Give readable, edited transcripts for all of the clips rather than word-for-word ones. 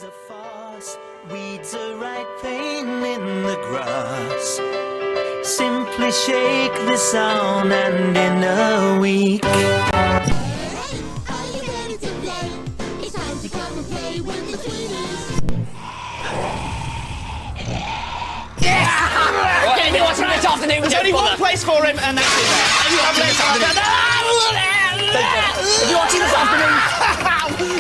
is a farce. Weeds are right pain in the grass. Simply shake the sound and in a week. Are you ready to play? It's time to come and play with the sweeties. Gonna be watching this afternoon. There's only one place for him, and that's in there. If you're watching this afternoon,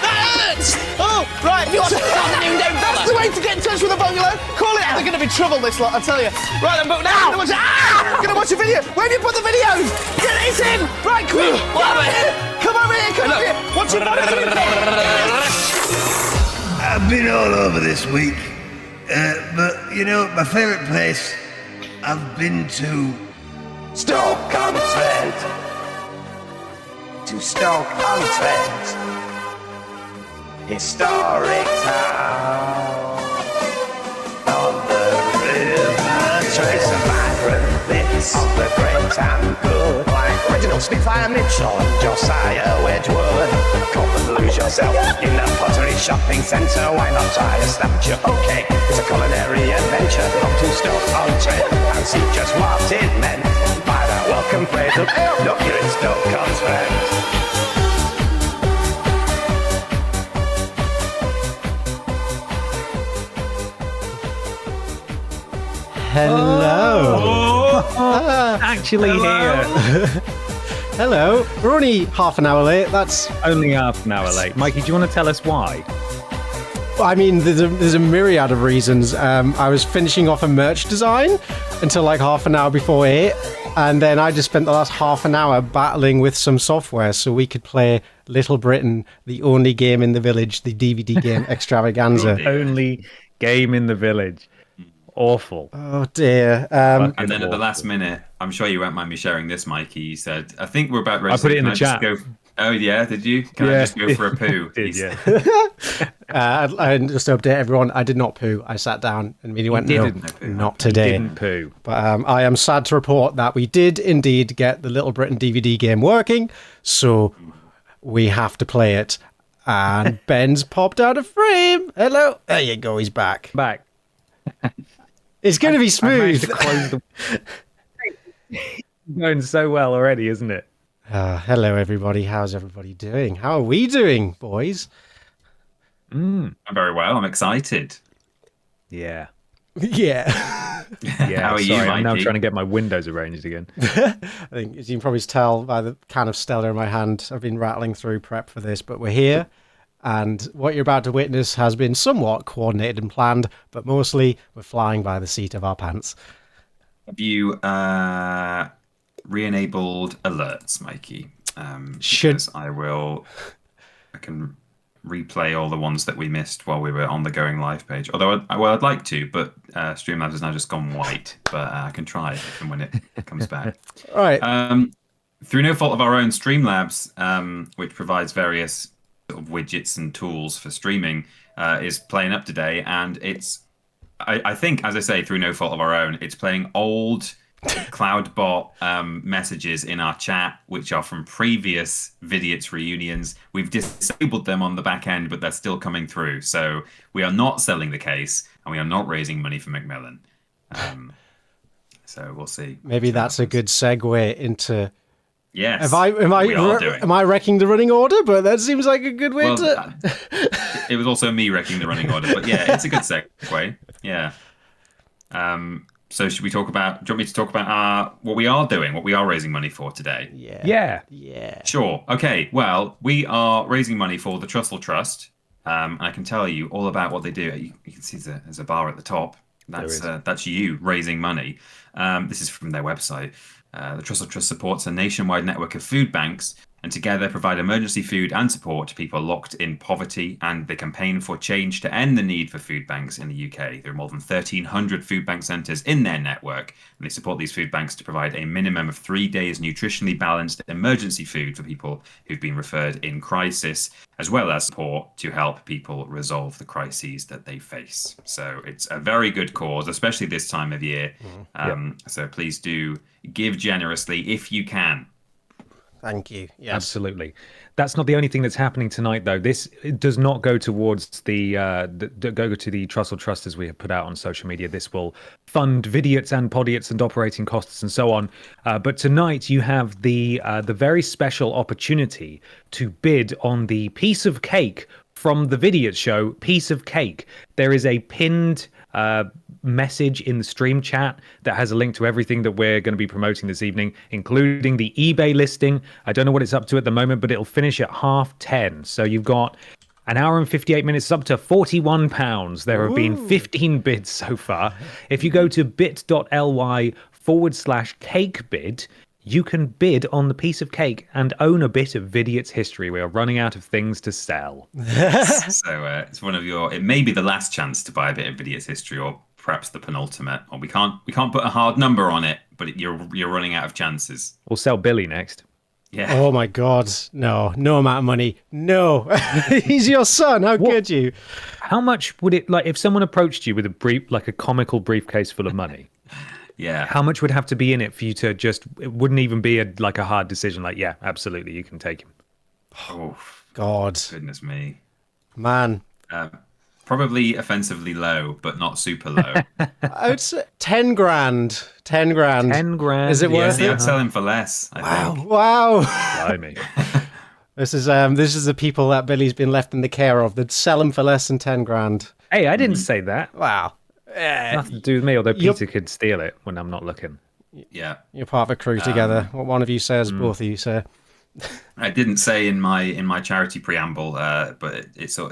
That hurts! Oh, right. if you're watching this afternoon, don't That's bother. the way to get in touch with the bungalow. Call it. They're going to be trouble, this lot, I tell you. Right, then, but now I'm going to watch a video. Where have you put the videos? Get this in. Right, quick. Come over here. Come over here. Come over here. Watch your I've been all over this week, but you know, my favourite place I've been to Stoke-on-Trent. To Stoke-on-Trent, historic town on the river. Trace of vibrant bits of the great and good, like Reginald Spitfire Mitchell and Josiah Wedgwood. Come and lose yourself in the pottery shopping centre. Why not try a statue? Okay, it's a culinary adventure. Come to Stoke-on-Trent and see just what it meant by that welcome phrase of look, you're in Stoke-on-Trent. Hello. Actually here. Hello. We're only half an hour late. That's. Only half an hour late. Mikey, do you want to tell us why? I mean, there's a myriad of reasons. I was finishing off a merch design until like half an hour before 8, and then I just spent the last half an hour battling with some software so we could play Little Britain, the only game in the village, the DVD game extravaganza. Only game in the village. Awful. Oh dear. And then at the last minute, I'm sure you won't mind me sharing this, Mikey. You said, I think we're about ready. I put it in the chat. Oh, yeah, did you? Can I just go for a poo? Did, yeah. And just to update everyone, I did not poo. I sat down and Meany went, no, not today. Didn't poo. But I am sad to report that we did indeed get the Little Britain DVD game working, so we have to play it. And Ben's popped out of frame. Hello. There you go, he's back. Back. It's going to be I managed smooth. to close the... Going so well already, isn't it? Hello, everybody. How's everybody doing? How are we doing, boys? I'm very well. I'm excited. Yeah. Yeah. Yeah. How are you, sorry, I'm now Mikey? trying to get my windows arranged again. I think, as you can probably tell by the can of Stella in my hand, I've been rattling through prep for this, but we're here. And what you're about to witness has been somewhat coordinated and planned, but mostly we're flying by the seat of our pants. Have you re-enabled alerts, Mikey? Should- Because I can replay all the ones that we missed while we were on the Going Live page. Although, I'd like to, but Streamlabs has now just gone white. But I can try if and when it comes back. All right. Through no fault of our own, Streamlabs, which provides various sort of widgets and tools for streaming, is playing up today, and it's, I think, as I say, through no fault of our own, it's playing old Cloudbot messages in our chat, which are from previous Vidiots reunions. We've disabled them on the back end, but they're still coming through. So we are not selling the case, and we are not raising money for Macmillan. So we'll see. Maybe that's a good segue into. Yes. Am I wrecking the running order? But that seems like a good way to. It was also me wrecking the running order, but yeah, it's a good segue. Yeah. So should we talk about? Do you want me to talk about what we are doing, what we are raising money for today? Yeah. Sure. Okay. Well, we are raising money for the Trussell Trust, and I can tell you all about what they do. You can see there's a bar at the top. That's you raising money. This is from their website. The Trussell Trust supports a nationwide network of food banks, and together provide emergency food and support to people locked in poverty, and they campaign for change to end the need for food banks in the UK. There are more than 1,300 food bank centres in their network, and they support these food banks to provide a minimum of 3 days nutritionally balanced emergency food for people who've been referred in crisis, as well as support to help people resolve the crises that they face. So it's a very good cause, especially this time of year. So please do give generously if you can. Thank you. Yes. Absolutely. That's not the only thing that's happening tonight, though. This does not go towards the go to the Trussell Trust as we have put out on social media. This will fund Vidiots and Podiots and operating costs and so on. But tonight you have the very special opportunity to bid on the piece of cake from the Vidiots show, Piece of Cake. There is a pinned message in the stream chat that has a link to everything that we're going to be promoting this evening, including the eBay listing. I don't know what it's up to at the moment, but it'll finish at 10:30. So you've got an hour and 58 minutes, up to £41. There have been 15 bids so far. If you go to bit.ly/cake bid, you can bid on the piece of cake and own a bit of Vidiots history. We are running out of things to sell. So it's one of your. It may be the last chance to buy a bit of Vidiots history, or perhaps the penultimate. Or we can't put a hard number on it, but you're running out of chances. We'll sell Billy next. Yeah. Oh my God, no amount of money. No, he's your son. How could you? How much would it, like, if someone approached you with a comical briefcase full of money? Yeah. How much would have to be in it for you to just? It wouldn't even be a hard decision. Like, yeah, absolutely, you can take him. Oh God, goodness me, man. Probably offensively low, but not super low. I would say 10 grand. 10 grand. 10 grand. Is it worth Yeah, it? I'd sell him for less. I think. Wow. Blimey. This is the people that Billy's been left in the care of. They'd sell him for less than 10 grand. Hey, I didn't say that. Wow. Nothing to do with me, although Peter could steal it when I'm not looking. Yeah. You're part of a crew together. What one of you says, both of you say. I didn't say in my charity preamble, but it's in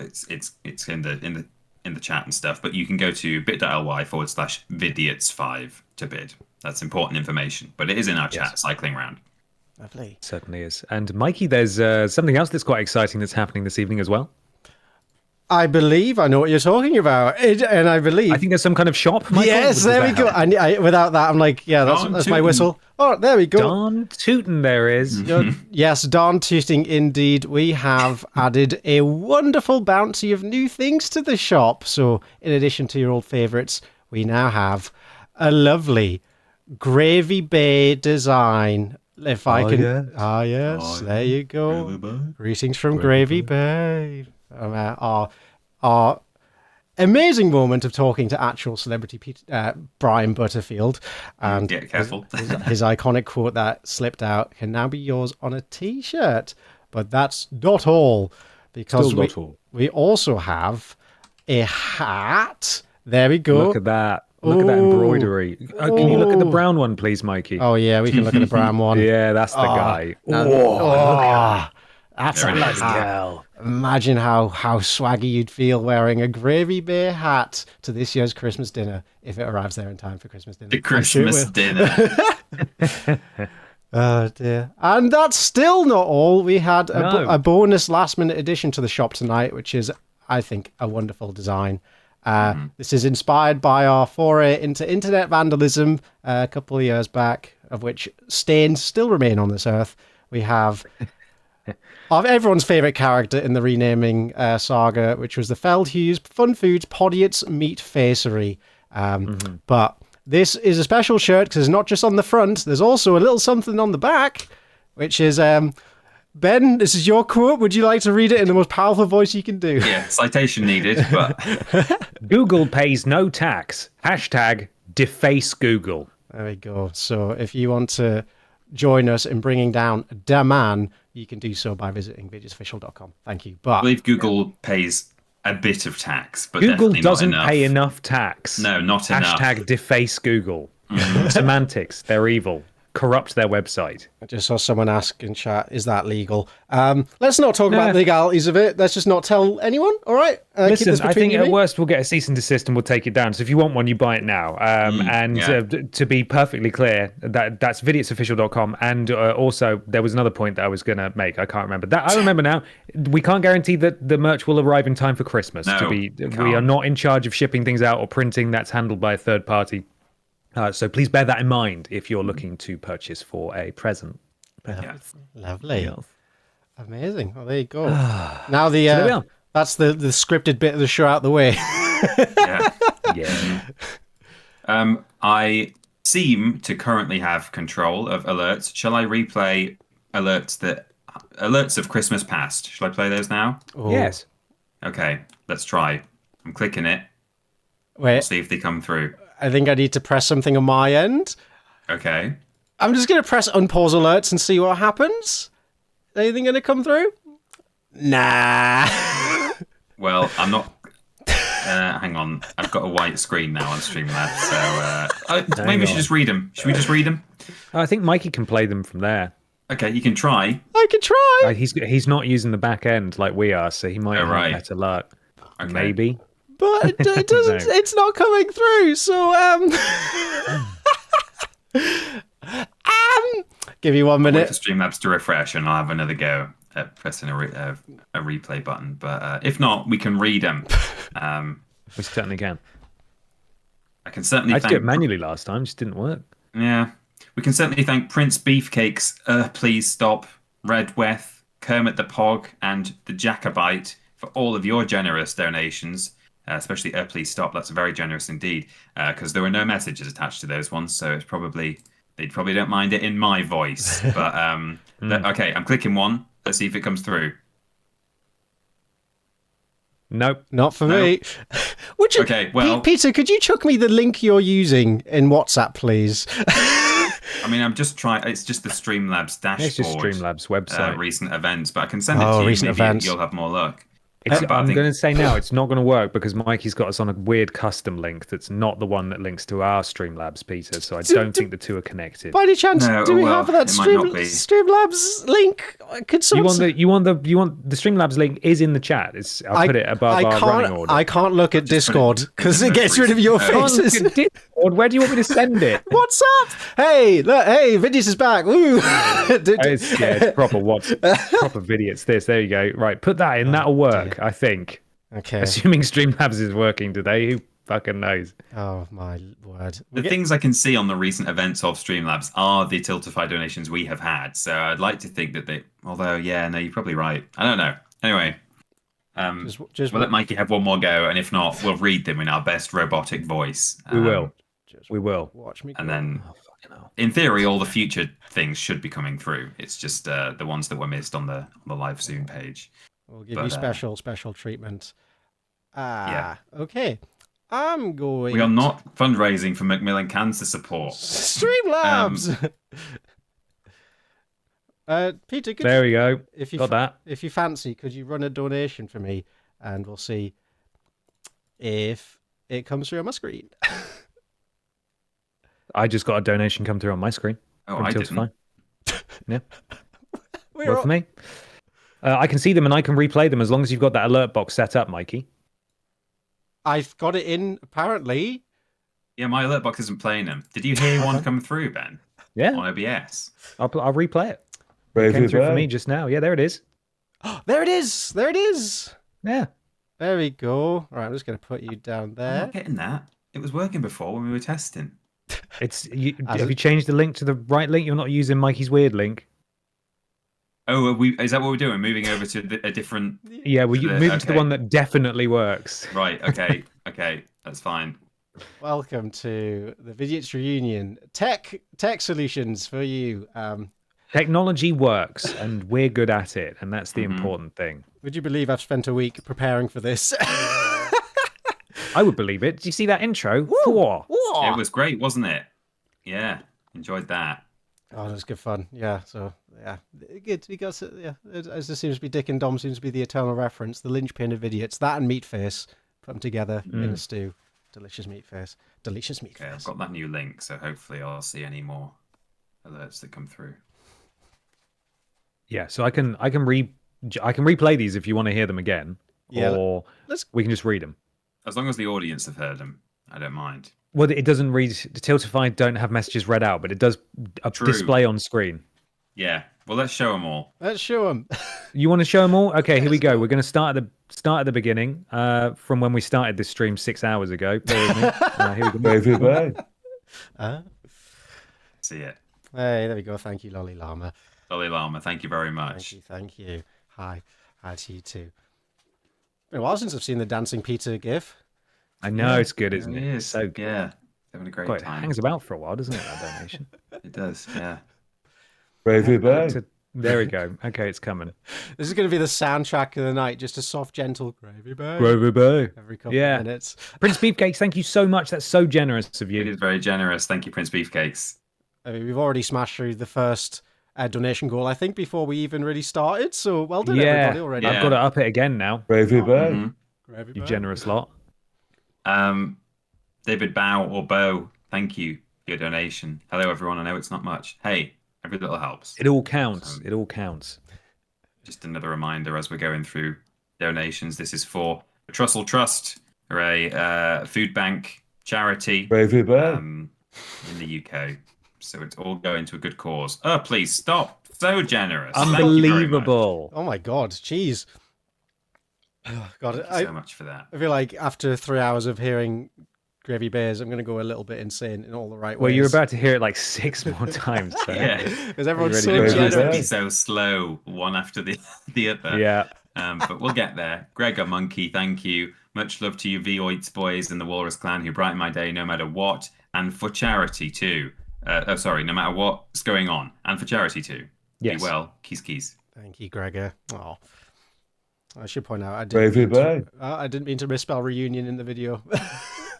the chat and stuff. But you can go to bit.ly/vidiots5 to bid. That's important information. But it is in our chat cycling round. Lovely. Certainly is. And Mikey, there's something else that's quite exciting that's happening this evening as well. I believe I know what you're talking about. I think there's some kind of shop, Michael. Yes, there we go. Without that, I'm like, yeah, that's my whistle. Oh, there we go. Don Tootin there is. Yes, Don Tooting indeed. We have added a wonderful bounty of new things to the shop. So in addition to your old favourites, we now have a lovely Gravy Bay design. If I can... yes. Ah, yes, there you go. Greetings from Gravy Bay. Our amazing moment of talking to actual celebrity Brian Butterfield, and Get careful. his iconic quote that slipped out can now be yours on a t-shirt. But that's not all, because we also have a hat. There we go. Look at that. Look at that embroidery. Can you look at the brown one, please, Mikey? Oh yeah, we can look at the brown one. Yeah, that's the guy. That's Very a nice. hat. Imagine how swaggy you'd feel wearing a Gravy Bay hat to this year's Christmas dinner if it arrives there in time for Christmas dinner. The Christmas dinner. Oh dear. And that's still not all. We had a bonus last minute addition to the shop tonight, which is, I think, a wonderful design. This is inspired by our foray into internet vandalism a couple of years back, of which stains still remain on this earth. We have of everyone's favourite character in the renaming saga, which was the Feldhughes Fun Foods Podiots Meat Facery. But this is a special shirt because it's not just on the front. There's also a little something on the back, which is... Ben, this is your quote. Would you like to read it in the most powerful voice you can do? Yeah, citation needed, but... Google pays no tax. #deface Google. There we go. So if you want to join us in bringing down the man, you can do so by visiting vidiotsofficial.com. Thank you. But I believe Google pays a bit of tax, but Google definitely doesn't not enough. pay enough tax. No, not enough. #deface Google. Semantics, they're evil. Corrupt their website. I just saw someone ask in chat, is that legal? Let's not talk about the legalities of it. Let's just not tell anyone, all right? Keep Listen, this I between think you at and me. worst we'll get a cease and desist and we'll take it down. So if you want one, you buy it now. To be perfectly clear, that's vidiotsofficial.com. And also, there was another point that I was going to make. I can't remember. That I remember now. We can't guarantee that the merch will arrive in time for Christmas. No, we are not in charge of shipping things out or printing. That's handled by a third party. So please bear that in mind if you're looking to purchase for a present. Lovely. Yes. Amazing. Well, there you go. Now that's the scripted bit of the show out the way. Yeah. I seem to currently have control of alerts. Shall I replay alerts of Christmas past. Shall I play those now? Oh. Yes. Okay, let's try. I'm clicking it. Wait, We'll see if they come through. I think I need to press something on my end. Okay. I'm just going to press unpause alerts and see what happens. Anything going to come through? Nah. Well, I'm not. Hang on. I've got a white screen now on Streamlabs, so maybe we should just read them. Should we just read them? I think Mikey can play them from there. Okay, you can try. I can try. He's not using the back end like we are, so he might have right. better luck. Okay. Maybe. But it doesn't. No. It's not coming through. So give me 1 Wait minute. for Streamlabs to refresh, and I'll have another go at pressing a replay button. But if not, we can read them. We certainly can. I can certainly. I did it manually last time, just didn't work. Yeah, we can certainly thank Prince Beefcakes, Please Stop, Redweth, Kermit the Pog, and the Jacobite for all of your generous donations. Especially Please Stop. That's very generous indeed, because there were no messages attached to those ones, so it's they probably don't mind it in my voice. But okay, I'm clicking one. Let's see if it comes through. Nope. Not for me. Would you, Okay, well- Peter, could you chuck me the link you're using in WhatsApp, please? I mean, I'm just trying. It's just the Streamlabs dashboard. It's just Streamlabs website. Recent events, but I can send it to you. Recent Maybe events. you'll have more luck. I'm going to say now it's not going to work because Mikey's got us on a weird custom link that's not the one that links to our Streamlabs, Peter. So I don't think the two are connected. By any chance, No, do we well, have that it might not be. Streamlabs link? Could You someone want the Streamlabs link is in the chat. I'll put it above our running order. I can't look at Discord put it because in it the gets rid of your most recent- faces. Discord, where do you want me to send it? What's up? Hey, look, hey, Vidiots is back. Woo. It's proper proper Vidiots. There you go. Right, put that in. That'll work. dear. I think. Okay. Assuming Streamlabs is working today, who fucking knows? Oh my word. The things I can see on the recent events of Streamlabs are the Tiltify donations we have had. So I'd like to think that they. Although, yeah, no, you're probably right. I don't know. Anyway, Just we'll let Mikey have one more go, and if not, we'll read them in our best robotic voice. We will. We will. watch me. And go. then, Fucking hell. in theory, all the future things should be coming through. It's just the ones that were missed on the live Zoom page. We'll give you special treatment. Yeah. Okay. I'm going. We are not fundraising for Macmillan Cancer Support. Streamlabs. Peter, could There we go. if you Got that. if you fancy, could you run a donation for me, and we'll see if it comes through on my screen. I just got a donation come through on my screen. Oh, from I Tiltify. didn't. Yeah, We're work all- for me. I can see them and I can replay them as long as you've got that alert box set up, Mikey. I've got it in apparently. Yeah, my alert box isn't playing them. Did you hear one come through, Ben? Yeah, On OBS. I'll replay it. It came through for me just now. Yeah, there it is. There it is. There it is. Yeah. There we go. All right, I'm just going to put you down I'm there. not getting that. It was working before when we were testing. Have you changed the link to the right link? You're not using Mikey's weird link. Oh, is that what we're doing? Moving over to a different. Yeah, well, you moving to the okay. one that definitely works. Right. Okay. Okay. That's fine. Welcome to the Vidiots reunion. Tech solutions for you. Technology works, and we're good at it, and that's the important thing. Would you believe I've spent a week preparing for this? I would believe it. Did you see that intro? Whoa. It was great, wasn't it? Yeah. Enjoyed that. Oh, that was good fun. Yeah, so, yeah. Good. We got, yeah, as there seems to be Dick and Dom seems to be the eternal reference, the linchpin of Vidiots. That and Meatface, put them together in a stew. Delicious Meatface. Delicious Meatface. Okay, I've got that new link, so hopefully I'll see any more alerts that come through. Yeah, so I can replay these if you want to hear them again, Yeah, or we can just read them. As long as the audience have heard them, I don't mind. Well, it doesn't read. The Tiltify don't have messages read out, but it does display on screen. Yeah. Well, let's show them all. Let's show them. You want to show them all? Okay, here we go. We're going to start at the beginning, from when we started this stream 6 hours ago. Bear with me. Here we go. See it. Hey, there we go. Thank you, Lolly Llama. Dolly Llama, thank you very much. Thank you. Hi to you too. Been a while since I've seen the Dancing Peter gif. I know it's good, isn't it? It It's is. so good. Yeah. Having a great God, it time. hangs about for a while, doesn't it? That donation. It does, yeah. To There we go. Okay, it's coming. This is going to be the soundtrack of the night. Just a soft, gentle gravy bag Gravy Bay. every couple of minutes. Prince Beefcakes, thank you so much. That's so generous of It you. is very generous. Thank you, Prince Beefcakes. I mean, we've already smashed through the first donation goal, I think, before we even really started. So well done, everybody, already. I've got to up it again now. Gravy Bay. Mhm. Gravy You bag. generous lot. David Bow or Bow, thank you for your donation. Hello, everyone. I know it's not much. Hey, every little helps. It all counts. It all counts. Just another reminder as we're going through donations. This is for the Trussell Trust, or a food bank charity Gravy Bay. in the UK. So it's all going to a good cause. Oh, please stop. So generous. Thank you very much. Unbelievable. Oh my God, jeez. Oh, God, Thank you so much for that. I feel like after 3 hours of hearing Gravy Bears, I'm going to go a little bit insane in all the right ways. Well, you're about to hear it like 6 more times. So. Yeah. Because everyone's You so ready to go? It's generous. be so slow, one after the other. Yeah. But we'll get there. Gregor Monkey, thank you. Much love to you, Vidiots boys and the Walrus clan, who brighten my day no matter what, and for charity too. No matter what's going on, and for charity too. Yes. Be well, keys. Thank you, Gregor. Oh, I should point out Gravy Bay. I didn't mean to misspell reunion in the video.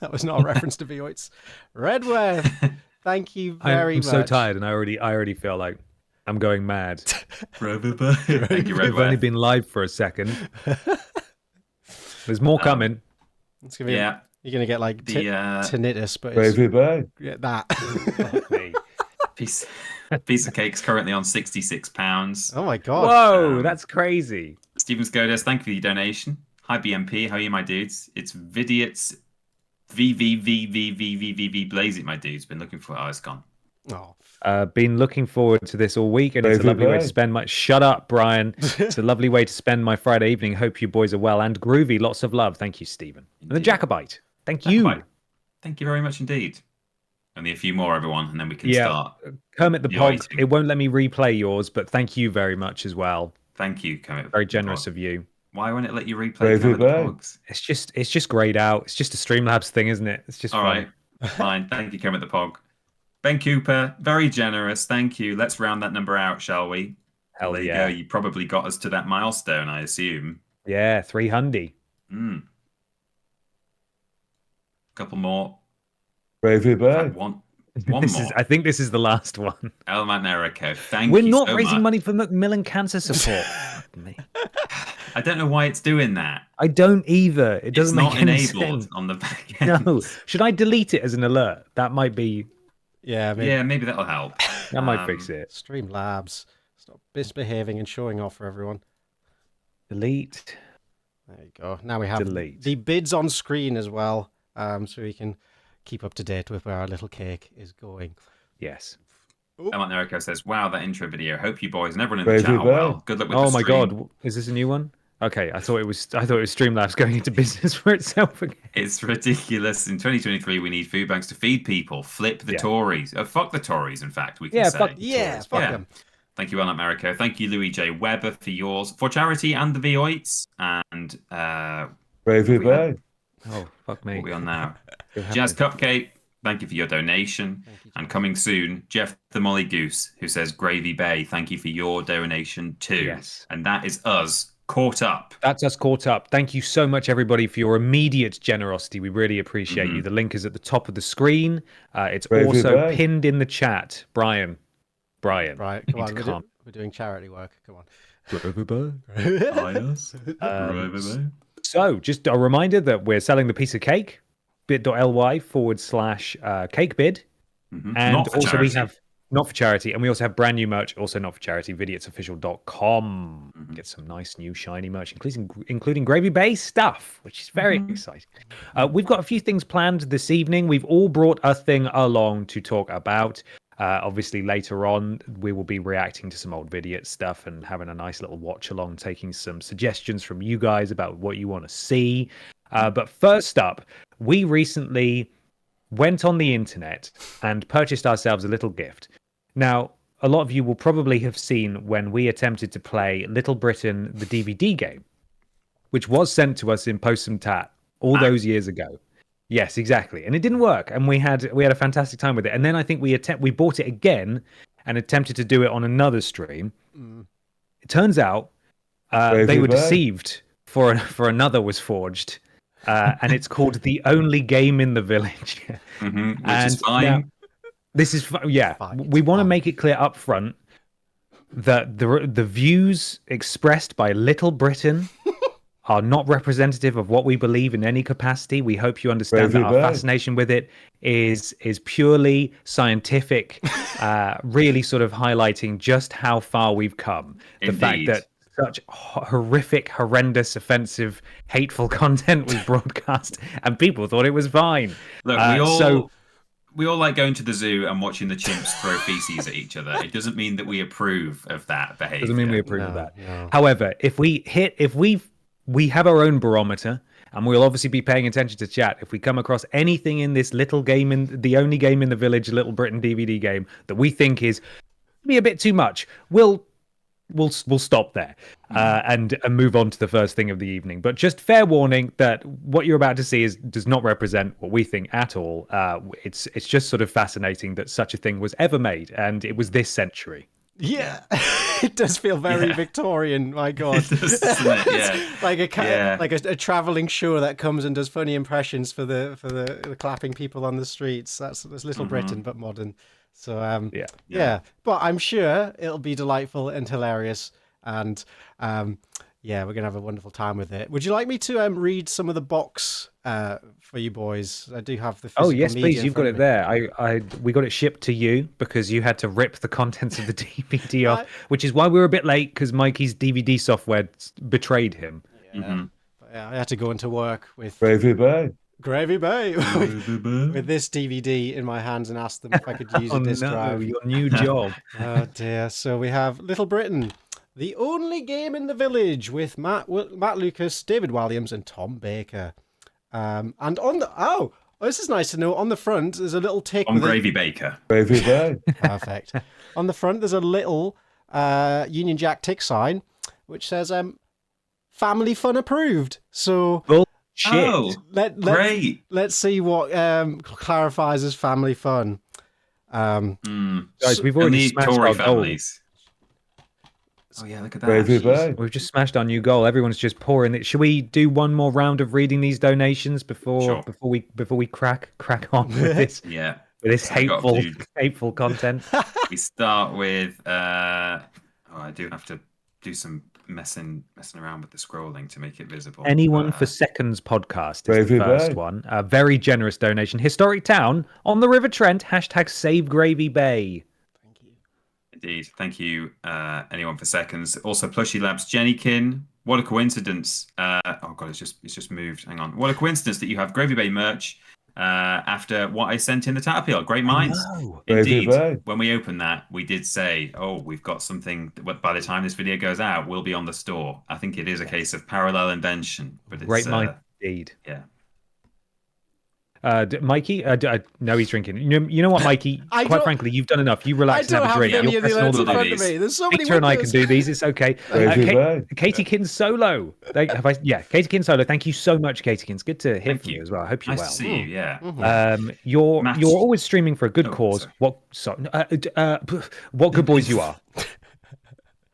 That was not a reference to Vidiots. Redworth, thank you very I'm much. so tired, and I already feel like I'm going mad. Thank you, We've only Redworth. been live for a second. There's more coming. It's gonna be, Yeah. You're going to get like The tinnitus, but it's Gravy Bay. yeah, that. piece of cake's currently on £66. Oh my God. Whoa, that's crazy. Stephen Skodas, thank you for your donation. Hi BMP, how are you, my dudes? It's Vidiots VVVVVVV Blaze it, my dudes. Been looking for it. Oh, it's gone. Oh, Been looking forward to this all week, and it's a lovely way to spend my. Shut up, Brian. It's a lovely way to spend my Friday evening. Hope you boys are well and groovy. Lots of love. Thank you, Stephen. And the Jacobite. Thank you. Bye. Thank you very much indeed. Only a few more, everyone, and then we can start. Kermit the the Pog. waiting. It won't let me replay yours, but thank you very much as well. Thank you, Kermit. Very generous of you. Why won't it let you replay Gravy Kermit the Bay. Pogs? It's just grayed out. It's just a Streamlabs thing, isn't it? It's just All fun. right, fine. Thank you, Kermit the Pog. Ben Cooper, very generous. Thank you. Let's round that number out, shall we? Hell there you yeah. go. You probably got us to that milestone, I assume. Yeah, 300. Couple more. Gravy In Bay. fact, one This more. is, I think this is the last one. El Manerico, thank We're you not so raising much. money for Macmillan cancer support. Fuck me. I don't know why it's doing that. I don't either. It It's doesn't not make any enabled sense. on the back end. No. Should I delete it as an alert? That might be. yeah, maybe. Yeah, maybe that'll help. That might fix it. Streamlabs. Stop misbehaving and showing off for everyone. Delete. There you go. Now we have Delete. the bids on screen as well, so we can keep up to date with where our little cake is going. Yes. El Manerico says, "Wow, that intro video. Hope you boys and everyone in the Gravy chat are Bay. well. Good luck with the Oh my stream." god, is this a new one? Okay, I thought it was Streamlabs going into business for itself again. It's ridiculous. In 2023, we need food banks to feed people. Flip the Yeah. Tories. Fuck the Tories, in fact, we can Yeah, say. fuck Yeah, fuck Yeah. them. Thank you, Alan Americo. Thank you, Louis J. Weber, for yours. For charity and the Vidiots. And Gravy we had- Bay. Oh, fuck me. what are we on now? Still Jazz happening. Cupcake, thank you for your donation. And coming soon, Jeff the Molly Goose, who says, Gravy Bay, thank you for your donation too. Yes. And that is us caught up. That's us caught up. Thank you so much, everybody, for your immediate generosity. We really appreciate Mm-hmm. you. The link is at the top of the screen. It's Gravy also Bay. pinned in the chat. Brian. Right, you come on. need to calm. We're doing charity work. Come on. So, just a reminder that we're selling the piece of cake, bit.ly/cake bid. And Not for also charity. we have, not for charity, and we also have brand new merch, also not for charity, vidiotsofficial.com. Get some nice new shiny merch, including Gravy Bay stuff, which is very exciting. We've got a few things planned this evening. We've all brought a thing along to talk about. Obviously, later on, we will be reacting to some old Vidiot stuff and having a nice little watch along, taking some suggestions from you guys about what you want to see. But first up, we recently went on the internet and purchased ourselves a little gift. Now, a lot of you will probably have seen when we attempted to play Little Britain, the DVD game, which was sent to us in Possum Tat all those years ago. Yes, exactly. And it didn't work. And we had a fantastic time with it. And then I think we bought it again and attempted to do it on another stream. It turns out they were deceived, for another was forged, and it's called The Only Game in the Village. Which is fine. Now, this is we want to make it clear up front that the views expressed by Little Britain are not representative of what we believe in any capacity. We hope you understand that our fascination with it is purely scientific, really sort of highlighting just how far we've come. Indeed. The fact that such horrific, horrendous, offensive, hateful content was broadcast and people thought it was fine. Look, we all like going to the zoo and watching the chimps throw feces at each other. It doesn't mean that we approve of that behavior. Doesn't mean we approve of that. No. However, if we have our own barometer, and we'll obviously be paying attention to chat. If we come across anything in this little game, in the only game in the village, Little Britain DVD game, that we think is maybe a bit too much, we'll stop there and move on to the first thing of the evening. But just fair warning that what you're about to see does not represent what we think at all. It's just sort of fascinating that such a thing was ever made, and it was this century. Yeah, it does feel very Victorian. My God, Yeah. like a traveling show that comes and does funny impressions for the clapping people on the streets. That's Little Britain, but modern. So yeah, but I'm sure it'll be delightful and hilarious, and we're gonna have a wonderful time with it. Would you like me to read some of the box for you boys? I do have the physical yes, media please. in You've got front it of me. there. We got it shipped to you because you had to rip the contents of the DVD off, which is why we were a bit late because Mikey's DVD software betrayed him. I had to go into work with Gravy Bay. with this DVD in my hands and ask them if I could use a disc drive. Your new job. Oh dear. So we have Little Britain, The Only Game in the Village, with Matt Lucas, David Williams, and Tom Baker. And on the this is nice to know. On the front, there's a little tick. On Gravy Baker. Gravy Bay. Perfect. On the front, there's a little Union Jack tick sign, which says "Family Fun Approved." So Shit. Great. Let's see what clarifies as family fun. Guys, we've already smashed Tory our families. Oh yeah, look at that. Gravy Bay. We've just smashed our new goal. Everyone's just pouring it. Should we do one more round of reading these donations before we crack on with this? Yeah. With this hateful content. We start with I do have to do some messing around with the scrolling to make it visible. Anyone for Seconds podcast is the first one. A very generous donation. Historic town on the River Trent. #Save Gravy Bay. Thank you. Indeed. Thank you, anyone for Seconds. Also, Plushy Labs, Jennykin. What a coincidence. Oh god, it's just moved. Hang on. What a coincidence that you have Gravy Bay merch after what I sent in the chat appeal. Great minds. Indeed. When we opened that, we did say, we've got something that by the time this video goes out will be on the store. I think it is a case of parallel invention. But it's, great mind indeed. Yeah. Mikey, no, he's drinking. You know what, Mikey? Quite frankly, you've done enough. You relax and have a drink. I don't You're have any of the pressing all notes in front of me. There's so many Victor and I can windows. do these. It's okay. Katie Kins Solo. Katie Kins Solo. Thank you so much, Katie Kins. Good to hear from you as well. I hope you're nice well. to see you. Yeah. You're always streaming for a good cause. What good boys you are.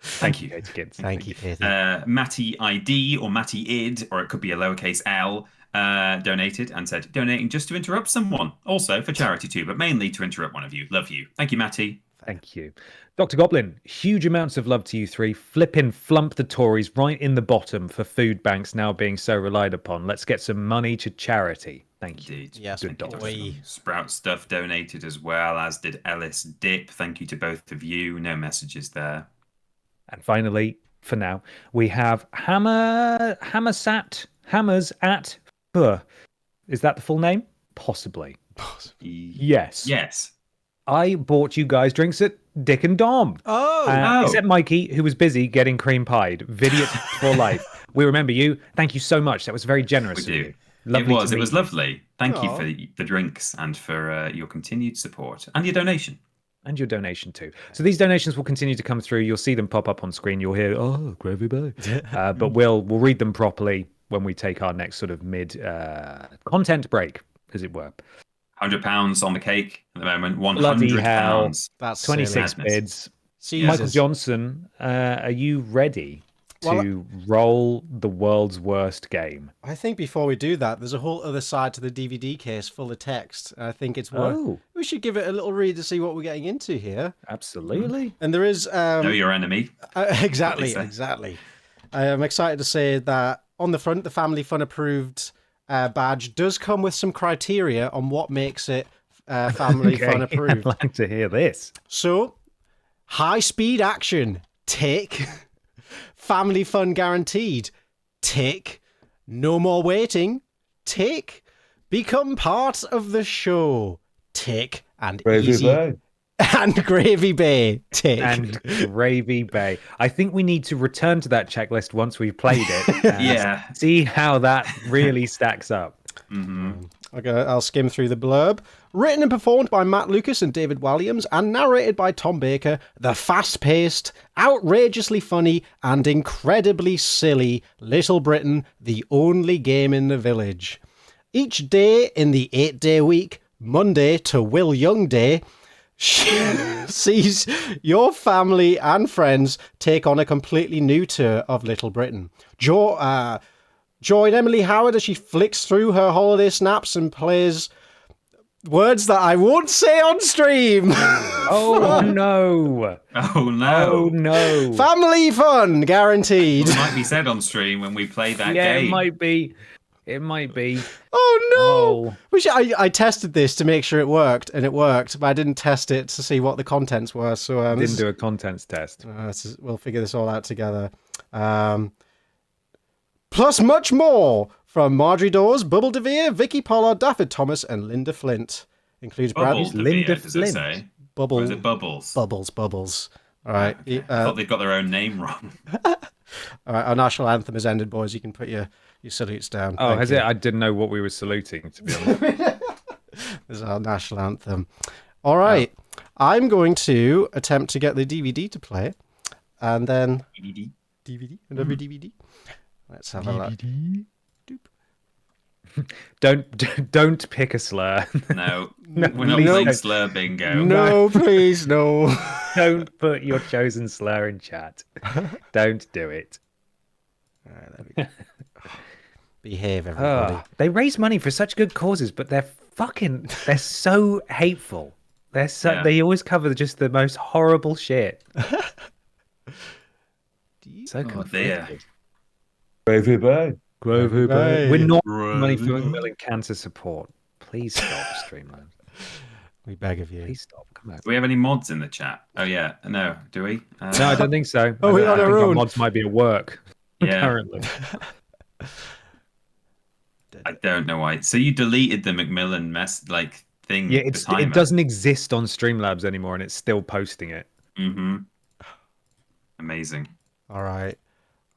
Thank you, Katie Kins. Thank you, Katie. Matty ID or Matty Id, or it could be a lowercase L. Donated and said, donating just to interrupt someone. Also for charity too, but mainly to interrupt one of you. Love you. Thank you, Matty. Thank you. Dr. Goblin, huge amounts of love to you three. Flipping flump the Tories right in the bottom for food banks now being so relied upon. Let's get some money to charity. Thank you. Indeed. Yes, good dog. Sprout Stuff donated as well, as did Ellis Dip. Thank you to both of you. No messages there. And finally, for now, we have Hammers at Is that the full name? Possibly. Yes. I bought you guys drinks at Dick and Dom. Except Mikey, who was busy getting cream pied. Vidiots for life. We remember you. Thank you so much. That was very generous of you. It was lovely. Thank you for the drinks and for your continued support and your donation. And your donation too. So these donations will continue to come through. You'll see them pop up on screen. You'll hear, Gravy Bay. But we'll read them properly when we take our next sort of mid content break, as it were. £100 on the cake at the moment. Bloody hell. £100. That's 26 silly. bids. Jesus. Michael Johnson, are you ready to roll the world's worst game? I think before we do that, there's a whole other side to the DVD case full of text. I think it's worth. We should give it a little read to see what we're getting into here. Absolutely. And there is Know your enemy. exactly. I am excited to say that on the front, the Family Fun approved badge does come with some criteria on what makes it Family Fun approved. I'd like to hear this. So, high speed action, tick. Family Fun guaranteed, tick. No more waiting, tick. Become part of the show, tick. And easy. And Gravy Bay, tick. And Gravy Bay. I think we need to return to that checklist once we've played it. And see how that really stacks up. Okay, I'll skim through the blurb. Written and performed by Matt Lucas and David Walliams, and narrated by Tom Baker, the fast-paced, outrageously funny, and incredibly silly Little Britain, the only game in the village. Each day in the 8-day week, Monday to Will Young Day, sees your family and friends take on a completely new tour of Little Britain. Join Emily Howard as she flicks through her holiday snaps and plays words that I won't say on stream. Oh no! Oh no! Oh no! Family fun guaranteed. It might be said on stream when we play that game. It might be. It might be. Oh no! I tested this to make sure it worked, and it worked, but I didn't test it to see what the contents were. So didn't do a contents test. We'll figure this all out together. Plus much more from Marjorie Dawes, Bubble DeVere, Vicky Pollard, Dafford Thomas, and Linda Flint. Includes Bubbles Brad. Linda Flint. Does it say? Bubble. Or is it Bubbles? Bubbles. All right. I thought they've got their own name wrong. All right. Our national anthem has ended, boys. You can put your salutes down. Oh, has it? I didn't know what we were saluting, to be honest. This is our national anthem. All right. I'm going to attempt to get the DVD to play, and then DVD, another DVD. Let's have a look. Don't pick a slur. No, we're not playing slur bingo. No, please, no. Don't put your chosen slur in chat. Don't do it. All right, there we go. Behave, everybody. They raise money for such good causes, but they're so hateful. They always cover just the most horrible shit. So conflicted. Gravy Bay. We're not money for Macmillan cancer support. Please stop, Streamland. We beg of you. Please stop. Come on. Do we have any mods in the chat? Oh yeah, no. Do we? No, I don't think so. Oh, we're on our own. Our mods might be at work. Yeah. Currently. I don't know why. So you deleted the Macmillan thing? Yeah, it doesn't exist on Streamlabs anymore, and it's still posting it. Mm-hmm. Amazing. All right.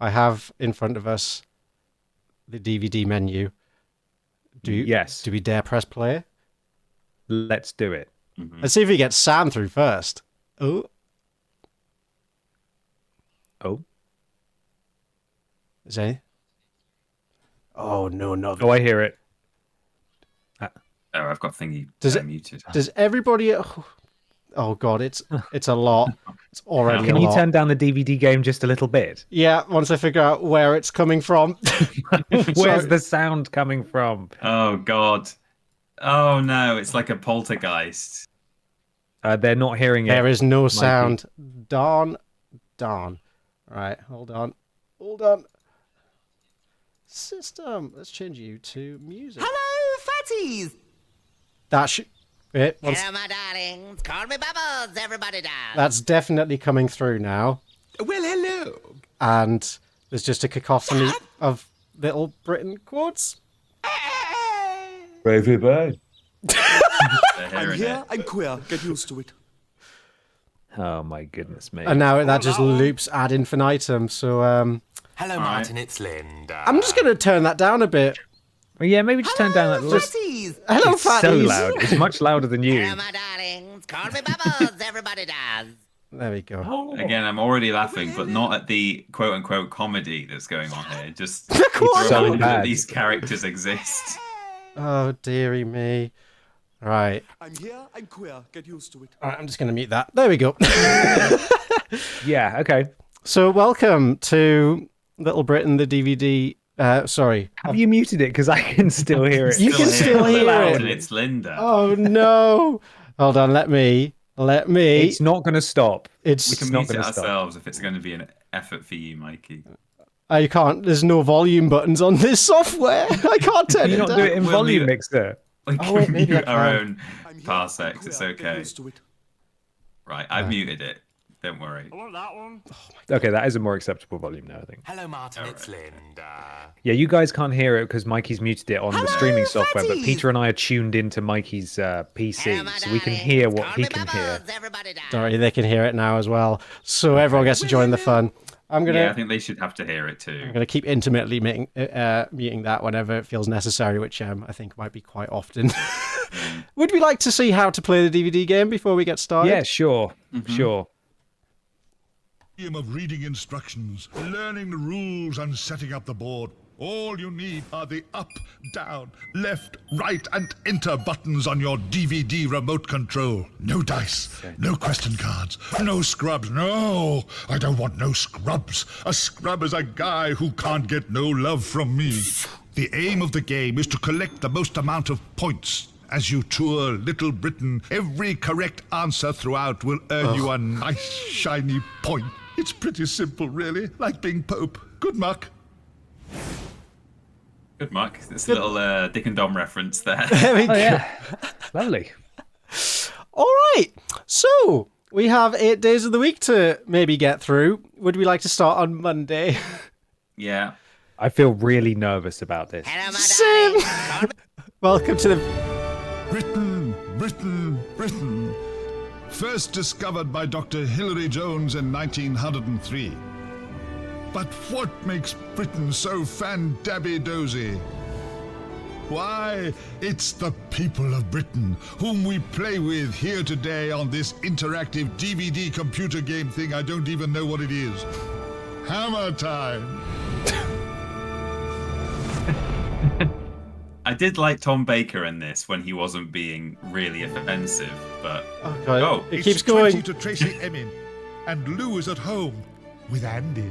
I have in front of us the DVD menu. Do we dare press play? Let's do it. Mm-hmm. Let's see if we get Sam through first. Oh. Is there? Oh no, not. Oh, I hear it. Oh, I've got thingy muted. Does everybody? Oh god, it's a lot. It's already. Can a you lot. turn down the DVD game just a little bit? Yeah, once I figure out where it's coming from. Where's the sound coming from? Oh god. Oh no, it's like a poltergeist. They're not hearing it. There is no sound. Darn. Right, hold on. System. Let's change you to music. Hello, fatties! That should. Wait, Hello, my darlings. Call me Bubbles, everybody does. That's definitely coming through now. Well, hello. And there's just a cacophony of Little Britain quotes. Gravy Bay. I'm here, I'm queer. Get used to it. Oh my goodness me. And now that just loops ad infinitum. So Hello, Martin, it's Linda. I'm just going to turn that down a bit. Well, yeah, maybe just turn down that little. Hello, It's fatties. so loud. It's much louder than you. Hello, my darlings. Call me Bubbles, everybody does. There we go. Again, I'm already laughing, but not at the quote-unquote comedy that's going on here. Just so that bad. these characters exist. Oh, dearie me. Right. I'm here, I'm queer, get used to it. All right, I'm just going to mute that. There we go. Yeah, okay. So welcome to Little Britain, the DVD. Sorry. Have you muted it? Because I can still hear it. You can still hear And it. it's Linda. Oh, no. Hold on, let me. It's not going to stop. We It's can not mute it gonna stop. ourselves if it's going to be an effort for you, Mikey. I can't. There's no volume buttons on this software. I can't turn Can you it not down. do it in We'll volume leave it. mixer? We can wait, maybe mute I our can. own I'm here, parsecs. I'm It's queer, get okay. used to it. Right, I've muted it. Don't worry. I want that one. Okay, that is a more acceptable volume now, I think. Hello, Martin. It's Linda. Yeah, you guys can't hear it because Mikey's muted it on the streaming software, but Peter and I are tuned into Mikey's PC, so we can hear what he can hear. Sorry, they can hear it now as well. So everyone gets to join the fun. I'm Yeah, I gonna think they should have to hear it too. keep intermittently muting that whenever it feels necessary, which I think might be quite often. Would we like to see how to play the DVD game before we get started? Yeah, sure, sure. Of reading instructions, learning the rules, and setting up the board. All you need are the up, down, left, right, and enter buttons on your DVD remote control. No dice, no question cards, no scrubs. No, I don't want no scrubs. A scrub is a guy who can't get no love from me. The aim of the game is to collect the most amount of points. As you tour Little Britain, every correct answer throughout will earn you a nice shiny point. It's pretty simple, really, like being Pope. Good muck. Good, Mark. It's a little Dick and Dom reference there. There we go. Yeah, lovely. All right. So we have 8 days of the week to maybe get through. Would we like to start on Monday? Yeah. I feel really nervous about this. Sim. Welcome to the. Britain, Britain, Britain. First discovered by Dr. Hilary Jones in 1903. But what makes Britain so fan-dabby-dozy? Why, it's the people of Britain, whom we play with here today on this interactive DVD computer game thing. I don't even know what it is. Hammer time! I did like Tom Baker in this when he wasn't being really offensive, but Oh, God. oh, It It's keeps going. 20 to Tracy Emin, and Lou is at home with Andy.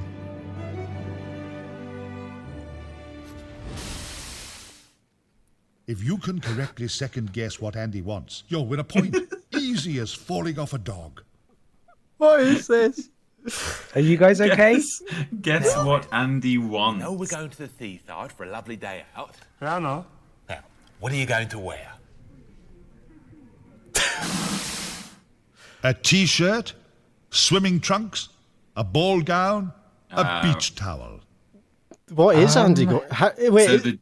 If you can correctly second guess what Andy wants, you'll win a point. Easy as falling off a dog. What is this? Are you guys okay? guess what Andy wants. No, we're going to the seaside for a lovely day out. Yeah, no. Now, what are you going to wear? A t-shirt, swimming trunks, a ball gown, a beach towel. What is Andy? Wait. So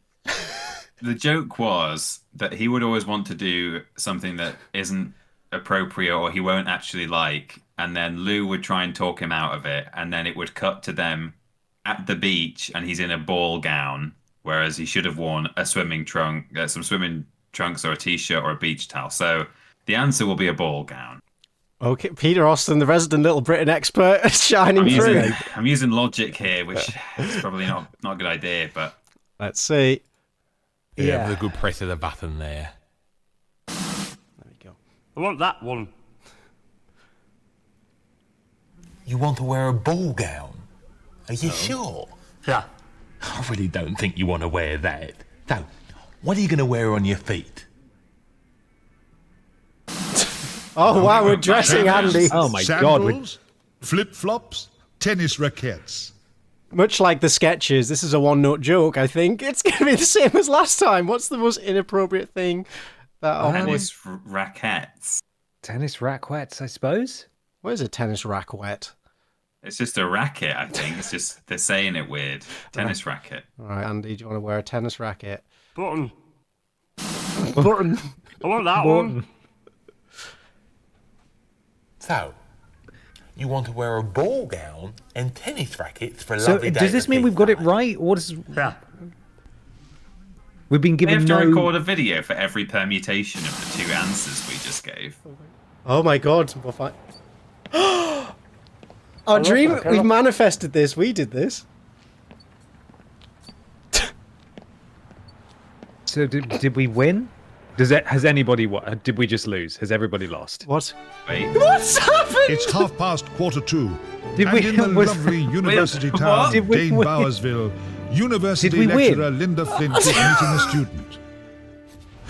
the joke was that he would always want to do something that isn't appropriate or he won't actually like, and then Lou would try and talk him out of it, and then it would cut to them at the beach and he's in a ball gown, whereas he should have worn a swimming trunk, some swimming trunks or a t-shirt or a beach towel. So the answer will be a ball gown. Okay, Peter Austin, the resident Little Britain expert, is shining through. I'm using logic here, which is probably not a good idea, but Let's see. Yeah, with a good press of the button there. There we go. I want that one. You want to wear a ball gown? Are you sure? Yeah. I really don't think you want to wear that. So, what are you going to wear on your feet? Oh, wow, we're dressing Andy. Oh my God! Sandals, flip-flops, tennis rackets. Much like the sketches, this is a one-note joke, I think. It's going to be the same as last time. What's the most inappropriate thing that tennis rackets. Tennis raquettes, I suppose. What is a tennis racket? It's just a racket, I think. It's just they're saying it weird. Tennis racket. All right, Andy, do you want to wear a tennis racket? Button. Button. I want that one. So, you want to wear a ball gown and tennis rackets for a So lovely day does this at mean we've got it seaside? right? What is? Yeah. We've been We given have to no. record a video for every permutation of the two answers we just gave. Oh my God, we'll find. Our dream, we've manifested this. We did this. So did we win? Has anybody what? Did we just lose? Has everybody lost? What? Wait. What's happened? It's 2:30. Did And we- in the was- lovely university What? town Did of we Dane win? Bowersville, university Did we win? lecturer Linda Flint is meeting a student.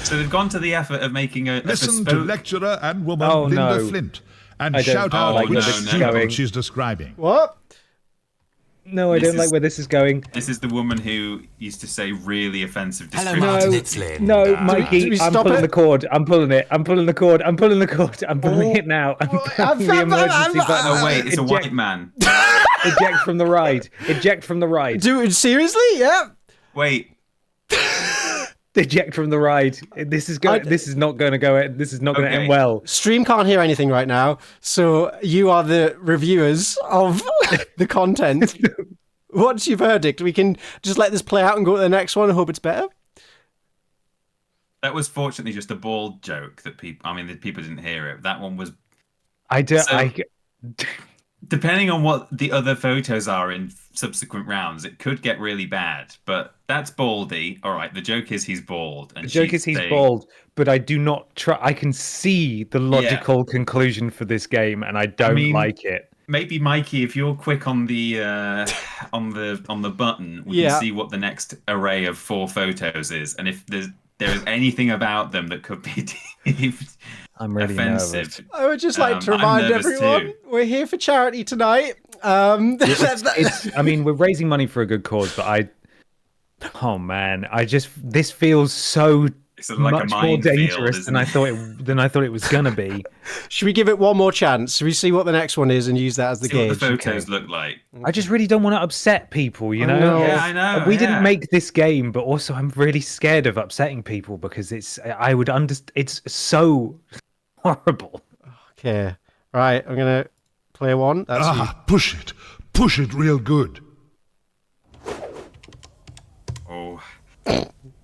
So they've gone to the effort of making a Listen to bespoke... lecturer and woman Oh, Linda no. Flint and I don't shout out like which where this is student going. she's describing. What? No, I This don't like is- where this is going. This is the woman who used to say really offensive Hello, descriptions. Martin. No, It's Lynn. no, do Mikey, we I'm stop pulling it? the cord. I'm pulling it. I'm pulling the cord. I'm pulling the cord. I'm pulling it now. I'm pressing the emergency button. Oh wait, it's a Eject- white man. Eject from the ride. Eject from the ride. Dude, seriously? Yeah. Wait, Eject from the ride. This is going. This is not going to go. This is not going to Okay. end well. Stream can't hear anything right now, so you are the reviewers of the content. What's your verdict? We can just let this play out and go to the next one and hope it's better. that was fortunately just a bald joke that people. I mean, the people didn't hear it. That one was. I do. So- Depending on what the other photos are in subsequent rounds, it could get really bad. But that's Baldy. All right, the joke is he's bald. And The joke she's is he's saying- bald, but I do not try. I can see the logical conclusion for this game, and I don't like it. Maybe Mikey, if you're quick on the on the button, we Yeah. can see what the next array of 4 photos is, and if there is anything about them that could be deemed I'm really offensive. nervous. I would just like to I'm remind nervous everyone too. we're here for charity tonight. I mean, we're raising money for a good cause, but oh man, this feels so It's like a much more minefield, dangerous isn't than it? I thought it was gonna be. Should we give it one more chance? Should we see what the next one is and use that as the See what gauge? the photos look like. I just really don't want to upset people, you know? know. Yeah, I know. We yeah. didn't make this game, but also I'm really scared of upsetting people because it's so horrible. Okay. Right, I'm going to play one. That's you. Push it. Push it real good. Oh,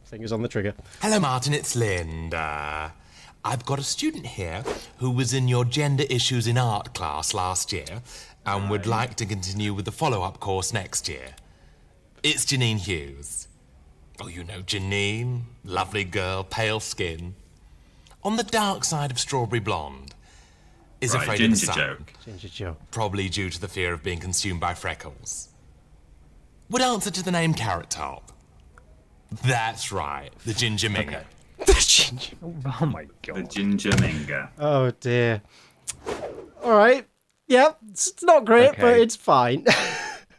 Fingers on the trigger. Hello, Martin. It's Lynn. I've got a student here who was in your gender issues in art class last year and would like to continue with the follow-up course next year. It's Janine Hughes. Oh, you know Janine. Lovely girl, pale skin. On the dark side of strawberry blonde. Is right, afraid of the ginger sun. joke. Ginger Joe. Probably due to the fear of being consumed by freckles. Would answer to the name Carrot Top. That's right, the Ginger Minger. Oh my The god. ginger minger. Oh, dear. All right. Yeah, it's not great, but Okay. it's fine.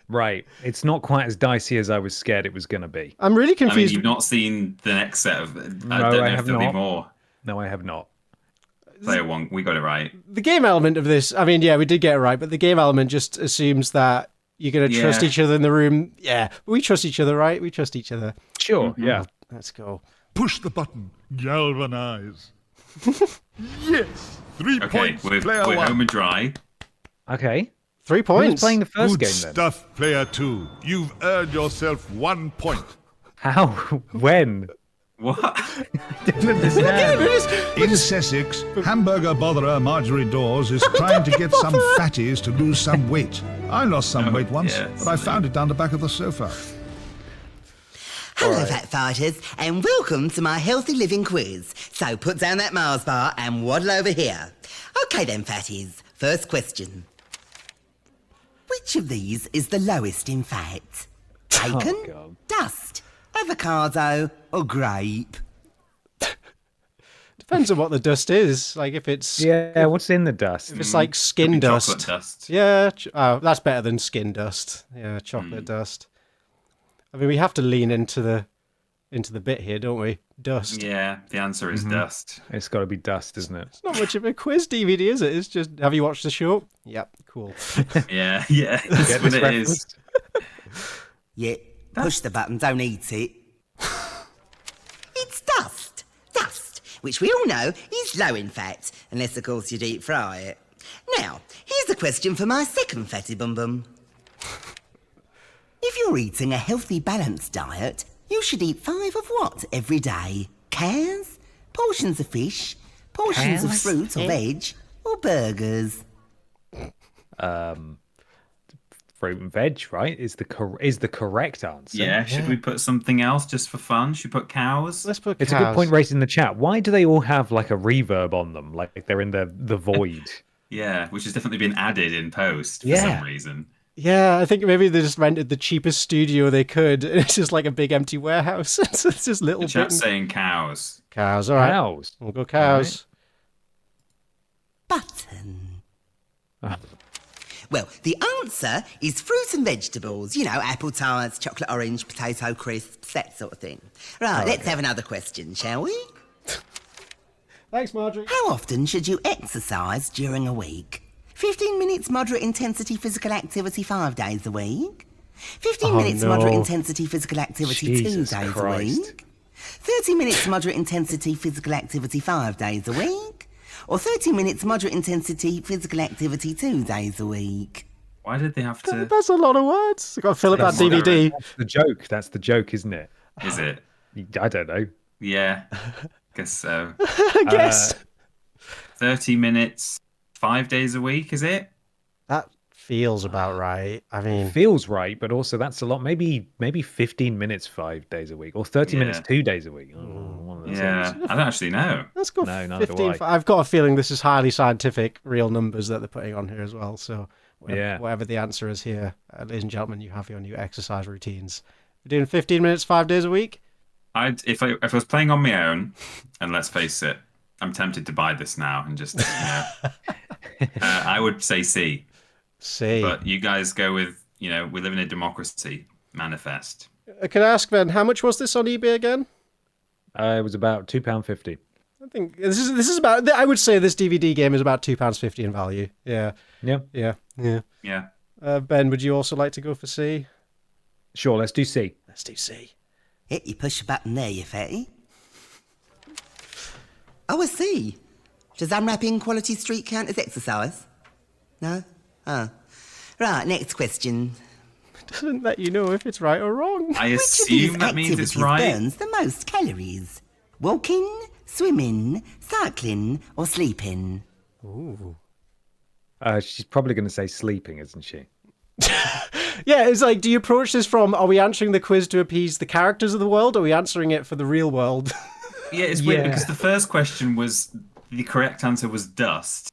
Right. It's not quite as dicey as I was scared it was gonna be. I'm really I mean, confused. you've not seen the next set of. I No, don't know I if have there'll not. be more. No, I have not. Player 1, we got it right. The game element of this, I mean, yeah, we did get it right, but the game element just assumes that you're going to trust Yeah. each other in the room. Yeah, we trust each other, right? We trust each other. Sure, yeah. Let's go. Push the button. Galvanize. Yes. 3 Okay, points, we're player home 1. and dry. Okay. 3 Who points. was playing the first Good game then? stuff, player 2. You've earned yourself 1 point. How? When? What? Didn't understand. In Sussex, hamburger botherer Marjorie Dawes is trying to get some fatties to lose some weight. I lost some weight once, yes. but I found it down the back of the sofa. Hello, fat fighters, and welcome to my healthy living quiz. So put down that Mars bar and waddle over here. Okay then, fatties. First question. Which of these is the lowest in fat? Bacon, God. dust, avocado, or grape? Depends on what the dust is. Like if it's Yeah, what's in the dust? if it's like skin Could be dust. chocolate dust. Yeah, oh, that's better than skin dust. Yeah, chocolate dust. I mean, we have to lean into the bit here, don't we? Dust. Yeah, the answer is dust. It's got to be dust, isn't it? It's not much of a quiz DVD, is it? It's just, have you watched the show? Yep, cool. Yeah, that's Get what this it is. reference? Yeah, push the button, don't eat it. It's dust. Dust, which we all know is low in fat, unless, of course, you deep fry it. Now, here's a question for my second fatty bum bum. If you're eating a healthy, balanced diet, you should eat 5 of what every day? Cans? Portions of fish? Portions of Cans? fruit or veg? Or burgers? fruit and veg, right? Is the correct answer. Yeah. Should we put something else just for fun? Should we put cows? Let's put It's a good point raised in the chat. Why do they all have like a reverb on them? Like they're in the void. Yeah, which has definitely been added in post for some reason. Yeah, I think maybe they just rented the cheapest studio they could. And it's just like a big empty warehouse. It's just little. The chat's saying cows. Cows, all right. Cows. We'll go cows. Button. Well, the answer is fruits and vegetables. You know, apple tarts, chocolate orange, potato crisps, that sort of thing. Right, let's have another question, shall we? Thanks, Marjorie. How often should you exercise during a week? 15 minutes moderate intensity physical activity 5 days a week? 15 minutes moderate intensity physical activity 2 days a week? 30 minutes moderate intensity physical activity 5 days a week? Or 30 minutes moderate intensity physical activity 2 days a week? Why did they have to? That's a lot of words. I've got to fill up that DVD. That's the joke. That's the joke, isn't it? Is it? I don't know. Yeah, guess so. I guess. 30 minutes, 5 days a week, is it? That feels about right. I mean, feels right, but also that's a lot. Maybe 15 minutes 5 days a week, or 30 minutes 2 days a week. Yeah, I don't actually know. Let's go. No, neither do 15. I've got a feeling this is highly scientific, real numbers that they're putting on here as well. So, whatever the answer is here, ladies and gentlemen, you have your new exercise routines. We're doing 15 minutes 5 days a week. If I was playing on my own, and let's face it, I'm tempted to buy this now and just, I would say C. C. But you guys go with, we live in a democracy. Manifest. Can I ask then, how much was this on eBay again? It was about £2.50. I think this is about. I would say this DVD game is about £2.50 in value. Yeah. Yeah. Ben, would you also like to go for C? Sure, let's do C. Let's do C. Hit you push a button there, you fatty. Oh, I see. Does unwrapping Quality Street count as exercise? No? Oh. Right, next question. It doesn't let you know if it's right or wrong. I assume that means it's right. Burns the most calories? Walking, swimming, cycling, or sleeping? Ooh. She's probably going to say sleeping, isn't she? Yeah, it's like, do you approach this from, are we answering the quiz to appease the characters of the world, or are we answering it for the real world? Yeah, it's weird because the first question was, the correct answer was dust.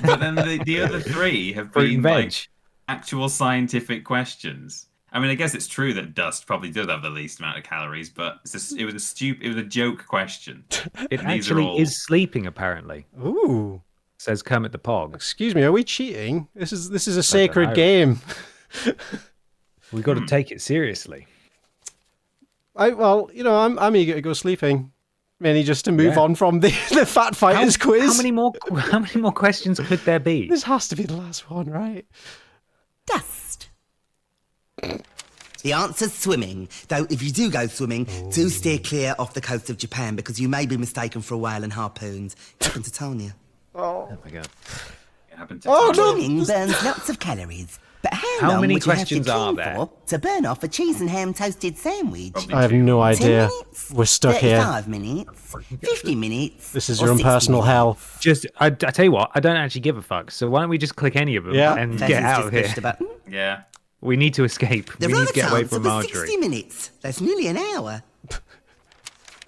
But then the other three have been like actual scientific questions. I mean, I guess it's true that dust probably does have the least amount of calories, but it was a joke question. It actually is sleeping, apparently. Ooh. Says Kermit the Pog. Excuse me, are we cheating? This is a sacred game. We got to take it seriously. I'm eager to go sleeping. Mainly just to move on from the Fat Fighters quiz. How many more questions could there be? This has to be the last one, right? Dust. The answer's swimming. Though if you do go swimming, do steer clear off the coast of Japan because you may be mistaken for a whale and harpoons. It happened to Tanya. Oh my god. It happened to Tanya. Swimming burns lots of calories. But how long many would you have questions to are clean there? for to burn off a cheese and ham toasted sandwich? I have no 10 idea. minutes? We're stuck here. 35 minutes? 50 minutes? This is or your own 60 personal minutes? hell. I tell you what, I don't actually give a fuck. So why don't we just click any of them and Fezzi's get out just of here? pushed a button. Yeah. We need to escape. The we need right to get away answer from was Marjorie. 60 minutes. That's nearly an hour.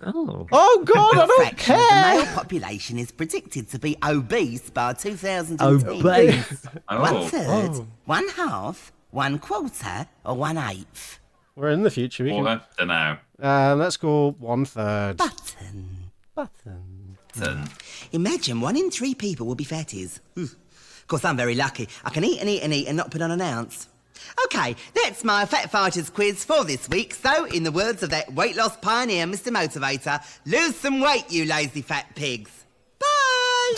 Oh. Oh God, I A don't fraction of the care. male population is predicted to be obese by 2010. Obese. Oh. 1/3, 1/2, 1/4, or 1/8. We're in the future. We can... Or, don't know. Let's go 1/3. Button. Imagine 1 in 3 people will be fatties. Of course, I'm very lucky. I can eat and eat and eat and not put on an ounce. Okay, that's my Fat Fighters quiz for this week. So, in the words of that weight loss pioneer, Mr. Motivator, lose some weight, you lazy fat pigs. Bye!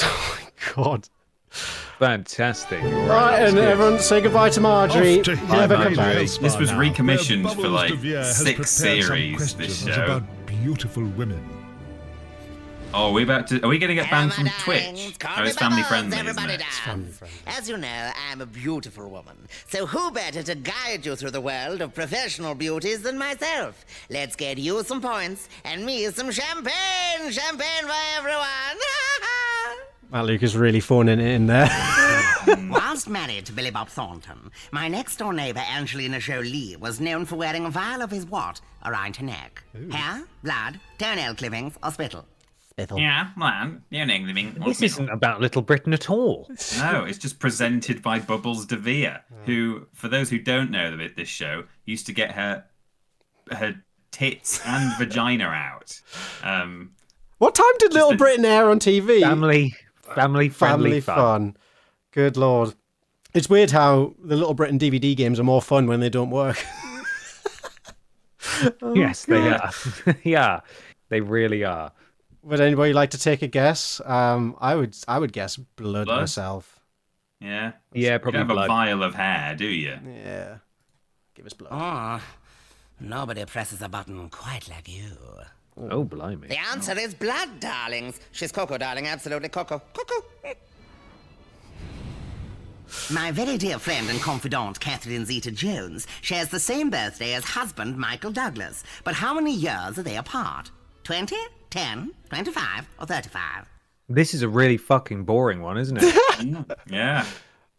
Oh my God. Fantastic. Right, and everyone say goodbye to Marjorie. Off to Never come back. This was recommissioned Where for Bubbles like de Vere has 6 prepared some series. This questions show. about beautiful women. Oh, are we going to get banned from Twitch? Oh, it's family friendly, isn't it? As you know, I'm a beautiful woman. So who better to guide you through the world of professional beauties than myself? Let's get you some points and me some champagne. Champagne for everyone. Matt Luke is really phoning it in there. Whilst married to Billy Bob Thornton, my next-door neighbour Angelina Jolie was known for wearing a vial of his what around her neck? Hair, blood, toenail clippings, or spittle? Spittle. Yeah, man. Yeah, living. This isn't about Little Britain at all. No, it's just presented by Bubbles de Vere, who, for those who don't know this show, used to get her tits and vagina out. What time did Little Britain air on TV? Family fun. Good lord. It's weird how the Little Britain DVD games are more fun when they don't work. Yes, they are. Yeah, they really are. Would anybody like to take a guess? I would guess blood myself. Yeah. Yeah, probably You don't have blood. a vial of hair, do you? Yeah. Give us blood. Oh, nobody presses a button quite like you. Oh, blimey. The answer is blood, darlings. She's Coco, darling, absolutely Coco. Coco. My very dear friend and confidant, Catherine Zeta-Jones, shares the same birthday as husband Michael Douglas. But how many years are they apart? 20, 10, 25, or 35? This is a really fucking boring one, isn't it? Yeah.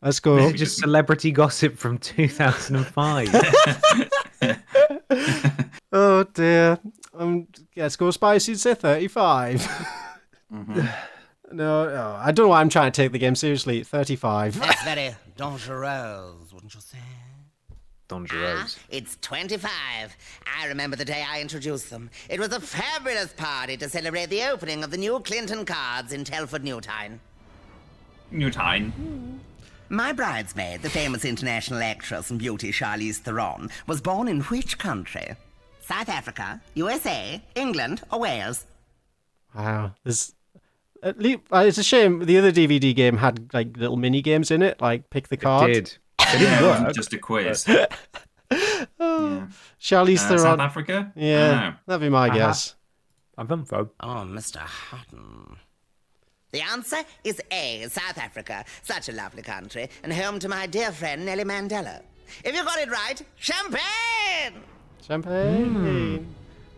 Let's go. This is just celebrity gossip from 2005. Oh dear. Let's go spicy and say 35. No, I don't know why I'm trying to take the game seriously. 35. That's very dangerous, wouldn't you say? Dangerous. It's 25. I remember the day I introduced them. It was a fabulous party to celebrate the opening of the new Clinton cards in Telford, Newtown. My bridesmaid, the famous international actress and beauty Charlize Theron, was born in which country? South Africa, USA, England, or Wales? Wow. It's a shame the other DVD game had like little mini games in it, like pick the card. It did. It didn't work. It wasn't just a quiz. Charlize Theron. South Africa? Yeah, that'd be my guess. I'm info. Oh, Mr. Hutton. The answer is A, South Africa. Such a lovely country, and home to my dear friend Nellie Mandela. If you got it right, champagne! Champagne.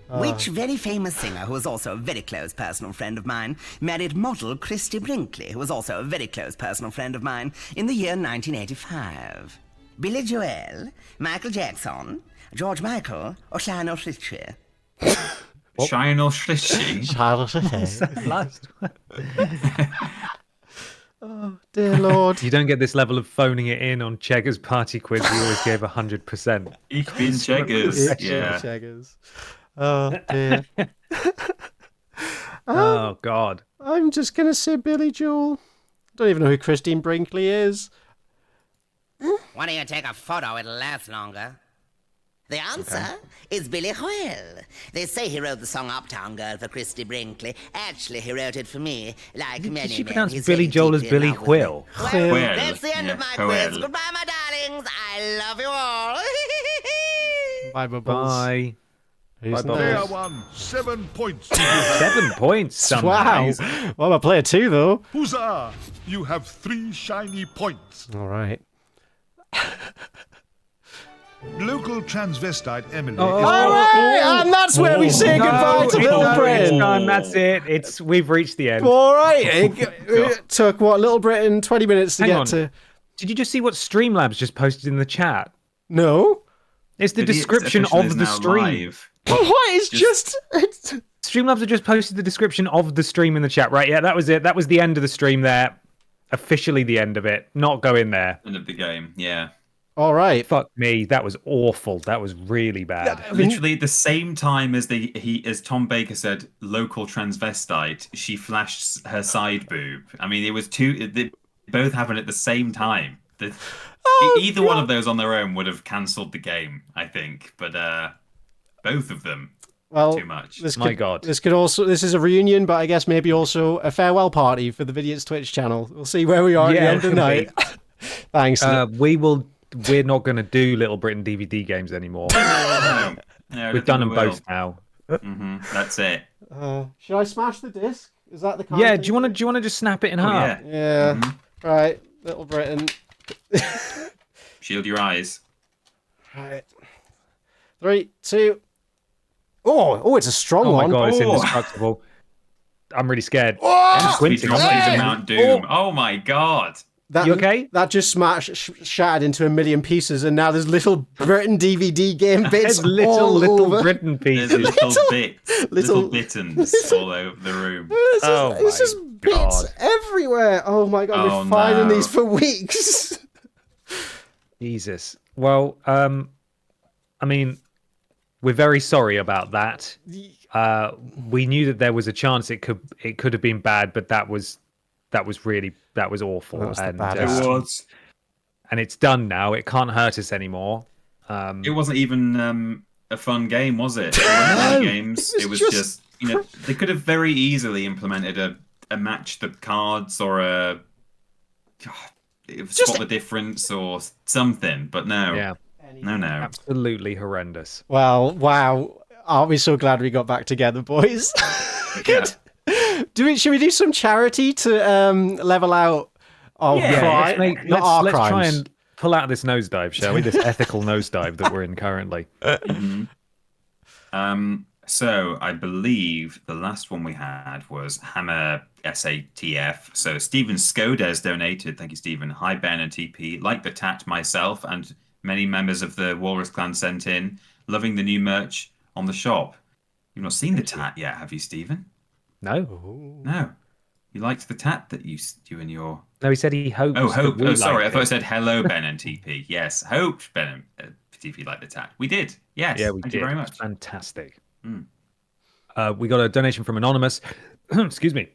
Which very famous singer, who was also a very close personal friend of mine, married model Christy Brinkley, who was also a very close personal friend of mine, in the year 1985? Billy Joel, Michael Jackson, George Michael, or Lionel Richie? Lionel Richie? Last one. Oh, dear Lord. You don't get this level of phoning it in on Cheggers Party Quiz. We always gave 100%. Ich bin Cheggers. Yeah. Cheggers. Oh, dear. Oh, God. I'm just going to say Billy Joel. Don't even know who Christine Brinkley is. Why don't you take a photo? It'll last longer. The answer is Billy Joel. They say he wrote the song Uptown Girl for Christy Brinkley. Actually, he wrote it for me. Like many men. She pronounced he's Billy very Joel as deeply in Billy love with me. Quill. Well, that's the end of my quiz. Goodbye, my darlings. I love you all. Bye, Bubbles. Bye. Who's Player next? 1, 7 points. 7 points. Wow. Somehow. Well, I'm a player 2, though. Huzzah! You have 3 shiny points. All right. Local transvestite Emily All right, and that's where we say goodbye to Little Britain. It's done. That's it. We've reached the end. All right. It took, Little Britain 20 minutes to Hang get on. to... Did you just see what Streamlabs just posted in the chat? No. It's the description of the stream. What? It's just... Streamlabs have just posted the description of the stream in the chat, right? Yeah, that was it. That was the end of the stream there. Officially the end of it. Not go in there. End of the game, yeah. All right. Fuck me. That was awful. That was really bad. Literally at the same time as as Tom Baker said, local transvestite, she flashed her side boob. I mean, it was they both happened at the same time. Either one of those on their own would have cancelled the game, I think. But both of them, too much. This is a reunion, but I guess maybe also a farewell party for the Vidiots Twitch channel. We'll see where we are at the end of the night. Thanks. We're not going to do Little Britain DVD games anymore. No, We've done them both now. That's it. Should I smash the disc? Is that the kind Yeah. of Do you want to just snap it in half? Yeah. Right. Little Britain. Shield your eyes. Right. 3, 2. Oh, it's a strong one. Oh my god, it's indestructible. I'm really squinting. I'm squinting. Mount Doom. Oh my god. That, You okay? That just shattered into a million pieces, and now there's Little Britain DVD game bits all Little over. Britain There's pieces. little bittens all over the room. It's just bits everywhere. Oh my god, Oh, we're finding no. these for weeks. Jesus. Well, I mean, we're very sorry about that. We knew that there was a chance it could have been bad, but that was awful. That was the and baddest. It was. and it's done now. It can't hurt us anymore. It wasn't even a fun game, was it? There weren't any games. It was just they could have very easily implemented a match the cards or a spot the difference or something, but no. Yeah. No. Absolutely horrendous. Well, wow. Aren't we so glad we got back together, boys? Yeah. Should we do some charity to level out our crime? Let's try and pull out this nosedive, shall we? This ethical nosedive that we're in currently. So I believe the last one we had was Hammer SATF. So Stephen Skodes donated. Thank you, Stephen. Hi, Ben and TP. Like the tat myself, and many members of the Walrus clan sent in. Loving the new merch on the shop. You've not seen the tat yet, have you, Stephen? No. No. You liked the tat that you and your... No, he said he hoped. Oh, hope. that we Oh, sorry. I liked thought I it. said hello, Ben and TP. Yes, hoped Ben and TP liked the tat. We did. Yes. Yeah, we Thank did. you very It much. was fantastic. We got a donation from Anonymous. Excuse me.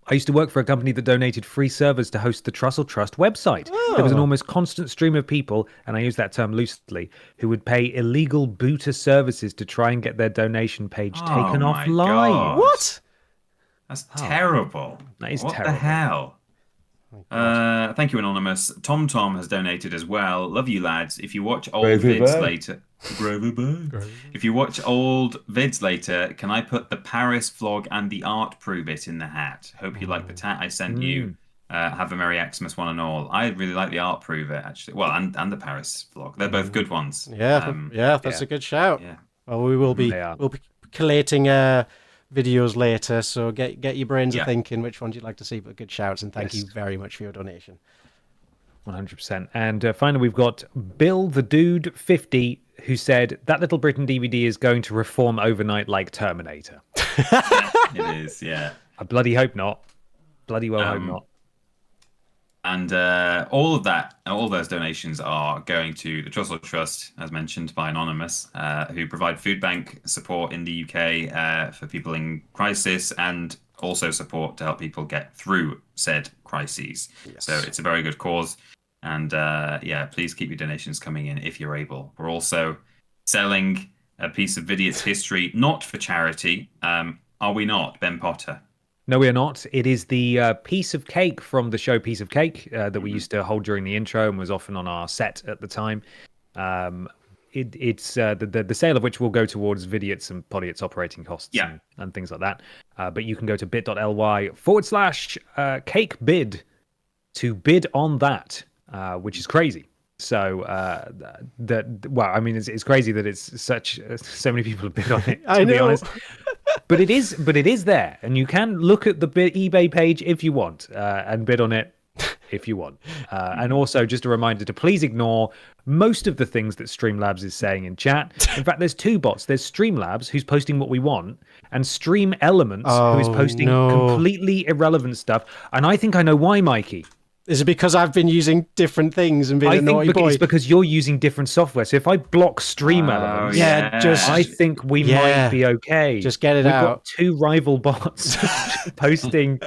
I used to work for a company that donated free servers to host the Trussell Trust website. There was an almost constant stream of people, and I use that term loosely, who would pay illegal booter services to try and get their donation page taken my offline. God. What? That's terrible. That is what terrible. the hell? Thank you, Anonymous. Tom has donated as well. Love you, lads. If you watch old vids later... If you watch old vids later, can I put the Paris vlog and the art prove it in the hat? Hope you like the tat I sent you. Have a Merry Xmas one and all. I really like the art prove it, actually. Well, and the Paris vlog. They're both good ones. Yeah, that's a good shout. Yeah. Well, we'll be collating videos later, so get your brains a thinking which ones you'd like to see, but good shouts, and thank you very much for your donation. 100%. And finally, we've got Bill the Dude 50, who said that Little Britain DVD is going to reform overnight like Terminator. It is, yeah. I bloody hope not. Bloody well hope not. And all those donations are going to the Trussell Trust, as mentioned by Anonymous, who provide food bank support in the UK for people in crisis, and also support to help people get through said crises. Yes. So it's a very good cause. And please keep your donations coming in if you're able. We're also selling a piece of Vidiots history, not for charity. Are we not, Ben Potter? No, we are not. It is the piece of cake from the show Piece of Cake that we used to hold during the intro and was often on our set at the time. It's the sale of which will go towards Vidiots and Podiots operating costs and things like that. But you can go to bit.ly/cake bid to bid on that. Which is crazy. So it's crazy that it's so many people have bid on it. To be honest, but it is there, and you can look at the eBay page if you want and bid on it if you want. And also, just a reminder to please ignore most of the things that Streamlabs is saying in chat. In fact, there's two bots. There's Streamlabs, who's posting what we want, and Stream Elements, who is posting completely irrelevant stuff. And I think I know why, Mikey. Is it because I've been using different things and being a naughty boy? It's because you're using different software. So if I block Stream Elements, I think we might be okay. Just get it We've out. got two rival bots posting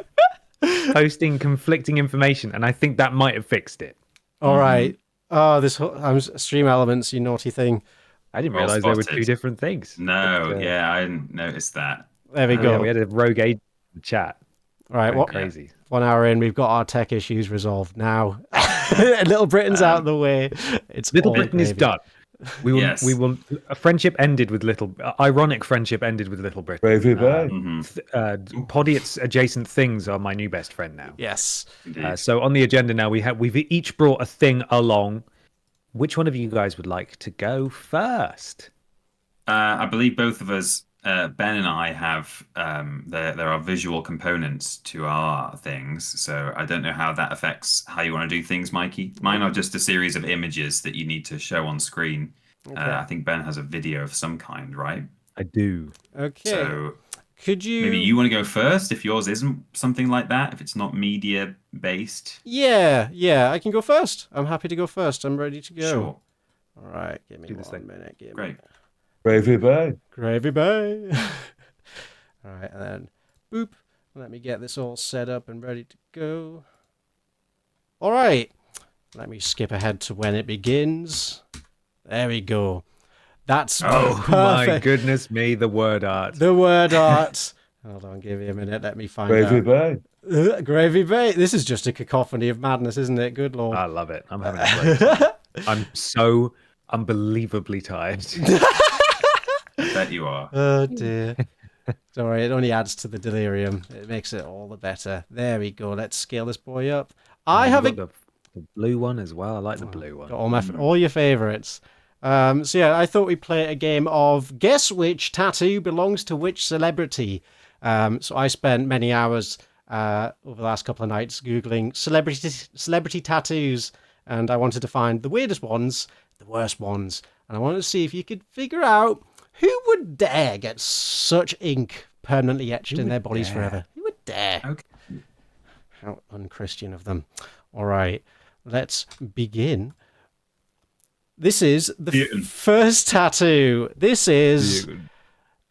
conflicting information, and I think that might have fixed it. All right. Oh, Stream Elements, you naughty thing. I didn't realize there were two different things. No, I didn't notice that. There we go. Yeah, we had a rogue agent in the chat. All right, crazy. 1 hour in, we've got our tech issues resolved now. Little Britain's out of the way. Little Britain is done. We will. A friendship ended with ironic friendship ended with Little Britain. Podiots adjacent things are my new best friend now. Yes. So on the agenda now, we've each brought a thing along. Which one of you guys would like to go first? I believe both of us Ben and I have there are visual components to our things, so I don't know how that affects how you want to do things, Mikey. Mine are just a series of images that you need to show on screen. Okay. I think Ben has a video of some kind, right? I do. Okay. So could you maybe you want to go first if yours isn't something like that, if it's not media based? Yeah, I can go first. I'm happy to go first. I'm ready to go. Sure. All right, give me 1 minute. Great. Gravy Bay. Gravy Bay. All right, and then boop. Let me get this all set up and ready to go. All right. Let me skip ahead to when it begins. There we go. That's my perfect. goodness me, the word art. The word art. Hold on, give me a minute. Let me find Gravy out. Bay. Gravy Bay. This is just a cacophony of madness, isn't it? Good lord. I love it. I'm having a great time. I'm so unbelievably tired. I bet you are. Oh dear. Don't worry, it only adds to the delirium. It makes it all the better. There we go. Let's scale this boy up. I have the blue one as well. I like the blue one. got all your favorites. So yeah, I thought we'd play a game of guess which tattoo belongs to which celebrity. So I spent many hours over the last couple of nights googling celebrity tattoos, and I wanted to find the weirdest ones, the worst ones, and I wanted to see if you could figure out who would dare get such ink permanently etched in their bodies forever. Who would dare? Okay. How unchristian of them. All right, let's begin. This is the first tattoo. This is...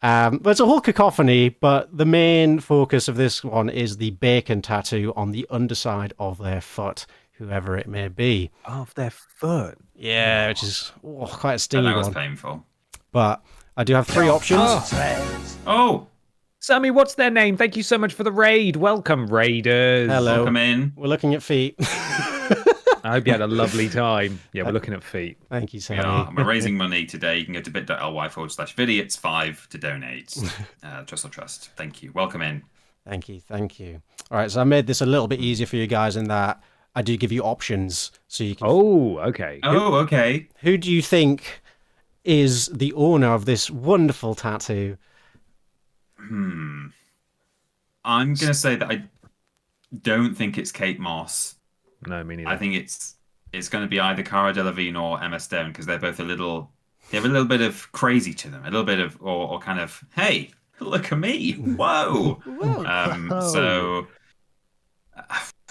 well, it's a whole cacophony, but the main focus of this one is the bacon tattoo on the underside of their foot, whoever it may be. Of their foot? Yeah, which is quite a stingy That was one. painful. But I do have 3 options. Oh! Sammy, what's their name? Thank you so much for the raid. Welcome, raiders. Hello. Welcome in. We're looking at feet. I hope you had a lovely time. Yeah, we're looking at feet. Thank you, Sammy. We're raising money today. You can go to bit.ly/vidiots5 to donate. Trussell Trust. Thank you. Welcome in. Thank you. All right, so I made this a little bit easier for you guys in that I do give you options, so you can... Oh, okay. Oh, okay. Who do you think is the owner of this wonderful tattoo? I'm going to say that I don't think it's Kate Moss. No, me neither. I think it's going to be either Cara Delevingne or Emma Stone, because they're both they have a little bit of crazy to them, a little bit of, or kind of, hey, look at me, whoa. So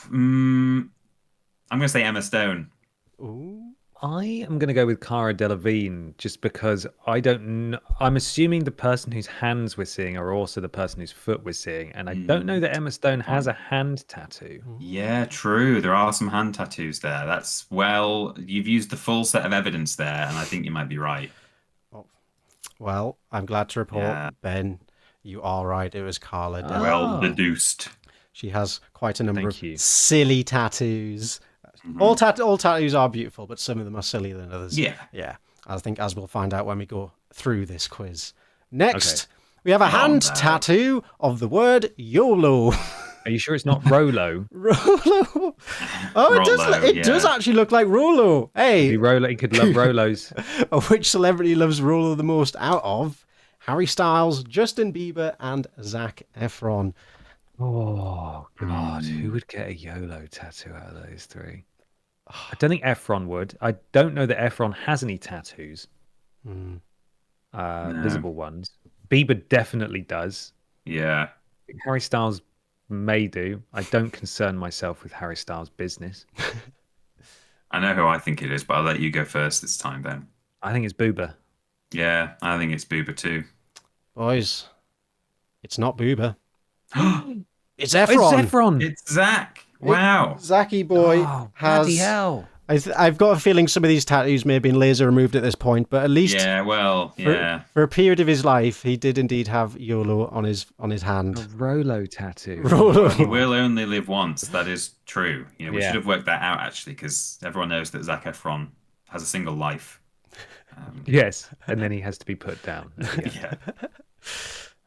I'm going to say Emma Stone. Ooh. I am going to go with Cara Delevingne just because I don't know. I'm assuming the person whose hands we're seeing are also the person whose foot we're seeing. And I don't know that Emma Stone has a hand tattoo. Yeah, true. There are some hand tattoos there. You've used the full set of evidence there, and I think you might be right. Well, I'm glad to report, Ben, you are right. It was Carla Delevingne. Well deduced. She has quite a number Thank of you. silly tattoos. All tattoos are beautiful, but some of them are sillier than others. Yeah. I think, as we'll find out when we go through this quiz. Next, we have a hand tattoo of the word YOLO. Are you sure it's not Rolo? Rolo. Oh, it does actually look like Rolo. Hey. He could love Rolos. Which celebrity loves Rolo the most out of Harry Styles, Justin Bieber, and Zac Efron? Oh, God. Who would get a YOLO tattoo out of those 3? I don't think Efron would. I don't know that Efron has any tattoos. Visible ones. Bieber definitely does. Yeah. Harry Styles may do. I don't concern myself with Harry Styles' business. I know who I think it is, but I'll let you go first this time, Ben. I think it's Booba. Yeah, I think it's Booba too. Boys, it's not Booba. It's Efron. Efron. It's Efron. It's Zach. Wow. Zacky boy has... Bloody hell. I've got a feeling some of these tattoos may have been laser removed at this point, but at least for a period of his life, he did indeed have YOLO on his hand. A Rolo tattoo. Rolo. He will only live once. That is true. We should have worked that out actually, because everyone knows that Zac Efron has a single life. Yes, and then he has to be put down. Yeah.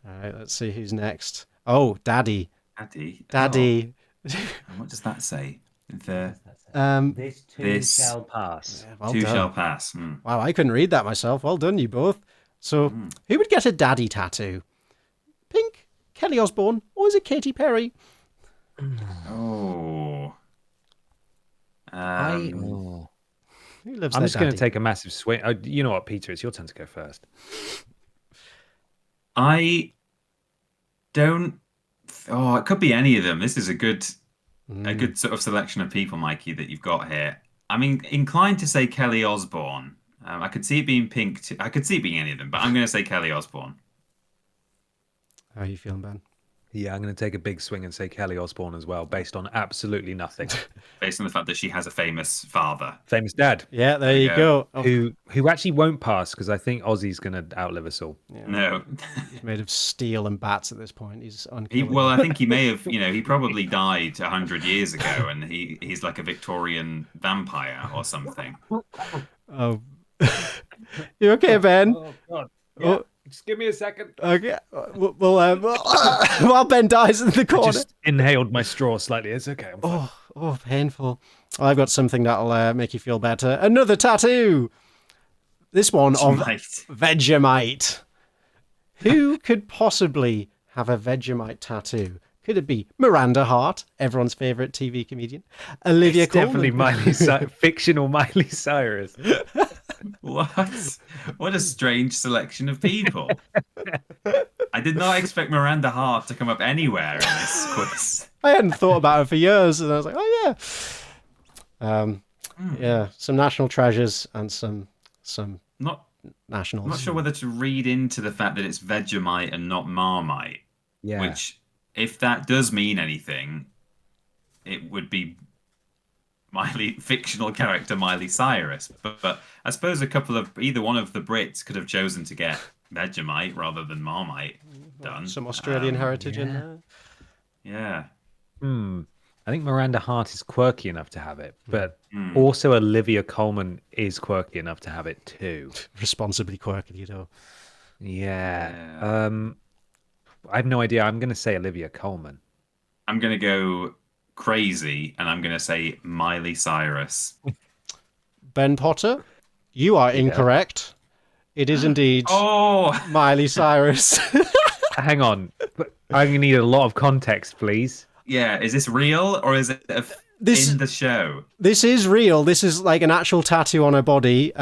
All right, let's see who's next. Oh, Daddy. Daddy. Oh. What does that say? This too shall pass. Yeah, well too done. shall pass. Wow, I couldn't read that myself. Well done, you both. So, who would get a daddy tattoo? Pink, Kelly Osbourne, or is it Katy Perry? Oh. Who loves I'm their just going to daddy? take a massive swing. You know what, Peter? It's your turn to go first. I don't. Oh, it could be any of them. This is a good sort of selection of people, Mikey, that you've got here. I'm inclined to say Kelly Osbourne. I could see it being Pink. I could see it being any of them, but I'm going to say Kelly Osbourne. How are you feeling, Ben? Yeah, I'm going to take a big swing and say Kelly Osbourne as well, based on absolutely nothing. Based on the fact that she has a famous father. Famous dad. Yeah, there you go. Oh. Who actually won't pass, because I think Ozzy's going to outlive us all. Yeah. No. He's made of steel and bats at this point. He's unkillable. Well, I think he may have, he probably died 100 years ago, and he's like a Victorian vampire or something. Oh. You okay, Ben? Oh, God. Yeah. Just give me a second. Okay. Well, while Ben dies in the I corner. just inhaled my straw slightly. It's okay. I'm fine. Oh, painful. Well, I've got something that'll make you feel better. Another tattoo. This one of Vegemite. Who could possibly have a Vegemite tattoo? Could it be Miranda Hart, everyone's favourite TV comedian? Olivia Colman? Definitely fictional Miley Cyrus. What a strange selection of people. I did not expect Miranda Hart to come up anywhere in this quiz. I hadn't thought about it for years, and I was like, oh yeah. Yeah, some national treasures and some nationals. I'm not sure whether to read into the fact that it's Vegemite and not Marmite. Yeah. Which, if that does mean anything, it would be fictional character Miley Cyrus. But I suppose either one of the Brits could have chosen to get Vegemite rather than Marmite done. Some Australian heritage in there. Yeah. I think Miranda Hart is quirky enough to have it, but also Olivia Colman is quirky enough to have it too. Responsibly quirky, you know. Yeah. I have no idea. I'm going to say Olivia Colman. I'm going to go crazy, and I'm going to say Miley Cyrus. Ben Potter, you are incorrect. It is indeed Miley Cyrus. Hang on. I'm going to need a lot of context, please. Yeah, is this real or is it in the show? This is real. This is like an actual tattoo on her body.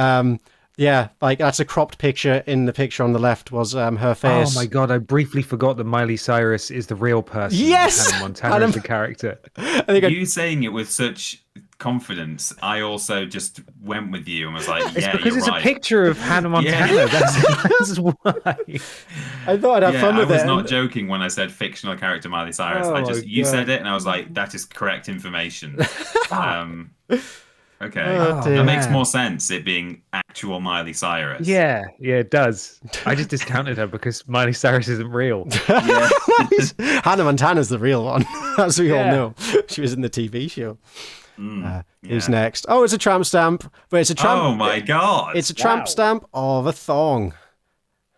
Yeah, like that's a cropped picture. In the picture on the left was her face. Oh my god, I briefly forgot that Miley Cyrus is the real person. Yes! Hannah Montana is the character. You saying it with such confidence, I also just went with you and was like, it's yeah, because you're it's right. a picture of Hannah Montana. Yeah. That's why. I thought I'd have fun with it. I was not joking when I said fictional character Miley Cyrus. You said it and I was like, that is correct information. Okay. That makes more sense, it being actual Miley Cyrus. Yeah, it does. I just discounted her because Miley Cyrus isn't real. Hannah Montana's the real one, as we all know. She was in the TV show. Who's next? Oh, it's a tramp stamp. But it's a tramp. Oh my god! It's a tramp stamp of a thong.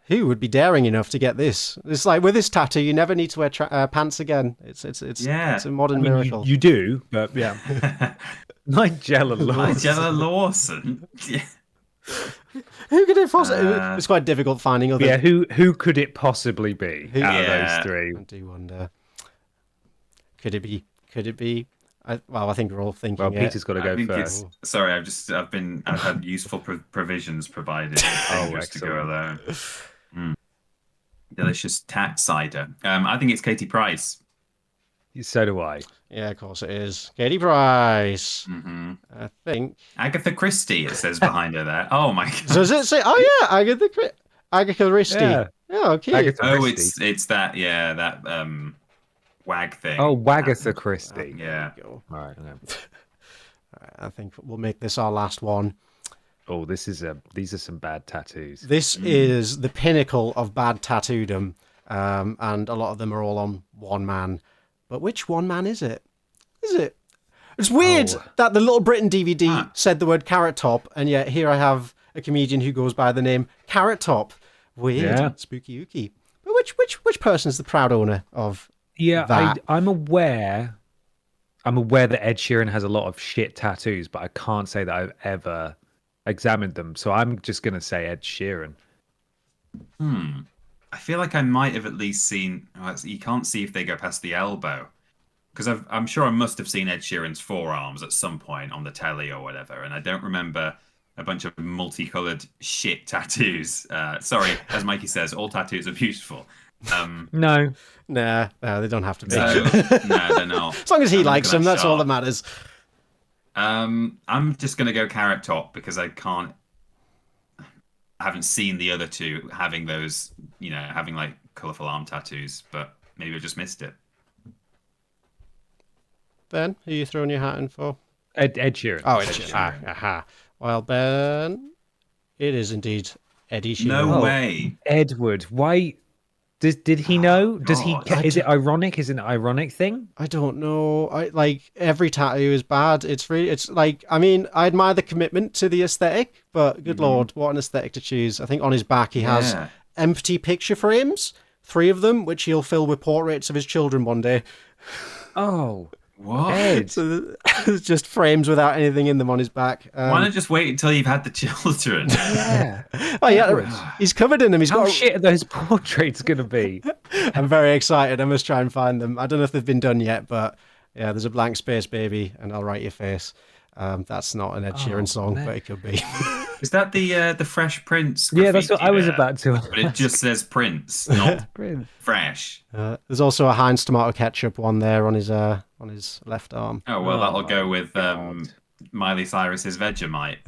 Who would be daring enough to get this? It's like with this tattoo, you never need to wear pants again. It's a modern miracle. You do, but yeah. Nigella Lawson. Yeah. Who could it possibly? It's quite difficult finding other. Yeah, who could it possibly be out of those three? I do wonder. Could it be? I think we're all thinking. Well, Peter's got to go first. Sorry, I've had useful provisions provided. Just to go alone. Delicious tat cider. I think it's Katie Price. So do I. Yeah, of course it is. Katie Price. I think. Agatha Christie, it says behind her there. Oh my god. Does it say? Oh yeah, Agatha Christie. Yeah. Oh, okay. It's that. Yeah, that wag thing. Oh, Wagatha Christie. Yeah. All right. I think we'll make this our last one. Oh, these are some bad tattoos. This is the pinnacle of bad tattoodom, and a lot of them are all on one man. But which one man is it? It's weird that the Little Britain DVD said the word Carrot Top, and yet here I have a comedian who goes by the name Carrot Top. Weird, spooky ooky. But which person is the proud owner of that? I'm aware that Ed Sheeran has a lot of shit tattoos, but I can't say that I've ever examined them. So I'm just gonna say Ed Sheeran. I feel like I might have at least seen. You can't see if they go past the elbow, because I'm sure I must have seen Ed Sheeran's forearms at some point on the telly or whatever, and I don't remember a bunch of multicolored shit tattoos. Sorry, as Mikey says, all tattoos are beautiful. No, they don't have to be. So, no, they're not. As long as he likes them, that's all that matters. I'm just gonna go Carrot Top because I haven't seen the other two having those, having like colourful arm tattoos, but maybe I just missed it. Ben, who are you throwing your hat in for? Ed Sheeran. Oh, Ed Sheeran. Aha. Well, Ben, it is indeed Eddie Sheeran. No way. Edward, why? Did he know? Does he? Is it ironic? Is it an ironic thing? I don't know. Every tattoo is bad. It's like, I mean, I admire the commitment to the aesthetic, but good lord, what an aesthetic to choose. I think on his back he has empty picture frames, 3 of them, which he'll fill with portraits of his children one day. Oh. What? Ed. So there's just frames without anything in them on his back. Why not just wait until you've had the children? Yeah. Oh yeah, he's covered in them. How shit are those portraits going to be? I'm very excited. I must try and find them. I don't know if they've been done yet, but yeah, there's a blank space, baby, and I'll write your face. That's not an Ed Sheeran song, but it could be. Is that the Fresh Prince? Yeah, that's what I was about to. But it just says Prince, not Prince. Fresh. There's also a Heinz tomato ketchup one there on his left arm. Oh well, that'll go with Miley Cyrus's Vegemite.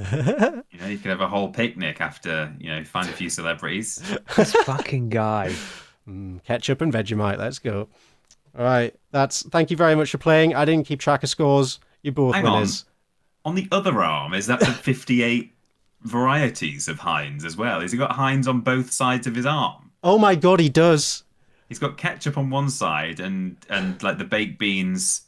You could have a whole picnic after find a few celebrities. This fucking guy. Ketchup and Vegemite. Let's go. All right, thank you very much for playing. I didn't keep track of scores. You both winners. On the other arm, is that the 58 varieties of Heinz as well? Has he got Heinz on both sides of his arm? Oh my god, he does. He's got ketchup on one side and like the baked beans.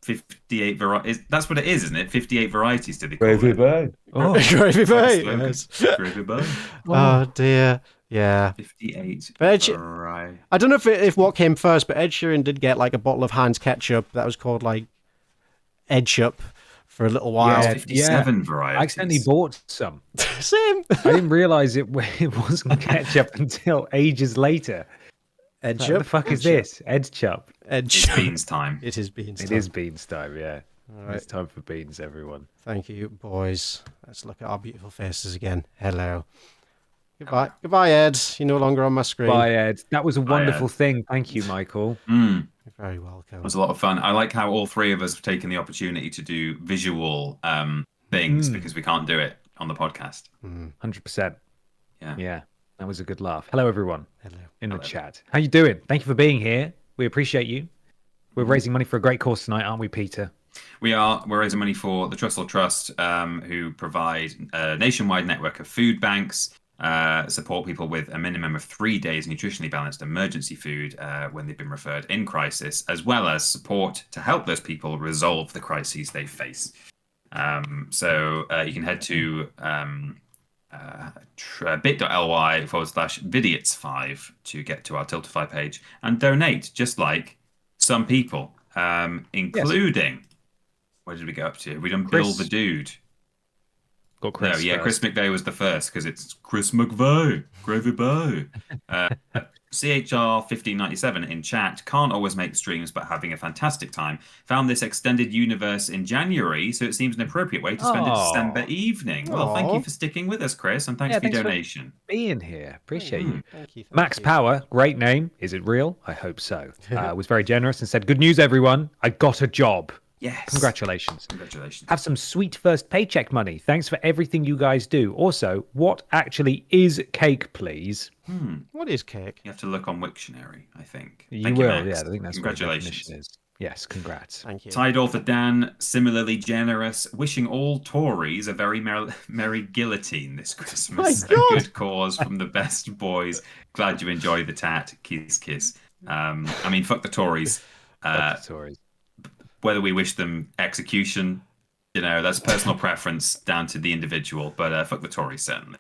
58 varieties. That's what it is, isn't it? 58 varieties to the Gravy bird. Oh, gravy bird. Yes. Gravy bird. Oh dear. Yeah. 58 I don't know if what came first, but Ed Sheeran did get like a bottle of Heinz ketchup that was called like Edchup for a little while. Yeah, 57 varieties. I accidentally bought some. Same. I didn't realise it wasn't ketchup until ages later. Edchup? What the fuck is this? Edchup. It's beans time. It is beans time. It is beans time, yeah. All right. It's time for beans, everyone. Thank you, boys. Let's look at our beautiful faces again. Hello. Goodbye. Goodbye, Ed. You're no longer on my screen. Bye, Ed. That was a wonderful thing. Thank you, Michael. You're very welcome. It was a lot of fun. I like how all three of us have taken the opportunity to do visual things because we can't do it on the podcast. 100%. Yeah. Yeah. That was a good laugh. Hello, everyone. Hello. In the chat. How you doing? Thank you for being here. We appreciate you. We're raising money for a great cause tonight, aren't we, Peter? We are. We're raising money for the Trussell Trust, who provide a nationwide network of food banks, support people with a minimum of 3 days nutritionally balanced emergency food when they've been referred in crisis, as well as support to help those people resolve the crises they face. So you can head to bit.ly/Vidiots5 to get to our Tiltify page and donate, just like some people, including... Where did we go up to? Have we done Bill the Dude? Got Chris. No, yeah, Chris McVeigh was the first because it's Chris McVeigh, Gravy Bay. CHR1597 in chat, can't always make streams but having a fantastic time. Found this extended universe in January, so it seems an appropriate way to spend a December evening. Well, thank you for sticking with us, Chris, and thanks for your donation. For being here. Appreciate you. Thank you. Max Power, great name. Is it real? I hope so. Was very generous and said, "Good news, everyone. I got a job." Yes. Congratulations. Congratulations. Have some sweet first paycheck money. Thanks for everything you guys do. Also, what actually is cake, please? What is cake? You have to look on Wiktionary, I think. You will, yeah. I think that's Congratulations. what the definition is. Yes, congrats. Thank you. Tidal for Dan, similarly generous, wishing all Tories a very merry guillotine this Christmas. A good cause from the best boys. Glad you enjoy the tat. Kiss, kiss. I mean, fuck the Tories. Fuck the Tories. Whether we wish them execution, that's personal preference down to the individual. But fuck the Tories, certainly.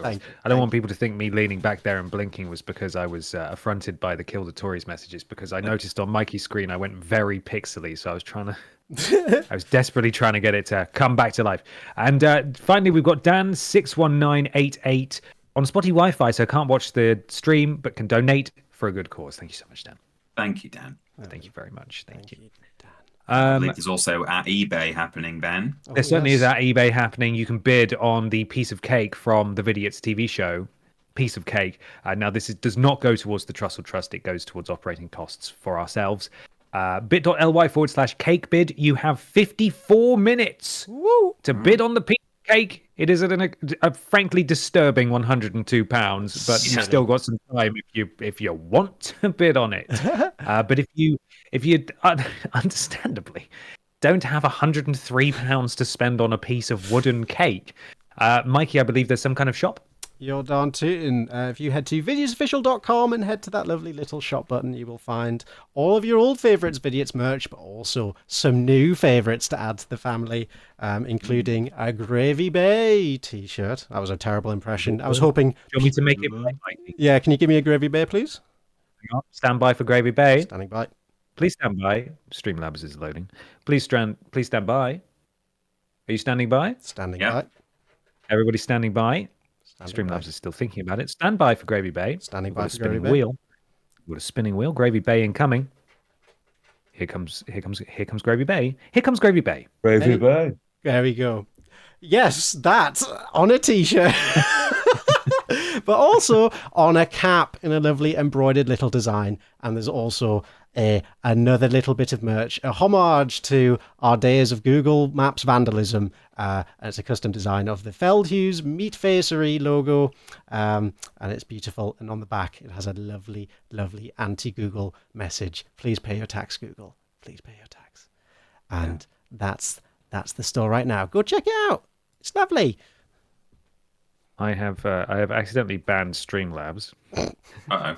I don't want people to think me leaning back there and blinking was because I was affronted by the Kill the Tories messages, because I noticed on Mikey's screen I went very pixely, so I was I was desperately trying to get it to come back to life. And finally, we've got Dan61988 on spotty Wi-Fi, so can't watch the stream, but can donate for a good cause. Thank you so much, Dan. Thank you, Dan. Thank you very much. Thank you. I believe there's also at eBay happening, Ben. There certainly is at eBay happening. You can bid on the piece of cake from the Vidiots TV show. Piece of cake. Now, this does not go towards the Trussell Trust. It goes towards operating costs for ourselves. bit.ly/cake bid. You have 54 minutes to bid on the piece of cake. It is at a frankly disturbing £102, but you've still got some time if you want to bid on it. But if you understandably don't have £103 to spend on a piece of wooden cake, Mikey, I believe there's some kind of shop. You're darn tootin'. If you head to videosofficial.com and head to that lovely little shop button, you will find all of your old favourites Vidiots merch, but also some new favourites to add to the family, including a Gravy Bay t-shirt. That was a terrible impression. I was hoping... Do you want me to make it, Mikey? Yeah, can you give me a Gravy Bay, please? Hang on. Stand by for Gravy Bay. Standing by. Please stand by. Streamlabs is loading. Please stand by. Are you standing by? Standing by. Everybody standing by. Streamlabs is still thinking about it. Stand by for Gravy Bay. Standing by for Gravy spinning Bay. wheel. We've got a spinning wheel. Gravy Bay incoming. Here comes Gravy Bay. Here comes Gravy Bay. Gravy Bay. There we go. Yes, that on a t-shirt. But also on a cap in a lovely embroidered little design. And there's also another little bit of merch, a homage to our days of Google Maps vandalism. And it's a custom design of the Feldhuse Meat Facery logo. And it's beautiful. And on the back, it has a lovely, lovely anti-Google message. Please pay your tax, Google. Please pay your tax. And that's the store right now. Go check it out. It's lovely. I have accidentally banned Streamlabs. Uh-oh.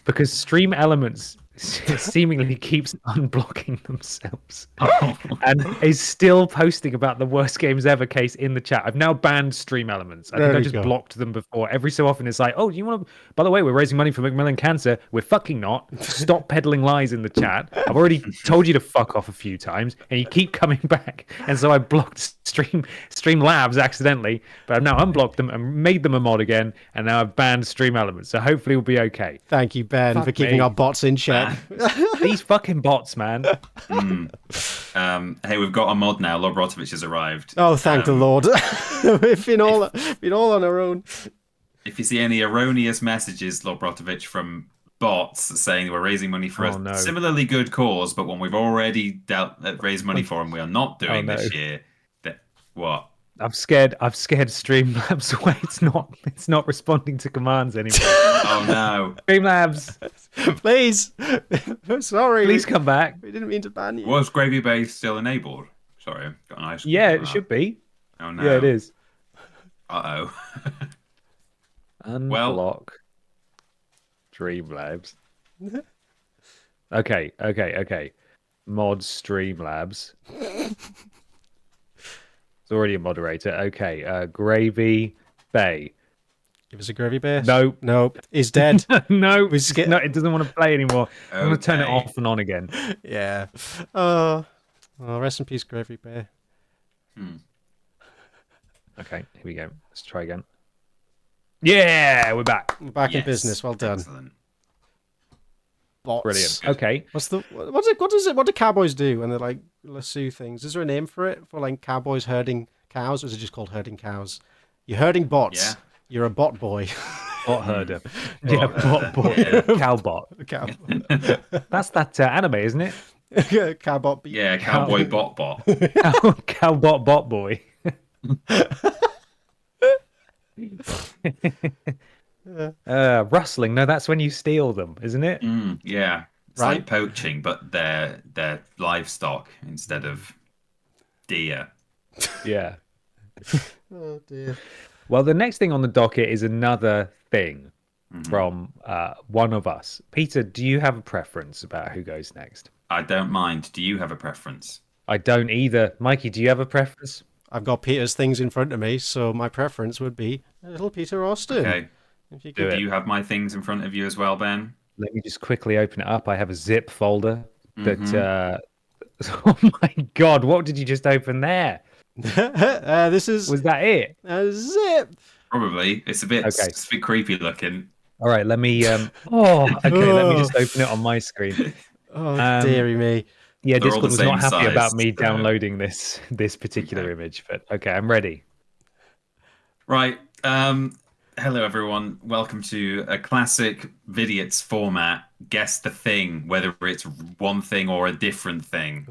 Because Stream Elements seemingly keeps unblocking themselves and is still posting about the worst games ever case in the chat. I've now banned Stream Elements. I think I just blocked them before. Every so often it's like, oh, do you want to... By the way, we're raising money for Macmillan Cancer. We're fucking not. Stop peddling lies in the chat. I've already told you to fuck off a few times and you keep coming back. And so I blocked Stream Labs accidentally, but I've now unblocked them and made them a mod again, and now I've banned Stream Elements. So hopefully we'll be okay. Thank you, Ben, for keeping our bots in check. These fucking bots, man. Hey, we've got a mod now. Lobrotovich has arrived. Oh, thank the Lord. We've been all on our own. If you see any erroneous messages, Lobrotovich, from bots saying we're raising money for a similarly good cause, but when we've already raised money for them, we are not doing this year. What? I've scared Streamlabs away. It's not responding to commands anymore. Oh no. Streamlabs. Please. Sorry. Please come back. We didn't mean to ban you. Was Gravy Bay still enabled? Sorry, I've got an ice cream. Yeah, it should be. Oh no. Yeah, it is. Uh-oh. Unblock Streamlabs. Okay. Mod Streamlabs. It's already a moderator. Okay, Gravy Bay. Give us a Gravy Bay. Nope. He's dead. No, it doesn't want to play anymore. I'm going to turn it off and on again. Yeah. Oh, rest in peace, Gravy Bay. Okay, here we go. Let's try again. Yeah, we're back. We're back in business. Well done. Excellent. Bots. Brilliant. Okay. What do cowboys do when they like lasso things? Is there a name for it? For like cowboys herding cows, or is it just called herding cows? You're herding bots. Yeah. You're a bot boy. Bot herder. Bot boy. Yeah. Cowbot. Cow. That's that anime, isn't it? Cowbot. Yeah, Cowboy Bot. Cowbot bot boy. Rustling. No, that's when you steal them, isn't it? Yeah. It's like poaching, but they're livestock instead of deer. Yeah. Oh dear. Well, the next thing on the docket is another thing from one of us. Peter, do you have a preference about who goes next? I don't mind. Do you have a preference? I don't either. Mikey, do you have a preference? I've got Peter's things in front of me, so my preference would be little Peter Austin. Okay. Do you have my things in front of you as well, Ben? Let me just quickly open it up. I have a zip folder that... oh my God, what did you just open there? Was that it? A zip. Probably. It's a bit creepy looking. All right, let me. Okay. Let me just open it on my screen. Oh, dearie me. Yeah, They're all Discord the was not same happy about size, me so- downloading this particular image, but okay, I'm ready. Right. Hello, everyone. Welcome to a classic Vidiots format. Guess the thing, whether it's one thing or a different thing.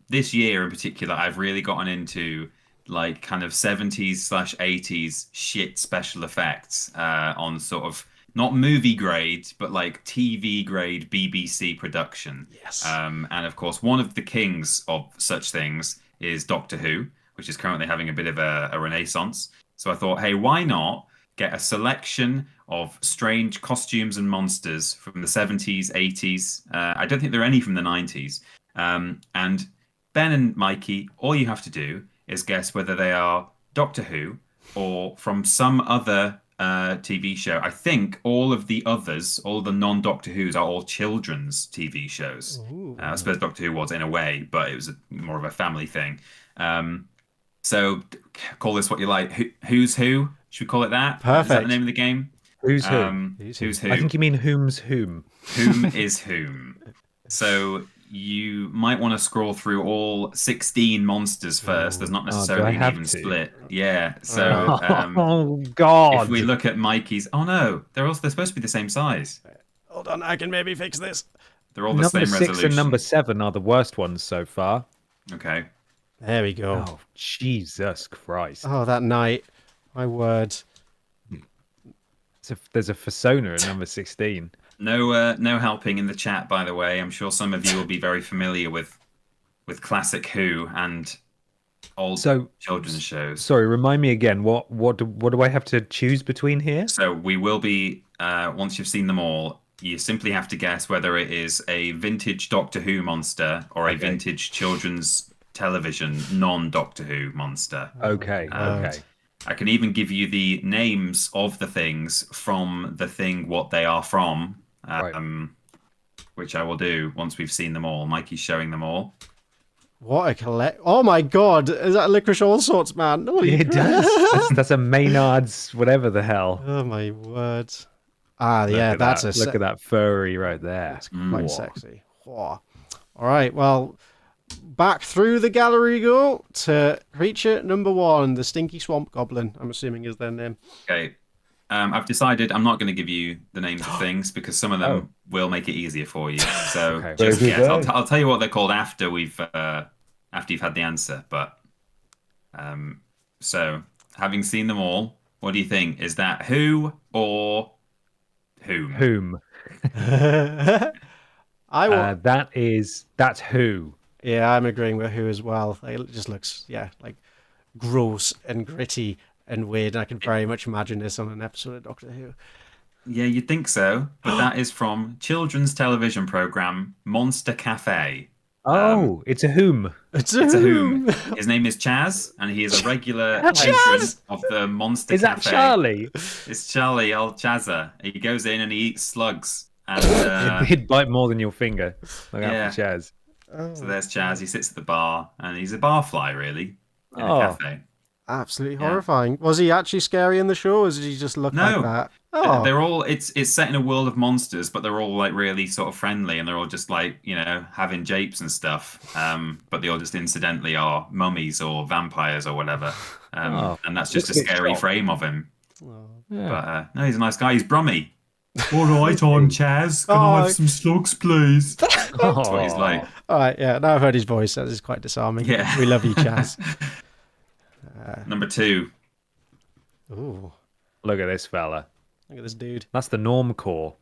This year in particular, I've really gotten into like kind of 70s/80s shit special effects on sort of not movie grade, but like TV grade BBC production. Yes. And of course, one of the kings of such things is Doctor Who, which is currently having a bit of a renaissance. So I thought, hey, why not get a selection of strange costumes and monsters from the 70s, 80s. I don't think there are any from the 90s. And Ben and Mikey, all you have to do is guess whether they are Doctor Who or from some other TV show. I think all of the others, all the non-Doctor Who's, are all children's TV shows. I suppose Doctor Who was in a way, but it was more of a family thing. So call this what you like. Who's Who? Should we call it that? Perfect. Is that the name of the game? Who's Who? Who's Who? I think you mean whom's whom. Whom is whom? So you might want to scroll through all 16 monsters first. There's not necessarily an even split. Yeah. So oh God. If we look at Mikey's, oh no, they're supposed to be the same size. Hold on, I can maybe fix this. They're all the same Number 6 resolution. and number 7 are the worst ones so far. Okay. There we go. Oh, Jesus Christ. Oh, that night. My word. There's a persona in number 16. No helping in the chat, by the way. I'm sure some of you will be very familiar with classic Who and old children's shows. Sorry, remind me again. What do I have to choose between here? So we will be once you've seen them all, you simply have to guess whether it is a vintage Doctor Who monster or a vintage children's television non-Doctor Who monster. Okay. Okay. I can even give you the names of the things from the thing what they are from, which I will do once we've seen them all. Mikey's showing them all. What a collect! Oh my God, is that licorice all sorts, man? Holy it does. That's a Maynard's whatever the hell. Oh my word! Ah, yeah, that's look at that furry right there. That's quite sexy. Whoa. All right, well, back through the gallery go to creature number 1, the Stinky Swamp Goblin. I'm assuming is their name. Okay. I've decided I'm not going to give you the names of things because some of them will make it easier for you. So just guess. I'll tell you what they're called after you've had the answer. But so having seen them all, what do you think? Is that Who or Whom? Whom? That's Who. Yeah, I'm agreeing with Who as well. It just looks, like gross and gritty and weird. I can very much imagine this on an episode of Doctor Who. Yeah, you'd think so, but that is from children's television program Monster Cafe. Oh, it's a Whom. It's a Whom. His name is Chaz, and he is a regular patron of the Monster Cafe. Is that Charlie? It's Charlie, old Chazza. He goes in and he eats slugs. And he'd bite more than your finger. Look out for Chaz. So there's Chaz. He sits at the bar, and he's a barfly, really, in a cafe. Absolutely horrifying. Was he actually scary in the show, or did he just look like that? Oh. They're all. It's set in a world of monsters, but they're all like really sort of friendly, and they're all just like having japes and stuff. But they all just incidentally are mummies or vampires or whatever. And that's just a scary frame of him. But no, he's a nice guy. He's Brummy. All right, I'm Chaz. Can I have some slugs, please? That's what he's like. All right, yeah. Now I've heard his voice. That is quite disarming. Yeah, we love you, Chaz. Number 2. Ooh, look at this fella. Look at this dude. That's the Normcore.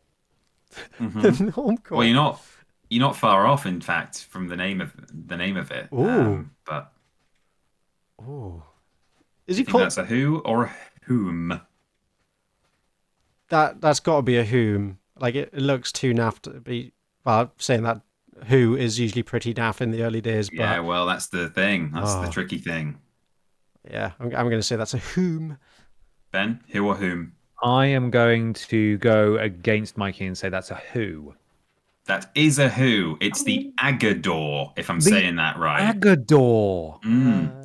Mm-hmm. The Normcore. Well, you're not far off, in fact, from the name of it. Ooh. But is he called? That's a Who or a Whom? That's got to be a Whom. Like it looks too naff to be. Well, saying that Who is usually pretty naff in the early days. But Yeah, well, that's the thing. That's the tricky thing. Yeah, I'm going to say that's a Whom. Ben, Who or Whom? I am going to go against Mikey and say that's a Who. That is a Who. It's the Agador, if I'm saying that right. Agador.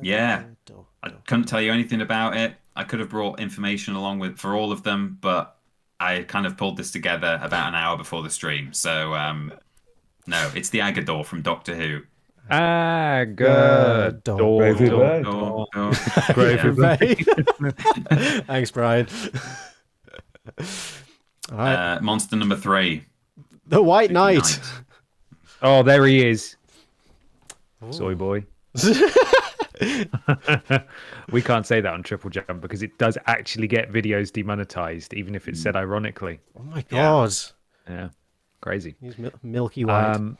Yeah. I couldn't tell you anything about it. I could have brought information along with for all of them, but I kind of pulled this together about an hour before the stream. So no, it's the Agador from Doctor Who. Agador. Thanks, Brian. All right. Monster number 3. The White Knight. Oh, there he is. Soy boy. We can't say that on Triple Jump because it does actually get videos demonetized, even if it's said ironically. Oh my god. Yeah. Crazy. He's milky white.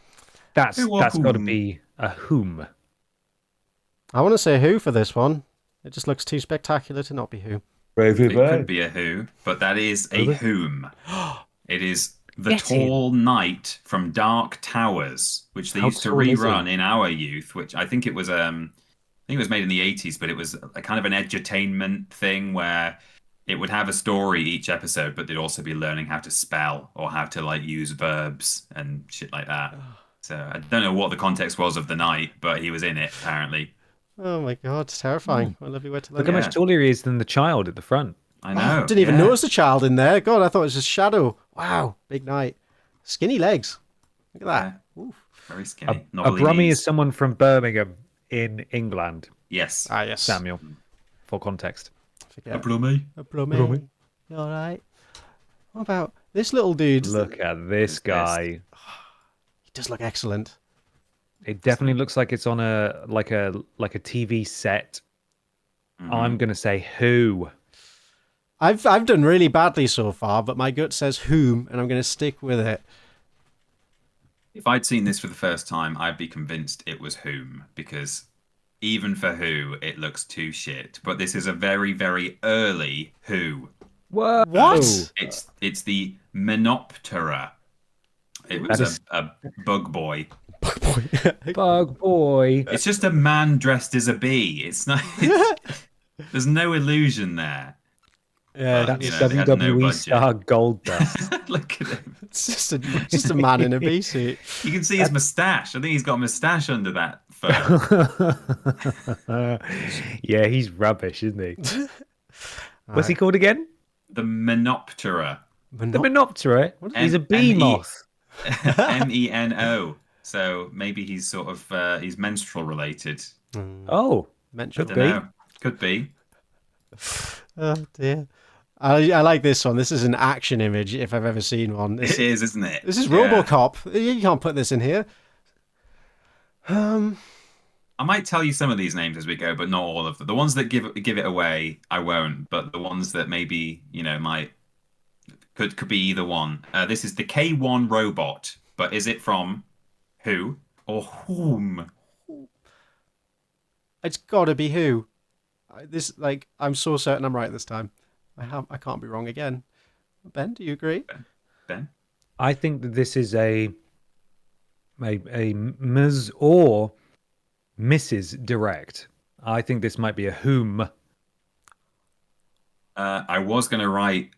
That's got to be a whom. I want to say who for this one. It just looks too spectacular to not be who. It could be a who, but that is a whom. It is the tall knight from Dark Towers, which they used to rerun in our youth. Which I think it was. I think it was made in the 80s, but it was a kind of an edutainment thing where it would have a story each episode, but they'd also be learning how to spell or how to like use verbs and shit like that. So I don't know what the context was of the night, but he was in it apparently. Oh my god, it's terrifying. What a lovely way to Look how much taller he is than the child at the front. I know. Didn't even notice the child in there. God, I thought it was just shadow. Wow, big knight. Skinny legs. Look at that. Oof. Very skinny. A Brummie is someone from Birmingham in England. Yes. Yes. Samuel, for context. A Brummie. A Brummie. You all right? What about this little dude? Look at this guy. He does look excellent. It definitely looks like it's on a TV set. I'm gonna say who. I've done really badly so far, but my gut says whom, and I'm going to stick with it. If I'd seen this for the first time, I'd be convinced it was whom, because even for who, it looks too shit. But this is a very, very early who. What? It's the Menoptera. It was a bug boy. Bug boy. It's just a man dressed as a bee. It's not. There's no illusion there. Yeah, but, that's WWE star Gold Dust. Look at him. It's just a man in a bee suit. You can see his moustache. I think he's got a moustache under that fur. Yeah, he's rubbish, isn't he? What's he called again? The Menoptera. The Menoptera? He's a bee moth. Meno. So maybe he's sort of he's menstrual related. Oh, Could be. Oh dear. I like this one. This is an action image if I've ever seen one. It is, isn't it? This is RoboCop. You can't put this in here. I might tell you some of these names as we go, but not all of them. The ones that give it away, I won't. But the ones that maybe might could be either one. This is the K1 robot, but is it from who or whom? It's got to be who. I'm so certain I'm right this time. I can't be wrong again. Ben, do you agree? Ben? I think that this is a Ms. or Mrs. Direct. I think this might be a whom. I was going to write,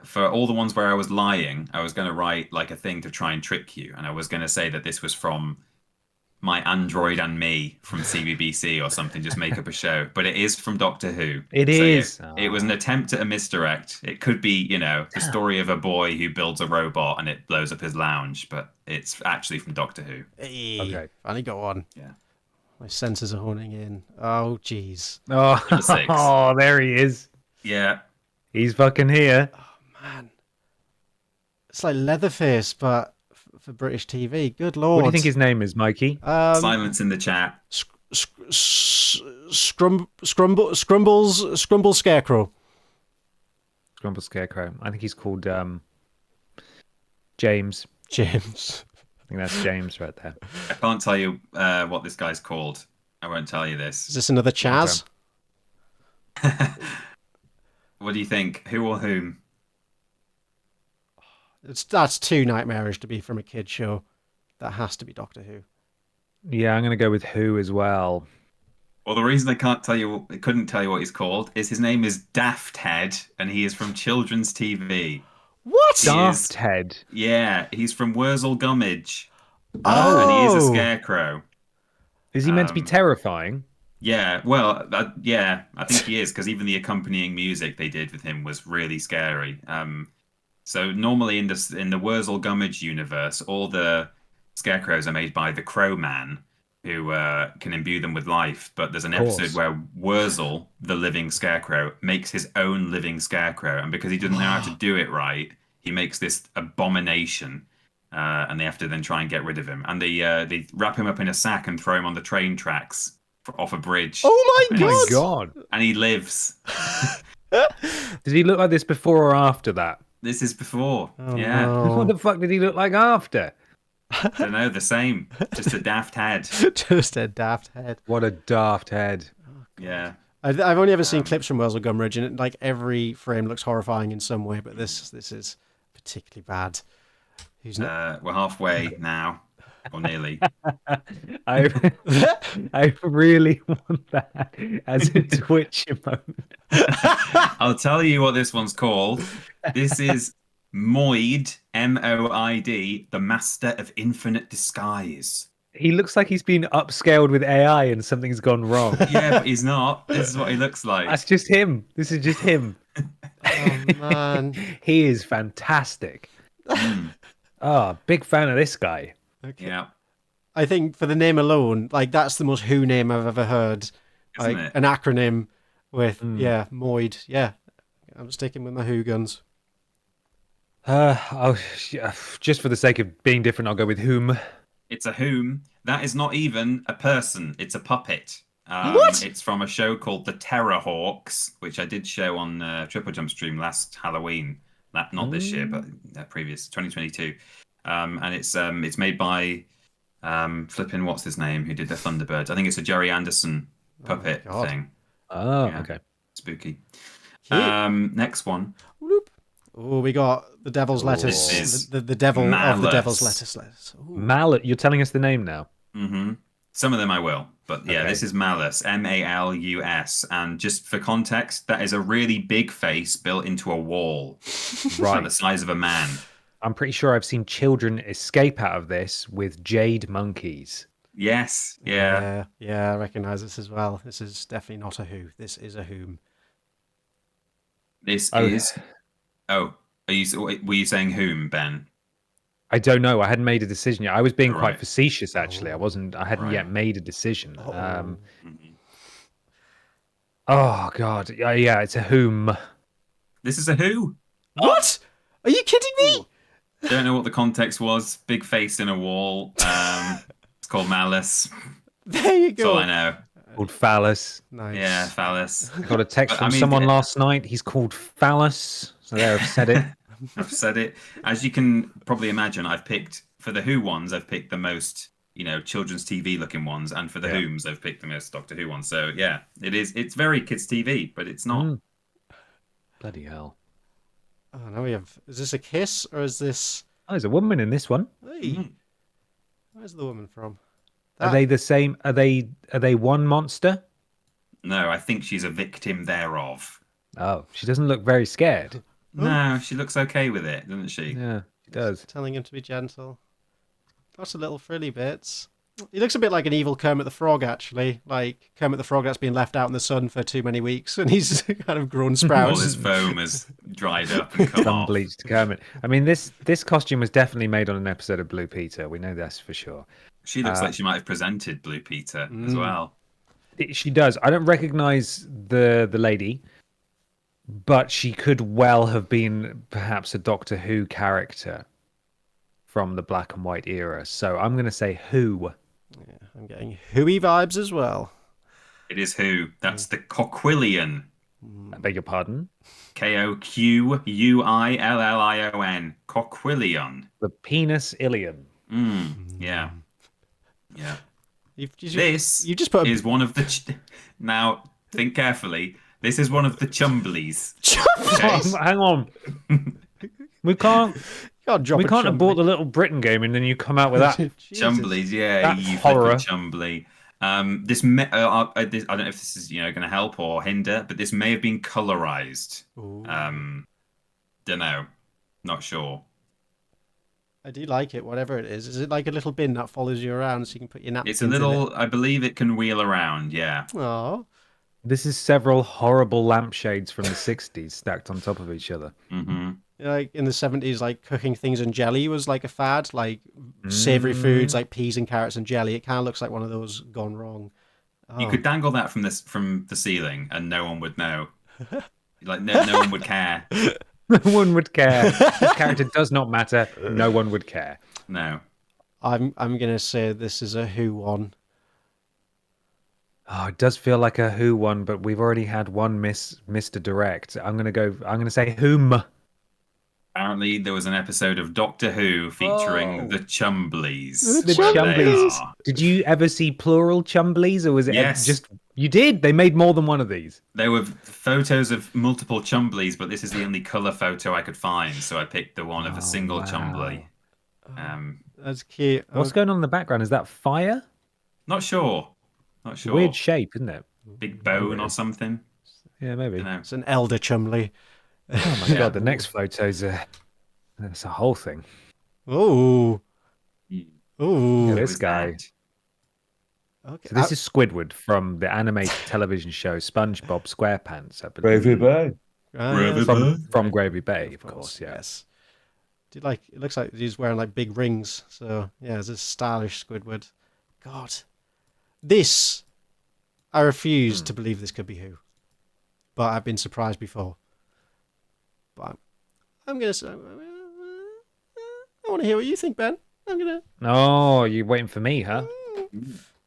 for all the ones where I was lying, I was going to write like a thing to try and trick you. And I was going to say that this was from My Android and Me from CBBC or something, just make up a show. But it is from Doctor Who. It is. It was an attempt at a misdirect. It could be, the story of a boy who builds a robot and it blows up his lounge, but it's actually from Doctor Who. Hey, okay. Finally got one. Yeah. My senses are honing in. Oh, jeez. Oh, there he is. Yeah. He's fucking here. Oh, man. It's like Leatherface, but for British TV. Good lord. What do you think his name is, Mikey? Silence in the chat. Scrumble Scarecrow. Scrumble Scarecrow. I think he's called James. James. I think that's James right there. I can't tell you what this guy's called. I won't tell you this. Is this another Chaz? What do you think? Who or whom? That's too nightmarish to be from a kid show. That has to be Doctor Who. Yeah, I'm going to go with who as well. Well, the reason I couldn't tell you what he's called is his name is Daft Head, and he is from children's TV. What? Daft Head? Yeah, he's from Wurzel Gummidge. Oh. And he is a scarecrow. Is he meant to be terrifying? Yeah, well, yeah, I think he is because even the accompanying music they did with him was really scary. So normally in the Wurzel Gummidge universe, all the scarecrows are made by the Crow Man, who can imbue them with life. But there's an episode course. where Wurzel, the living scarecrow, makes his own living scarecrow, and because he doesn't know how to do it right, he makes this abomination. And they have to then try and get rid of him. And they wrap him up in a sack and throw him on the train tracks off a bridge. Oh my My god! God. And he lives. Did he look like this before or after that? This is before. Oh, yeah. no. What the fuck did he look like after? Don't know, the same. Just a daft head. Just a daft head. What a daft head. Yeah. I've only ever seen clips from Wurzel Gummidge, and like every frame looks horrifying in some way, but this is particularly bad. Who's not? We're halfway now, or nearly. I really want that as a Twitch emote. I'll tell you what this one's called. This is Moid, M-O-I-D, the Master of Infinite Disguise. He looks like he's been upscaled with AI and something's gone wrong. Yeah, but he's not. This is what he looks like. That's just him. This is just him. Oh man, he is fantastic. Oh, big fan of this guy. Okay. Yeah. I think for the name alone, like that's the most Who name I've ever heard. Isn't Like it? an acronym with Moid. Yeah, I'm sticking with my Who guns. Just for the sake of being different, I'll go with whom. It's a whom. That is not even a person. It's a puppet. What? It's from a show called The Terror Hawks, which I did show on Triple Jump Stream last Halloween. Not this year, but previous 2022. And it's made by flipping what's his name who did the Thunderbirds. I think it's a Jerry Anderson puppet thing. Oh, Yeah. okay. Spooky. Cute. Next one. Oh, we got the Devil's Lettuce. This is The devil of the Malice. Devil's Lettuce. Ooh. Mallet. You're telling us the name now. Mm-hmm. Some of them I will, but yeah, Okay. this is Malice, M-A-L-U-S, and just for context, that is a really big face built into a wall, like the size of a man. I'm pretty sure I've seen children escape out of this with jade monkeys. Yes, yeah. Yeah, I recognise this as well. This is definitely not a Who. This is a Whom. This is. Oh, were you saying whom, Ben? I don't know. I hadn't made a decision yet. I was being quite Right. facetious, actually. I hadn't yet made a decision. Oh God, yeah, it's a whom. This is a who. What? Are you kidding me? Don't know what the context was. Big face in a wall. It's called Malice. There you That's all go. I know. Called Phallus. Nice. Yeah, Phallus. Got a text But, from I mean, someone last night. He's called Phallus. So there, I've said it. I've said it. As you can probably imagine, I've picked for the Who ones. I've picked the most, children's TV looking ones, and for the Whoms, I've picked the most Doctor Who ones. So yeah, it is. It's very kids TV, but it's not. Bloody hell. Oh, now we have. Is this a kiss or is this? Oh, there's a woman in this one. Hey, where's the woman from? Are they the same? Are they one monster? No, I think she's a victim thereof. Oh, she doesn't look very scared. No, she looks okay with it, doesn't she? Yeah, she does. Telling him to be gentle. Lots of little frilly bits. He looks a bit like an evil Kermit the Frog, actually. Like Kermit the Frog that's been left out in the sun for too many weeks, and he's kind of grown All sprouts. his foam has dried up and come off. Bleached Kermit. I mean, this costume was definitely made on an episode of Blue Peter. We know that's for sure. She looks like she might have presented Blue Peter as well. She does. I don't recognize the lady, but she could well have been perhaps a Doctor Who character from the black and white era. So I'm going to say Who. Yeah, I'm getting Who-y vibes as well. It is Who. That's the Coquillion. I beg your pardon? Koquillion. Coquillion. The penis ilion. Yeah. Yeah. You This just put is one of the... Now, think carefully. This is one of the Chumblies. Hang on. We can't drop a have bought the Little Britain game and then you come out with that. Chumblies, yeah. That You horror. Chumbly. I don't know if this is going to help or hinder, but this may have been colorized. Don't know. Not sure. I do like it, whatever it is. Is it like a little bin that follows you around so you can put your napkins It's a in little. I believe it can wheel around. Yeah. it? Oh, This is several horrible lampshades from the 60s stacked on top of each other. Mm-hmm. like in the 70s, like cooking things in jelly was like a fad, like savory foods like peas and carrots and jelly. It kind of looks like one of those gone wrong. You Oh. could dangle that from the ceiling, and no one would know. Like no one would care. No one would care. This character does not matter. No one would care. No. I'm gonna say this is a Who one. Oh, it does feel like a Who one, but we've already had one Mr. Direct. I'm gonna say Whom. Apparently, there was an episode of Doctor Who featuring the Chumbleys. The where they Chumbleys. are. Did you ever see plural Chumbleys, or was it Yes. just you did? They made more than one of these. There were photos of multiple Chumbleys, but this is the only colour photo I could find, so I picked the one of a single Chumbley. That's cute. What's going on in the background? Is that fire? Not sure. Not sure. Weird shape, isn't it? Big bone or something. Yeah, maybe. It's an elder Chumley. Oh my god, the next photo's that's a whole thing. Oh. Mm. Oh. This guy. Okay. So this is Squidward from the animated television show SpongeBob SquarePants, I believe. Gravy Bay. From Gravy Bay, of course, yes. Did like it looks like he's wearing like big rings. So yeah, it's a stylish Squidward. God. This I refuse to believe this could be Who. But I've been surprised before. But I'm gonna say I want to hear what you think, Ben. I'm gonna. Oh, you're waiting for me, huh?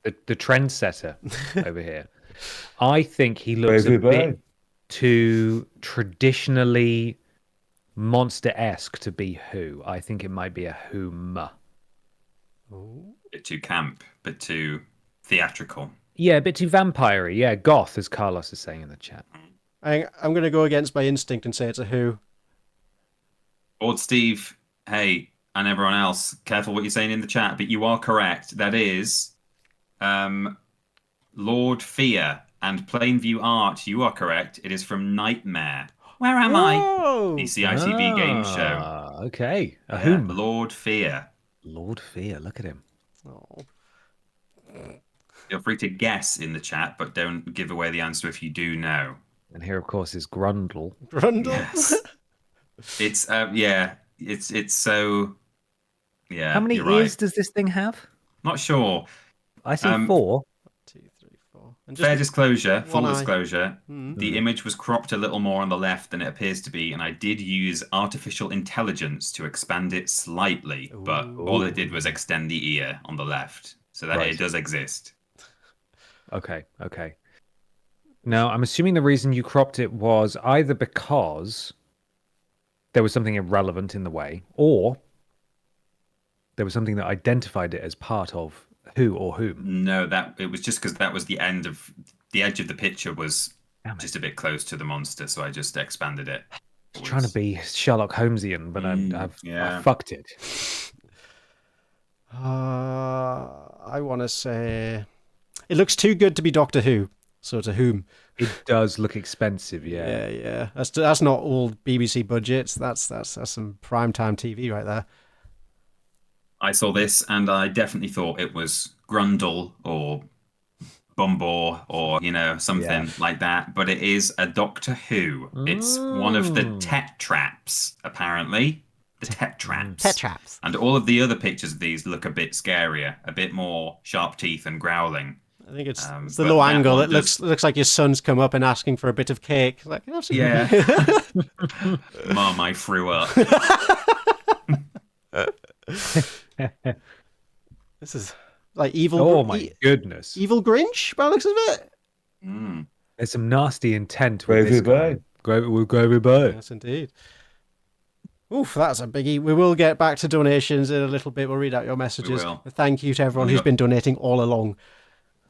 The trendsetter over here. I think he looks a bit too traditionally monster-esque to be Who. I think it might be a Whom. Bit too camp, bit too theatrical. Yeah, a bit too vampire-y. Yeah, goth, as Carlos is saying in the chat. I'm gonna go against my instinct and say it's a Who. Lord Steve, hey, and everyone else, careful what you're saying in the chat, but you are correct. That is Lord Fear and Plainview Art. You are correct. It is from Nightmare. Where am I? The CITV game show. Okay. A Yeah, Whom. Lord Fear. Lord Fear, look at him. Oh. Feel free to guess in the chat, but don't give away the answer if you do know. And here, of course, is Grundle. Grundle? Yes. It's it's so How many you're ears right. does this thing have? Not sure. I see 4. 2, 3, 4. And Fair disclosure, full one eye. disclosure, the image was cropped a little more on the left than it appears to be, and I did use artificial intelligence to expand it slightly, but all it did was extend the ear on the left, so that Right. it does exist. Okay. Now, I'm assuming the reason you cropped it was either because there was something irrelevant in the way, or there was something that identified it as part of Who or Whom. No, that it was just because that was the edge of the picture was just a bit close to the monster, so I just expanded it. I was trying to be Sherlock Holmesian, but I fucked it. I want to say it looks too good to be Doctor Who. So to Whom? It does look expensive, yeah. Yeah. That's not all BBC budgets. That's some primetime TV right there. I saw this and I definitely thought it was Grundle or Bumbor or something like that, but it is a Doctor Who. It's one of the Tetraps, apparently. The Tetraps. Tetraps. And all of the other pictures of these look a bit scarier, a bit more sharp teeth and growling. I think it's the but low that angle. one It looks like your son's come up and asking for a bit of cake. Like, Yeah. Mom, I threw up. This is like evil. Oh my goodness. Evil Grinch, by the looks of it. There's some nasty intent with this guy. Gravy Bay. Yes, indeed. Oof, that's a biggie. We will get back to donations in a little bit. We'll read out your messages. We will. Thank you to everyone who's been donating all along.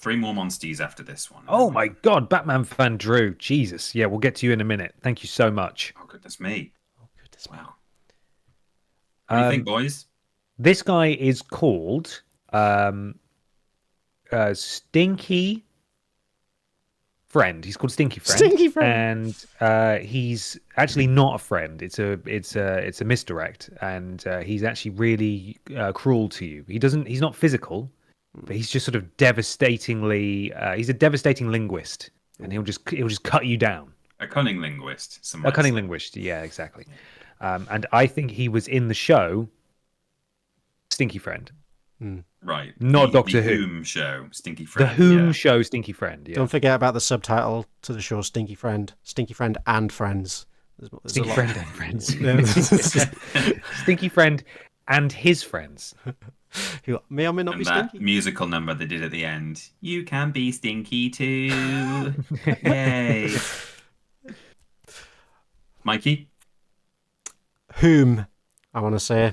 3 more monsties after this one. Oh my god, Batman fan Drew. Jesus. Yeah, we'll get to you in a minute. Thank you so much. Oh, goodness me. Wow. What do you think, boys? This guy is called Stinky friend. He's called Stinky Friend. Stinky Friend. And he's actually not a friend. It's a misdirect, and he's actually really cruel to you. He's not physical, but he's just sort of devastatingly. He's a devastating linguist, and he'll just cut you down. A cunning linguist. A cunning linguist. Yeah, exactly. And I think he was in the show Stinky Friend. Right. Not Doctor the Who. Whom show, Stinky Friend. The Whom show, Stinky Friend. Yeah. Don't forget about the subtitle to the show, Stinky Friend and Friends. There's Stinky a lot. Friend and Friends. Stinky Friend and his friends. Who may or may not And be that stinky. musical number they did at the end. You can be stinky too. Yay. Mikey? Whom, I want to say.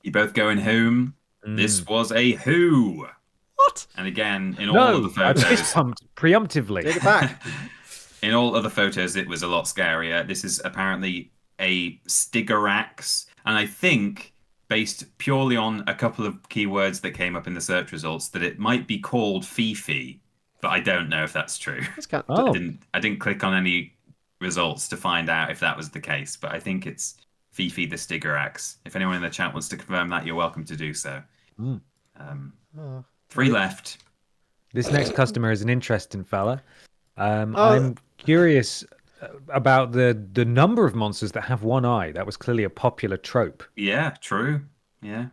You both going whom? This was a who. What? And again, in all of the I photos, fist pumped preemptively. Take it back. in all other photos, it was a lot scarier. This is apparently a Stigarax, and I think, based purely on a couple of keywords that came up in the search results, that it might be called Fifi, but I don't know if that's true. I didn't click on any results to find out if that was the case, but I think it's Fifi the Stigarax. If anyone in the chat wants to confirm that, you're welcome to do so. 3 left. This next customer is an interesting fella. I'm curious about the number of monsters that have one eye. That was clearly a popular trope. Yeah, true. Yeah.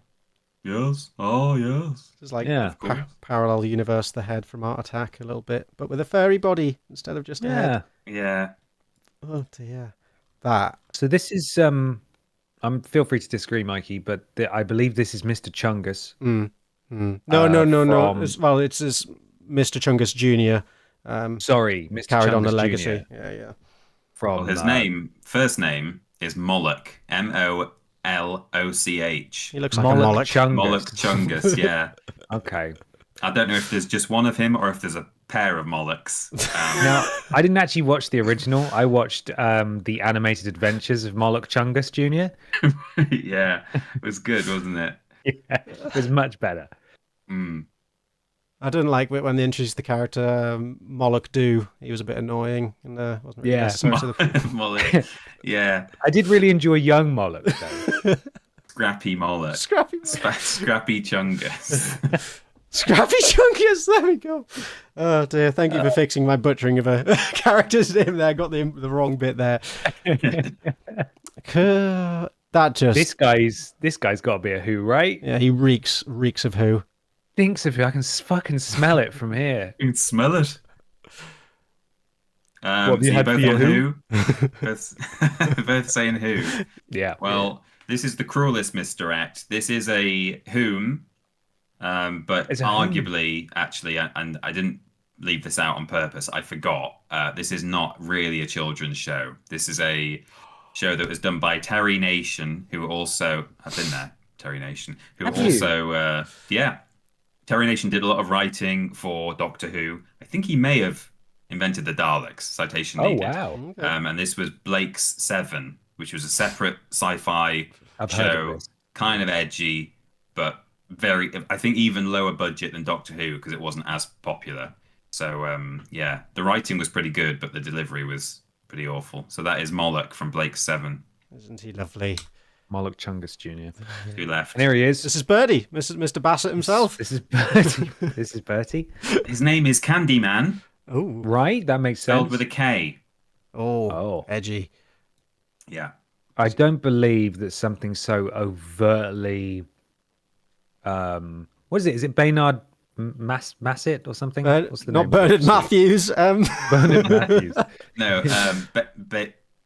Yes. Oh, yes. It's like Yeah. parallel universe, the head from Art Attack a little bit, but with a furry body instead of just a head. Yeah. Oh dear. That. So this is feel free to disagree, Mikey, but I believe this is Mr. Chungus. No. from- It's Mr. Chungus Jr. Sorry, Mr. Carried on the Chungus Jr. legacy. Yeah. Well, From his first name is Moloch. Moloch. He looks like a Moloch. Chungus. Moloch Chungus, yeah. Okay. I don't know if there's just one of him or if there's a pair of Molochs. Now, I didn't actually watch the original. I watched the animated adventures of Moloch Chungus Jr. Yeah, it was good, wasn't it? Yeah, it was much better. I didn't like when they introduced the character Moloch Do. He was a bit annoying and wasn't really necessary to the Moloch. Yeah. I did really enjoy young Moloch, though. Scrappy Moloch. Scrappy Scrappy Chungus. Scrappy Chungus. There we go. Oh dear! Thank you for fixing my butchering of a character's name there. I got the wrong bit there. That just This guy's got to be a Who, right? yeah, he reeks of Who. Thinks of Who. I can fucking smell it from here. You can smell it. What have you so had both for your on Who? both saying Who. Yeah. Well, this is the cruelest misdirect. This is a whom, but It's a arguably, actually, and I didn't leave this out on purpose. I forgot. This is not really a children's show. This is a show that was done by Terry Nation, who also have been there. Terry Nation, who Have also, Terry Nation did a lot of writing for Doctor Who. I think he may have invented the Daleks. Citation Oh, needed. wow. And this was Blake's Seven, which was a separate sci-fi I've heard of show, this. kind of edgy, but very, I think, even lower budget than Doctor Who because it wasn't as popular. So the writing was pretty good, but the delivery was pretty awful. So that is Moloch from Blake's Seven. Isn't he lovely? Moloch Chungus Jr. Who left? And here he is. This is Birdie, Mr. Bassett himself. This is Bertie. This is Bertie. His name is Candyman, Oh, Right? That makes sense. spelled with a K. oh, edgy. Yeah. I don't believe that something so overtly. What is it? Is it Baynard Massett or something? What's the Not name? Bernard Matthews. Bernard Matthews. No,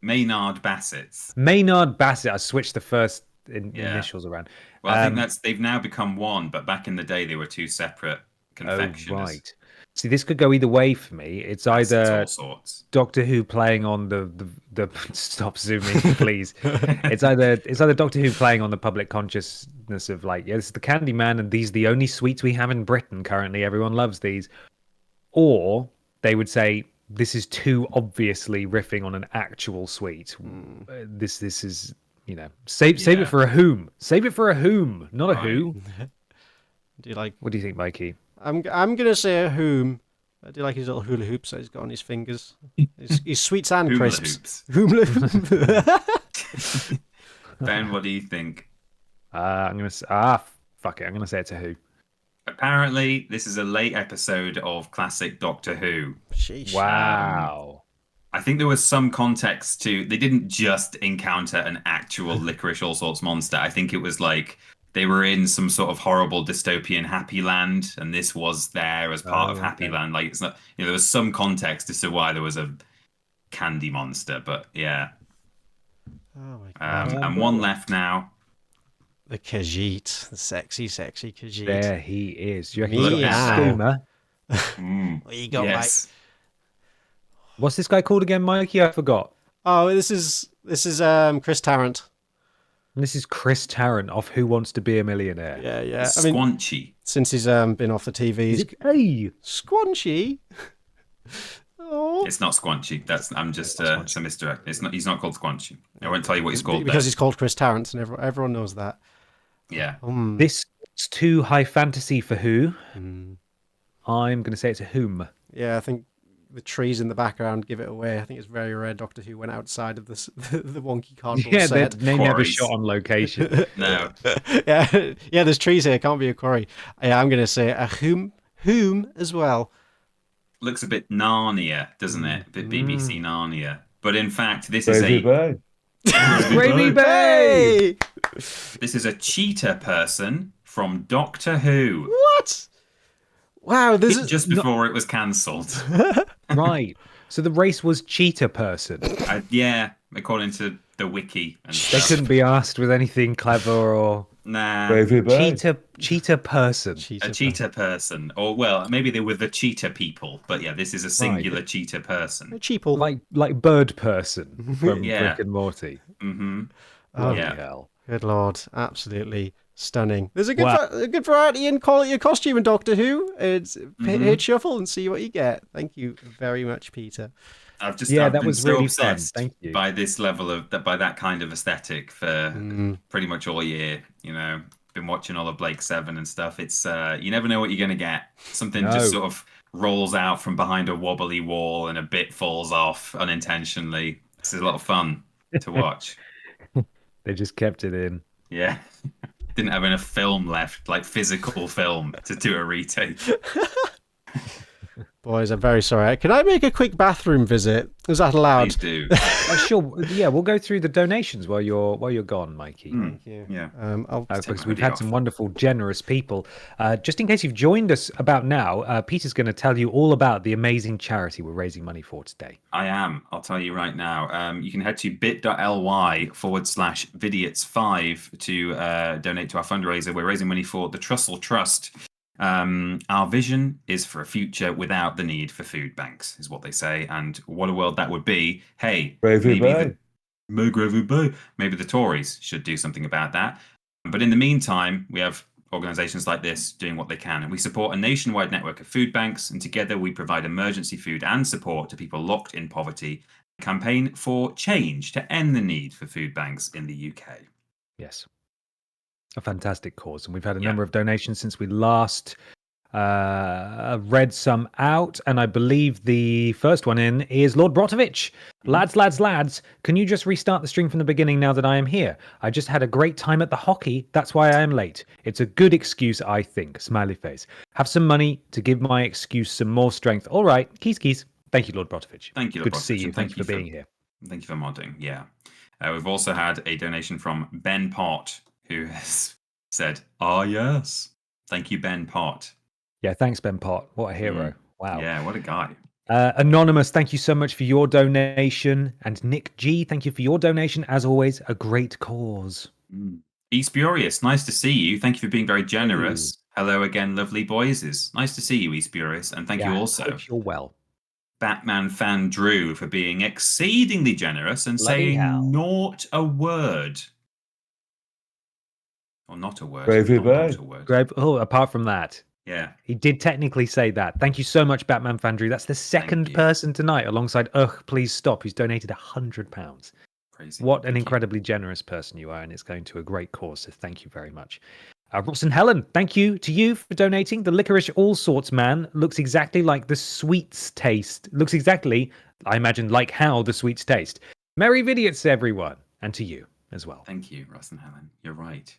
Maynard Bassett's. Maynard Bassett. I switched the first initials around. Well, I think they've now become one, but back in the day they were two separate confectioners. Oh, right. See, this could go either way for me. It's either all sorts. Doctor Who playing on the stop zooming, please. It's either Doctor Who playing on the public consciousness of like, yeah, this is the Candyman, and these are the only sweets we have in Britain currently. Everyone loves these, or they would say this is too obviously riffing on an actual sweet. This is save it for a whom. Save it for a whom, not a who. Do you like? What do you think, Mikey? I'm gonna say a whom, I do like his little hula hoops that he's got on his fingers. His sweets and Hula crisps. hoops. Hula Ben, what do you think? I'm gonna fuck it. I'm gonna say it's a Who. Apparently, this is a late episode of classic Doctor Who. Sheesh. Wow. I think there was some context to. They didn't just encounter an actual licorice all sorts monster. I think it was like they were in some sort of horrible dystopian Happy Land, and this was there as part of Happy Land. Like it's not. There was some context as to why there was a candy monster, but yeah. Oh my god. And one left now. The Khajiit. The sexy Khajiit. There he is. Do you reckon Meow. he's got a skoomer? What you got, Yes. mate? What's this guy called again, Mikey? I forgot. Oh, this is Chris Tarrant. And this is Chris Tarrant of Who Wants to Be a Millionaire. Yeah, yeah. Squanchy. Since he's been off the TV, he's Hey, Squanchy. Oh. It's not Squanchy. I'm just it's a misdirect. It's not. He's not called Squanchy. I won't tell you what he's called Because there. he's called Chris Tarrant, and everyone knows that. Yeah. this is too high fantasy for Who. I'm going to say it's a Whom. Yeah, I think the trees in the background give it away. I think it's very rare Doctor Who went outside of the wonky cardboard Yeah, set. they never Quarries. shot on location. No. yeah, there's trees here. Can't be a quarry. Yeah, I'm going to say a whom as well. Looks a bit Narnia, doesn't it? A bit BBC Narnia. But in fact, this is a Gravy Bay! this is a cheetah person from Doctor Who. What? Wow, this is Just before it was cancelled. Right. So the race was cheetah person. Yeah, according to the wiki. And They stuff. couldn't be asked with anything clever or Nah. cheetah person. A cheetah person. Or, well, maybe they were the cheetah people. But yeah, this is a singular cheetah person. cheaple. Like bird person from Yeah. Rick and Morty. Mm-hmm. Bloody Yeah. hell. Good lord, absolutely stunning. There's a good variety in quality of costume in Doctor Who. It's hit shuffle and see what you get. Thank you very much, Peter. I've that been was so really fun. obsessed Thank you. by this level of by that kind of aesthetic for pretty much all year. You know, been watching all of Blake 7 and stuff. It's you never know what you're gonna get. Something just sort of rolls out from behind a wobbly wall and a bit falls off unintentionally. This is a lot of fun to watch. They just kept it in. Yeah. Didn't have enough film left, like physical film, to do a retake. Boys, I'm very sorry. Can I make a quick bathroom visit? Is that allowed? Please do. Sure. Yeah, we'll go through the donations while you're gone, Mikey. Thank you. Yeah. Because we've had some wonderful, generous people. Just in case you've joined us about now, Peter's going to tell you all about the amazing charity we're raising money for today. I am. I'll tell you right now. You can head to bit.ly/Vidiots5 to donate to our fundraiser. We're raising money for the Trussell Trust. Our vision is for a future without the need for food banks, is what they say. And what a world that would be. Hey, maybe the Tories should do something about that. But in the meantime, we have organisations like this doing what they can. And we support a nationwide network of food banks. And together we provide emergency food and support to people locked in poverty. A campaign for change to end the need for food banks in the UK. Yes. A fantastic cause. And we've had a number of donations since we last read some out. And I believe the first one in is Lord Brotovich. Lads, can you just restart the stream from the beginning now that I am here? I just had a great time at the hockey. That's why I am late. It's a good excuse, I think. Smiley face. Have some money to give my excuse some more strength. All right. Keys. Thank you, Lord Brotovich. Thank you, Lord Good to see Brotovich, you. and Thank you for being here. Thank you for modding. Yeah. We've also had a donation from Ben Pott, who has said, "Ah, yes." Thank you, Ben Pott. Yeah, thanks, Ben Pott. What a hero. Wow. Yeah, what a guy. Anonymous, thank you so much for your donation. And Nick G, thank you for your donation. As always, a great cause. Espurious, nice to see you. Thank you for being very generous. Hello again, lovely boys. It's nice to see you, Espurious. And thank you also. Hope you're well. Batman fan Drew for being exceedingly generous and Bloody saying hell. not a word. Or not a word. Not a word. Apart from that. Yeah. He did technically say that. Thank you so much, Batman Fandrew. That's the second person tonight, alongside Please Stop, who's donated £100. Crazy. What an incredibly generous person you are, and it's going to a great cause. So thank you very much. Ross and Helen, thank you to you for donating. The Licorice All Sorts Man looks exactly like the sweets taste. Looks exactly, I imagine, like how the sweets taste. Merry Vidiots, everyone. And to you as well. Thank you, Ross and Helen. You're right.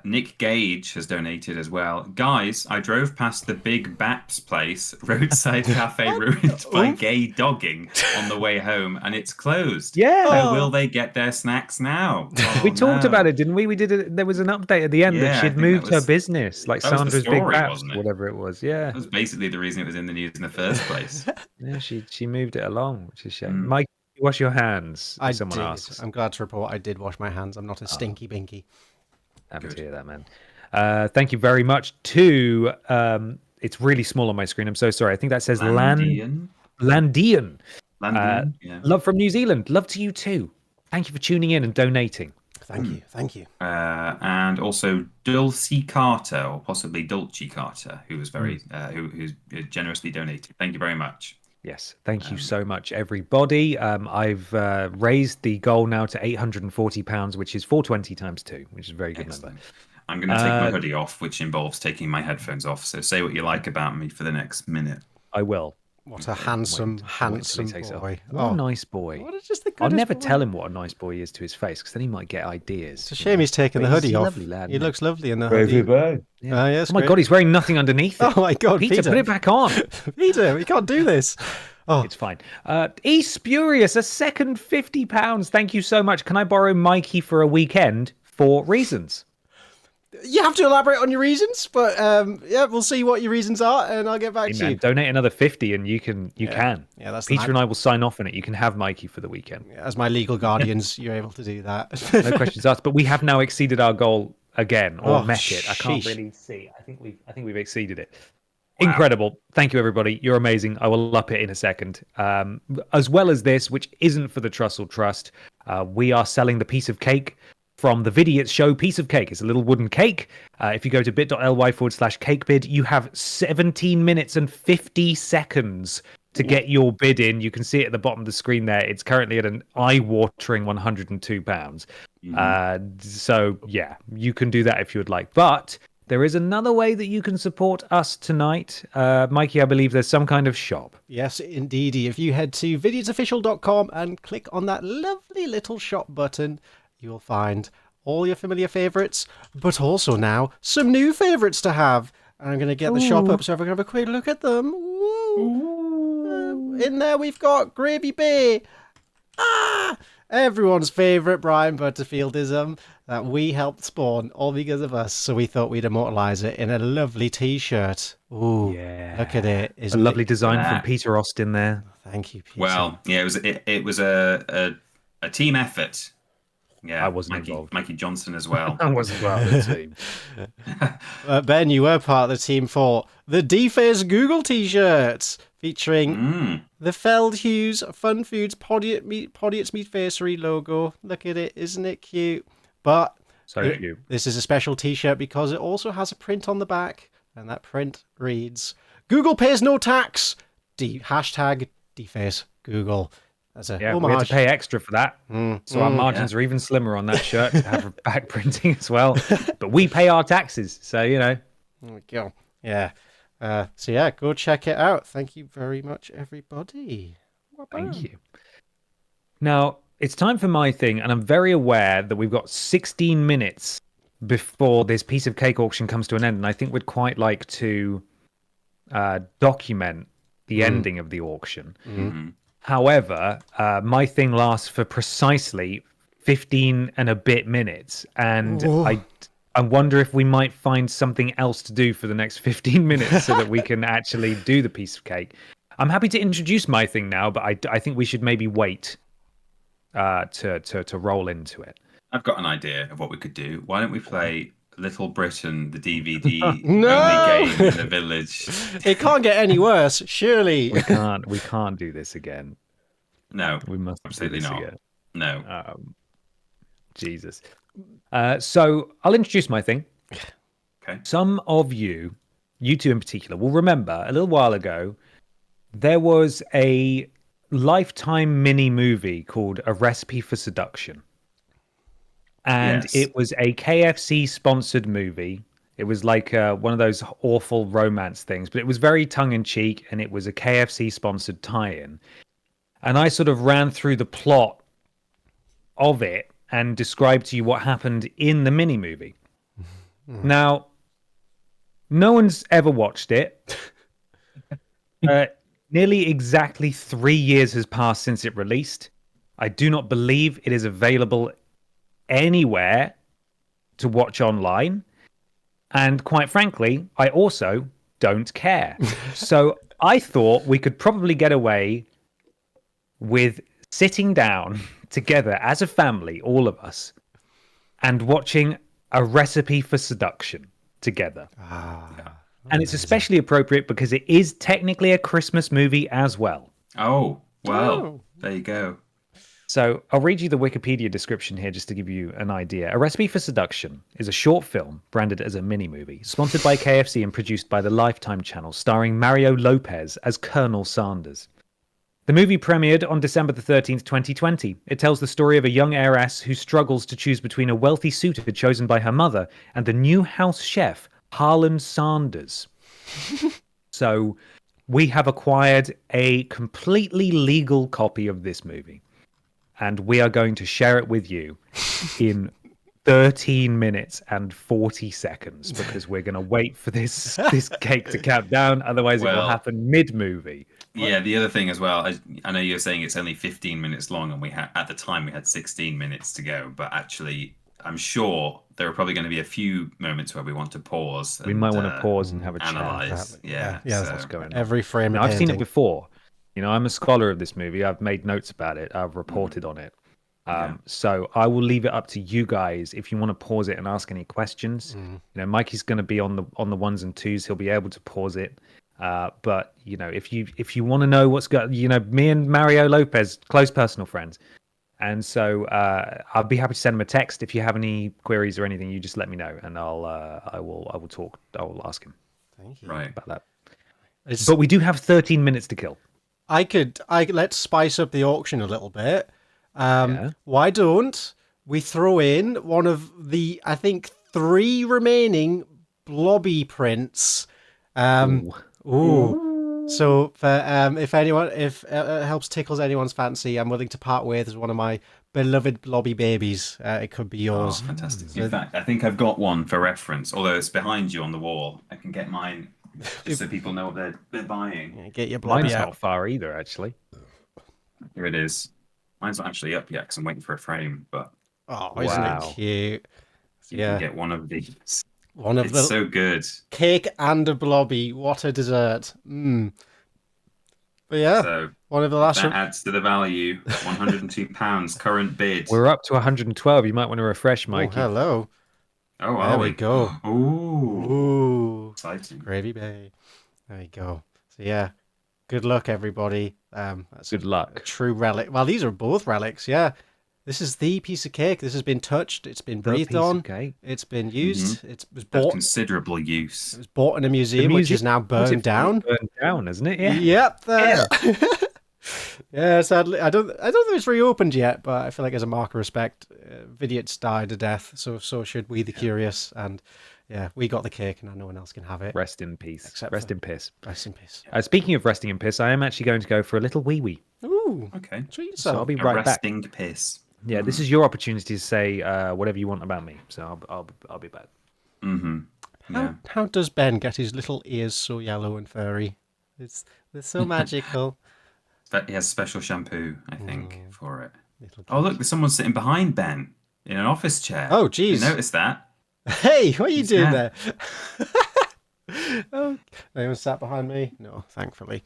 Nick Gage has donated as well. Guys, I drove past the Big Baps place, roadside cafe ruined by gay dogging on the way home, and it's closed. Yeah. How will they get their snacks now? We talked about it, didn't we? We did it. There was an update at the end that she'd moved her business, like that was the Sandra's Big story, Baps, wasn't it? whatever it was. Yeah. That was basically the reason it was in the news in the first place. Yeah, she moved it along, which is a shame. Mike, you wash your hands. I Someone did. asks. I'm glad to report I did wash my hands. I'm not a stinky binky. Happy to hear that, man. Thank you very much to. It's really small on my screen. I'm so sorry. I think that says Landian. Landian. Yeah. Love from New Zealand. Love to you too. Thank you for tuning in and donating. Thank you. And also Dulcie Carter, or possibly Dulce Carter, who was very who's generously donated. Thank you very much. Yes, thank you so much, everybody. I've raised the goal now to £840, which is 420 times 2, which is a very good number. I'm going to take my hoodie off, which involves taking my headphones off. So say what you like about me for the next minute. I will. What a handsome boy. What a nice boy. I'll never tell him what a nice boy he is to his face, because then he might get ideas. It's a shame he's taking the hoodie He's a off. lovely lad, He man. looks lovely in the hoodie. Yeah. Yes, Oh my God, he's wearing nothing underneath it. Oh my God, Peter, Peter. put it back on. Peter, we can't do this. Oh. It's fine. E Spurious, a second £50. Thank you so much. Can I borrow Mikey for a weekend for reasons? You have to elaborate on your reasons, but yeah, we'll see what your reasons are, and I'll get back to you. Donate another 50 and you can. Yeah, that's Peter and I will sign off on it. You can have Mikey for the weekend. As my legal guardians, you're able to do that. No questions asked. But we have now exceeded our goal again, or met it. I can't sheesh. really see. I think we've exceeded it. Wow. Incredible. Thank you, everybody. You're amazing. I will up it in a second. As well as this, which isn't for the Trussell Trust, we are selling the piece of cake from the Vidiots show, Piece of Cake. It's a little wooden cake. If you go to bit.ly/cakebid, you have 17 minutes and 50 seconds to get your bid in. You can see it at the bottom of the screen there. It's currently at an eye-watering £102. So, yeah, you can do that if you would like. But there is another way that you can support us tonight. Mikey, I believe there's some kind of shop. Yes, indeedy. If you head to vidiotsofficial.com and click on that lovely little shop button, you will find all your familiar favourites, but also now some new favourites to have. And I'm going to get the shop up so everyone can have a quick look at them. In there we've got Gravy Bay. Everyone's favourite Brian Butterfieldism that we helped spawn, all because of us. So we thought we'd immortalise it in a lovely T-shirt. Ooh, yeah. Look at it. A lovely design from Peter Austin there. Thank you, Peter. Well, yeah, it was a team effort. Yeah, I wasn't involved. Mikey Johnson as well. I wasn't part of the team. Ben, you were part of the team for the D-Face Google T-shirts featuring the Feldhughes Fun Foods Podiots Meat Facery logo. Look at it, isn't it cute? But this is a special T-shirt because it also has a print on the back, and that print reads, "Google pays no tax. Hashtag D-Face Google." Yeah, we had to pay extra for that. So our margins are even slimmer on that shirt to have back printing as well. But we pay our taxes, so, you know. There we go. Yeah. So, yeah, go check it out. Thank you very much, everybody. Thank you. Now, it's time for my thing, and I'm very aware that we've got 16 minutes before this piece of cake auction comes to an end, and I think we'd quite like to document the ending of the auction. However, my thing lasts for precisely 15 and a bit minutes, and I wonder if we might find something else to do for the next 15 minutes so that we can actually do the piece of cake. I'm happy to introduce my thing now, but I think we should maybe wait to roll into it. I've got an idea of what we could do. Why don't we play Little Britain, the DVD only game in the village? It can't get any worse, surely. We can't do this again. No, we must absolutely not. Again. No. Jesus. So I'll introduce my thing. Okay. Some of you two in particular, will remember a little while ago, there was a Lifetime mini movie called A Recipe for Seduction. And it was a KFC sponsored movie It was like one of those awful romance things, but it was very tongue-in-cheek, and it was a KFC-sponsored tie-in. And I sort of ran through the plot of it and described to you what happened in the mini-movie. Now, no one's ever watched it. Nearly exactly 3 years has passed since it released. I do not believe it is available anywhere to watch online. And quite frankly, I also don't care. So I thought we could probably get away with sitting down together as a family, all of us, and watching A Recipe for Seduction together. And it's especially appropriate because it is technically a Christmas movie as well. Oh, well, there you go. So I'll read you the Wikipedia description here just to give you an idea. A Recipe for Seduction is a short film branded as a mini-movie, sponsored by KFC and produced by the Lifetime channel, starring Mario Lopez as Colonel Sanders. The movie premiered on December the 13th, 2020. It tells the story of a young heiress who struggles to choose between a wealthy suitor chosen by her mother and the new house chef, Harlan Sanders. So we have acquired a completely legal copy of this movie, and we are going to share it with you in 13 minutes and 40 seconds because we're going to wait for this cake to count down. Otherwise, it will happen mid-movie. Yeah, the other thing as well, I know you're saying it's only 15 minutes long, and at the time we had 16 minutes to go, but actually, I'm sure there are probably going to be a few moments where we want to pause. We might want to pause and have a analyze. chat. Yeah, That's what's going on. Every frame of I've seen it painting. before. You know, I'm a scholar of this movie. I've made notes about it. I've reported on it. So I will leave it up to you guys if you want to pause it and ask any questions. You know, Mikey's going to be on the ones and twos. He'll be able to pause it. But you know, if you want to know what's going, you know, me and Mario Lopez, close personal friends, and so I'll be happy to send him a text if you have any queries or anything. You just let me know, and I will talk. I will ask him. Thank you. Right about that. But we do have 13 minutes to kill. Let's spice up the auction a little bit. Why don't we throw in one of the, I think, 3 remaining blobby prints? So if it helps tickles anyone's fancy, I'm willing to part ways as one of my beloved blobby babies. It could be yours. Oh, fantastic. In fact, I think I've got one for reference, although it's behind you on the wall. I can get mine just so people know what they're buying. Yeah, get your blobby Mine's out. not far either, actually. Here it is. Mine's not actually up yet because I'm waiting for a frame, but... Oh, isn't it cute? You can get one of these. It's so good. Cake and a blobby. What a dessert. But yeah, so one of the last... That adds to the value. £102 current bid. We're up to 112. You might want to refresh, Mikey. Oh, hello. Oh, there we go. Ooh. Exciting. Gravy Bay. There we go. So yeah, good luck, everybody. That's good luck. A true relic. Well, these are both relics, yeah. This is the piece of cake. This has been touched. It's been breathed on. It's been used. It was bought. Considerable use. It was bought in a museum, which is now burned down. Burned down, isn't it? Yeah. Yep. There. Yeah. Sadly, I don't think it's reopened yet, but I feel like as a mark of respect, Vidiots died a death. So should we, the curious. And yeah, we got the cake, and no one else can have it. Rest in peace. Rest in piss. Rest in peace. Speaking of resting in piss, I am actually going to go for a little wee. Ooh. Okay. Treat yourself. So I'll be right back. Resting piss. Yeah, this is your opportunity to say whatever you want about me. So I'll be back. Mm-hmm. How does Ben get his little ears so yellow and furry? They're so magical. He has special shampoo, I think, for it. Oh, look, there's someone sitting behind Ben in an office chair. Oh, geez. You noticed that? Hey, what are you doing there? Oh, anyone sat behind me? No, thankfully.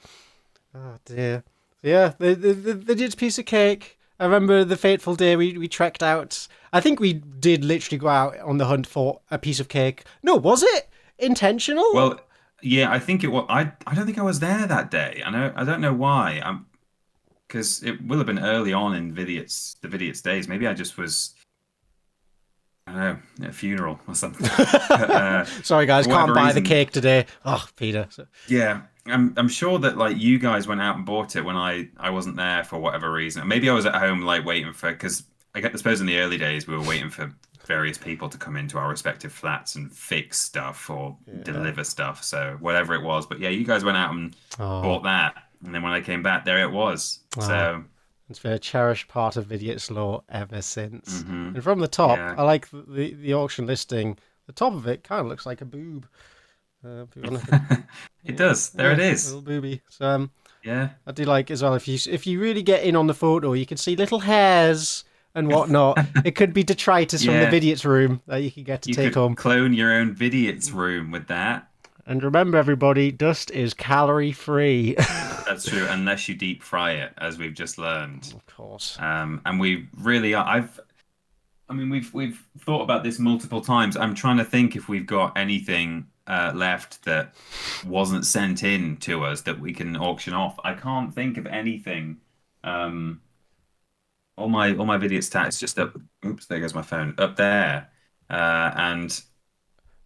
Oh, dear. Yeah, the did piece of cake. I remember the fateful day we trekked out. I think we did literally go out on the hunt for a piece of cake. No, was it intentional? Well, yeah, I think it was. I don't think I was there that day. I don't know why. Because it will have been early on in the Vidiots days. Maybe I just was, I don't know, at a funeral or something. Sorry, guys, can't buy the reason. cake today. Oh, Peter. Yeah, I'm sure that like you guys went out and bought it when I wasn't there for whatever reason. Maybe I was at home like waiting for, because I suppose in the early days we were waiting for various people to come into our respective flats and fix stuff or deliver stuff. So whatever it was, but yeah, you guys went out and bought that, and then when I came back, there it was. So it's been a cherished part of Vidiots lore ever since. And from the top, I like the auction listing. The top of it kind of looks like a boob. It does. There it is. Little booby. So yeah, I do like as well. If you really get in on the photo, you can see little hairs and whatnot. It could be detritus from the Vidiots room that you can get to take home. Clone your own Vidiots room with that. And remember, everybody, dust is calorie free. That's true, unless you deep fry it, as we've just learned. Of course. And we really are. We've thought about this multiple times. I'm trying to think if we've got anything left that wasn't sent in to us that we can auction off. I can't think of anything. All my Vidiots stats just up. Oops, there goes my phone up there, and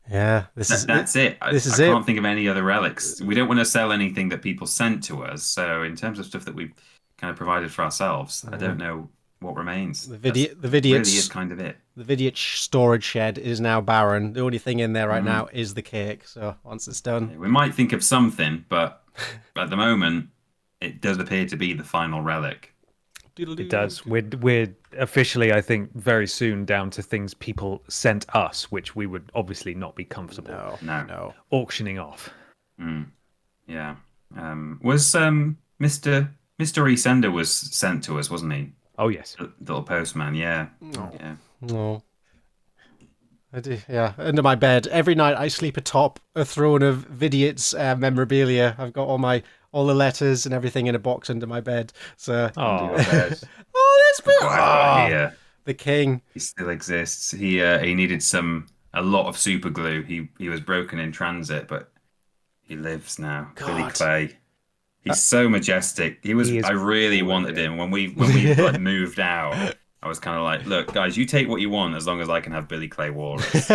that's it. I can't think of any other relics. We don't want to sell anything that people sent to us. So in terms of stuff that we've kind of provided for ourselves, I don't know what remains. The Vidiots really is kind of it. The Vidiots storage shed is now barren. The only thing in there right now is the cake. So once it's done, we might think of something, but at the moment, it does appear to be the final relic. It does. We're officially, I think, very soon down to things people sent us, which we would obviously not be comfortable No. auctioning off. Yeah. Was Mr. Sender was sent to us, wasn't he? Oh yes. The little postman. Yeah. No. I do. Yeah. Under my bed every night, I sleep atop a throne of Vidiots memorabilia. I've got all the letters and everything in a box under my bed. So that's the king. He still exists. He needed a lot of super glue. He was broken in transit, but he lives now. Billy Clay. He's so majestic. I really wanted him when we like moved out. I was kind of like, look, guys, you take what you want as long as I can have Billy Clay Walrus.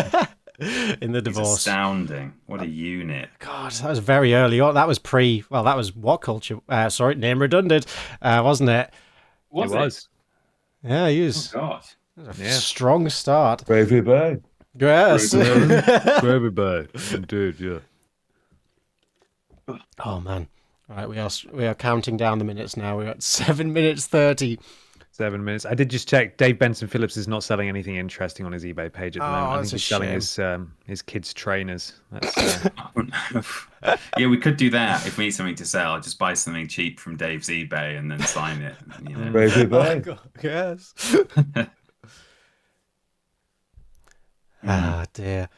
In the divorce. He's astounding. What a unit. God, that was very early on. That was that was what culture? Sorry, name redundant, wasn't it? It was. Yeah, he was. Oh, God. Strong start. Gravy Bay. Yes. Gravy Bay. Indeed, yeah. Oh, man. All right, we are counting down the minutes now. We're at 7 minutes 30. 7 minutes. I did just check. Dave Benson Phillips is not selling anything interesting on his eBay page at the moment. I think he's selling his kids' trainers. That's, yeah, we could do that if we need something to sell. Just buy something cheap from Dave's eBay and then sign it. You know. Gravy Bay. Yes. Ah, dear.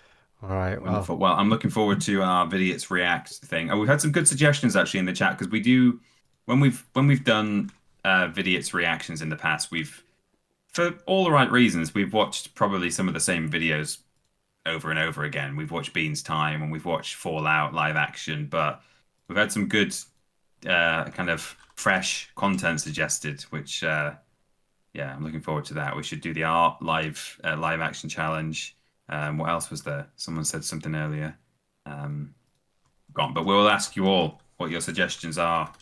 All right. Wonderful. Well, I'm looking forward to our Vidiots React thing. We've had some good suggestions actually in the chat because we do when we've done Vidiots reactions in the past, for all the right reasons, we've watched probably some of the same videos over and over again. We've watched Bean's Time and we've watched Fallout live action, but we've had some good kind of fresh content suggested, which I'm looking forward to that. We should do the art live action challenge. What else was there? Someone said something earlier. But we'll ask you all what your suggestions are.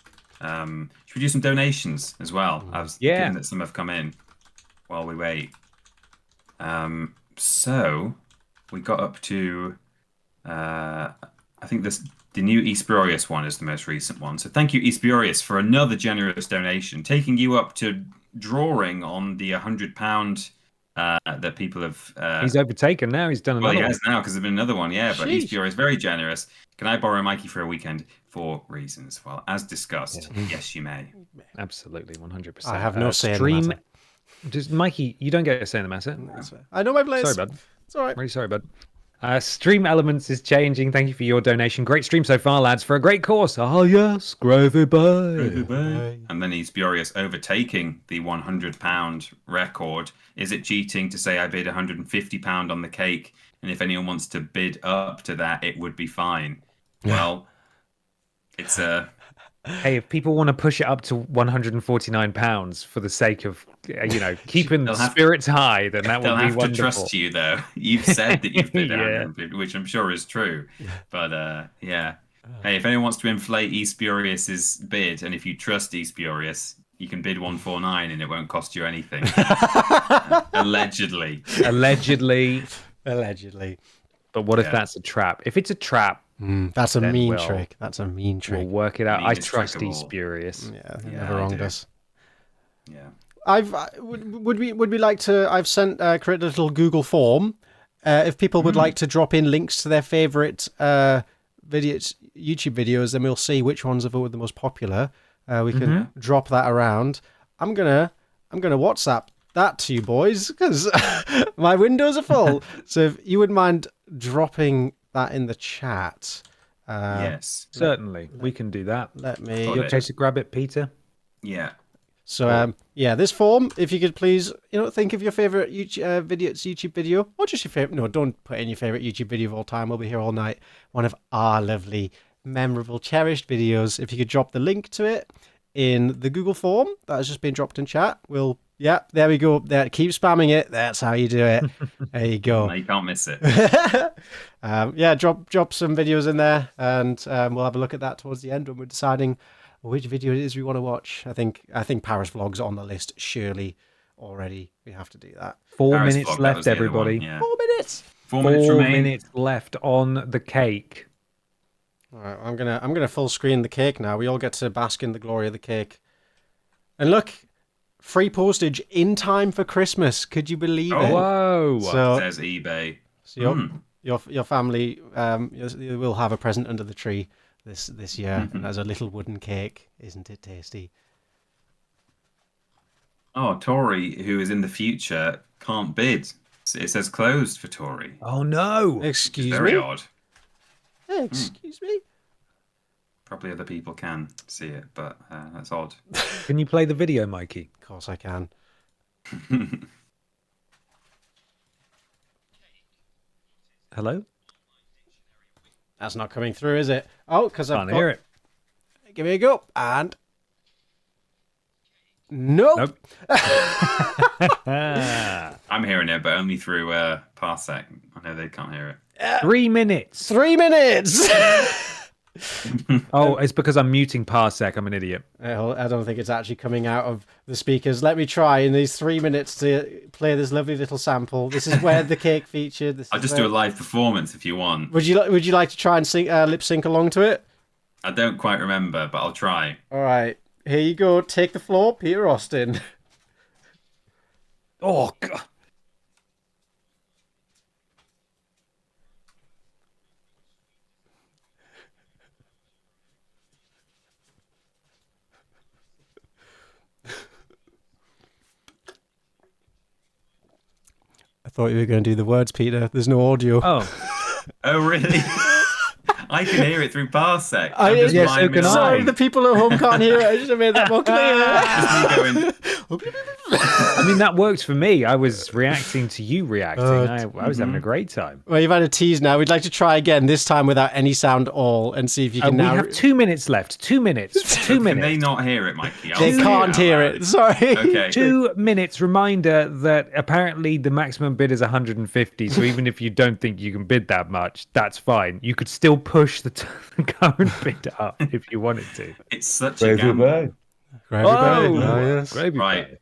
Should we do some donations as well? Given that some have come in while we wait. So we got up to I think the new Espurius one is the most recent one. So thank you, Espurius, for another generous donation, taking you up to drawing on the £100 that people have. He's overtaken now. He's done another one. Well, he has now because there's been another one. Yeah, but Espurius is very generous. Can I borrow Mikey for a weekend? For reasons. Well, as discussed, yes, you may. Absolutely, 100%. I have no say in the matter. Just Mikey, you don't get a say in the matter. I know my place. Sorry, bud. It's all right. Really sorry, bud. Stream Elements is changing. Thank you for your donation. Great stream so far, lads, for a great course. Oh, yes. Gravy Bay. And then Espurius overtaking the £100 record. Is it cheating to say I bid £150 on the cake? And if anyone wants to bid up to that, it would be fine. Well, it's a... Hey, if people want to push it up to £149 for the sake of, keeping the spirits high, then that would be wonderful. They'll have to trust you, though. You've said that you've bid 150, which I'm sure is true. But, yeah. Hey, if anyone wants to inflate Espurius's bid, and if you trust Espurius, you can bid 149 and it won't cost you anything. Allegedly. Allegedly. Allegedly. But what if that's a trap? If it's a trap, that's a mean trick. That's a mean trick. We'll work it out. I Meanest trust trick of he's all. spurious. Yeah, they Yeah, never I wronged do. us. Yeah. Would we like to? I've sent create a little Google form. If people would like to drop in links to their favorite YouTube videos, then we'll see which ones are the most popular. We can drop that around. I'm gonna WhatsApp that to you boys because my windows are full. So if you wouldn't mind dropping that in the chat. Yes. Certainly, we can do that. Let me. You okay to grab it, Peter? Yeah. So this form, if you could please, think of your favorite YouTube video, or just your favorite. No, don't put in your favorite YouTube video of all time. We'll be here all night. One of our lovely, memorable, cherished videos. If you could drop the link to it in the Google form that has just been dropped in chat, there we go. There, keep spamming it. That's how you do it. There you go. No, you can't miss it. Drop some videos in there, and we'll have a look at that towards the end when we're deciding which video it is we want to watch. I think Paris Vlog's on the list, surely already. We have to do that. 4 Paris minutes Vlog, that left, was the other everybody. one, yeah. 4 minutes. 4 minutes remain. minutes left on the cake. All right, I'm gonna full screen the cake now. We all get to bask in the glory of the cake. And look, free postage in time for Christmas. Could you believe it? Whoa! So, Says eBay. so your family you will have a present under the tree this year, and as a little wooden cake. Isn't it tasty? Oh, Tori, who is in the future, can't bid. It says closed for Tori. Oh no! Excuse Very me. odd. Excuse me. Probably other people can see it, but that's odd. Can you play the video, Mikey? Of course I can. Hello? That's not coming through, is it? Oh, because I've Can't hear it. Give me a go. And nope. I'm hearing it, but only through Parsec. I know they can't hear it. 3 minutes. 3 minutes. Oh, it's because I'm muting Parsec. I'm an idiot. I don't think it's actually coming out of the speakers. Let me try in these 3 minutes to play this lovely little sample. This is where the cake featured. I'll just do a live performance if you want. Would you like to try and lip sync along to it? I don't quite remember, but I'll try. All right, here you go. Take the floor, Peter Austin. Oh God. I thought you were going to do the words, Peter. There's no audio. Oh, really? I can hear it through Parsec. Sorry, the people at home can't hear it. I should have made that more clear. I mean, that worked for me. I was reacting to you reacting. I was having a great time. Well, you've had a tease now. We'd like to try again, this time without any sound at all, and see if you can now... We have 2 minutes left. 2 minutes. 2 minutes. Can they not hear it, Mikey? They can't hear it. Sorry. Okay. 2 minutes. Reminder that apparently the maximum bid is 150. So even if you don't think you can bid that much, that's fine. You could still push the current bid up if you wanted to. It's such a gamble. Right,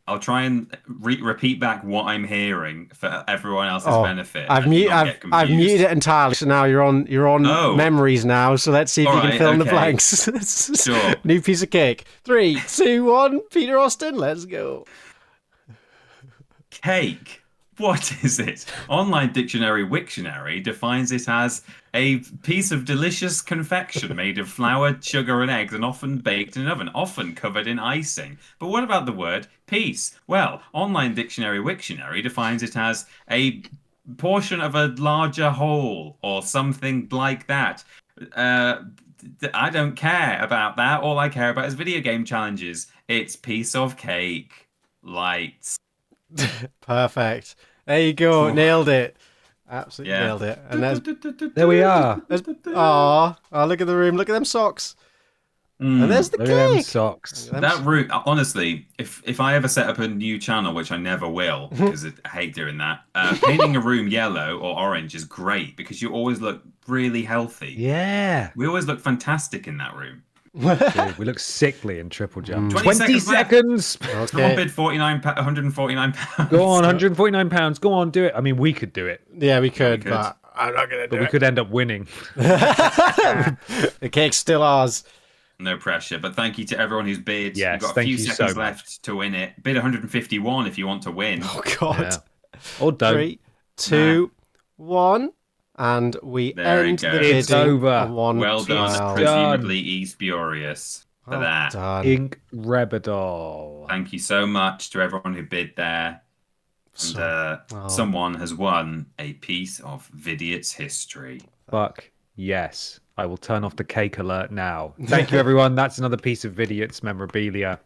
I'll try and repeat back what I'm hearing for everyone else's benefit. I've muted it entirely, so now you're on memories now. So let's see if you can fill in the blanks. Sure. New piece of cake. 3, 2, 1. Peter Austin, let's go. Cake. What is it? Online dictionary Wiktionary defines it as a piece of delicious confection made of flour, sugar, and eggs, and often baked in an oven, often covered in icing. But what about the word piece? Well, Online dictionary Wiktionary defines it as a portion of a larger whole, or something like that. I don't care about that. All I care about is video game challenges. It's piece of cake. Lights. Perfect. There you go. Nailed it. Absolutely nailed it. And there we are. Oh, look at the room. Look at them socks. And there's the look cake. At them socks. That room, honestly, if I ever set up a new channel, which I never will, because I hate doing that, painting a room yellow or orange is great because you always look really healthy. Yeah. We always look fantastic in that room. Dude, we look sickly in triple jump. 20 seconds. Someone Okay. bid 149 pounds. Go on, £149. Go on, do it. I mean, we could do it, Yeah, we could, could. but I'm not going to do but we it. could end up winning. The cake's still ours. No pressure, but thank you to everyone who's bid. Yes, You've got a thank few you so seconds much. left to win it. Bid 151 if you want to win. Oh, God. Yeah. Or don't. 3, 2, 1. And we There we end go. the bidding. It's over. on 1 Well done, 12. presumably E-Spurious, for Well that. done. Incredible. Thank you so much to everyone who bid there. And someone has won a piece of Vidiots history. Fuck yes. I will turn off the cake alert now. Thank you, everyone. That's another piece of Vidiots memorabilia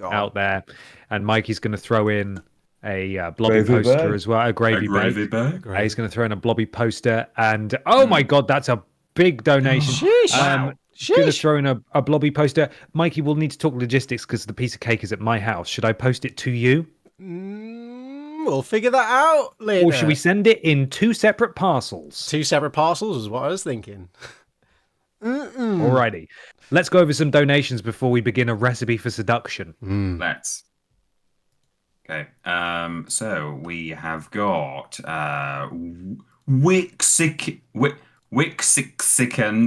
out there. And Mikey's going to throw in a blobby Gravy poster bag. as well. A gravy Gravy bag. bag. He's going to throw in a blobby poster. And oh my God, that's a big donation. Sheesh. Going to throw in a blobby poster. Mikey, we'll need to talk logistics because the piece of cake is at my house. Should I post it to you? We'll figure that out later. Or should we send it in 2 separate parcels? 2 separate parcels is what I was thinking. Alrighty. Let's go over some donations before we begin a recipe for seduction. Let's. Okay. So we have got Wixican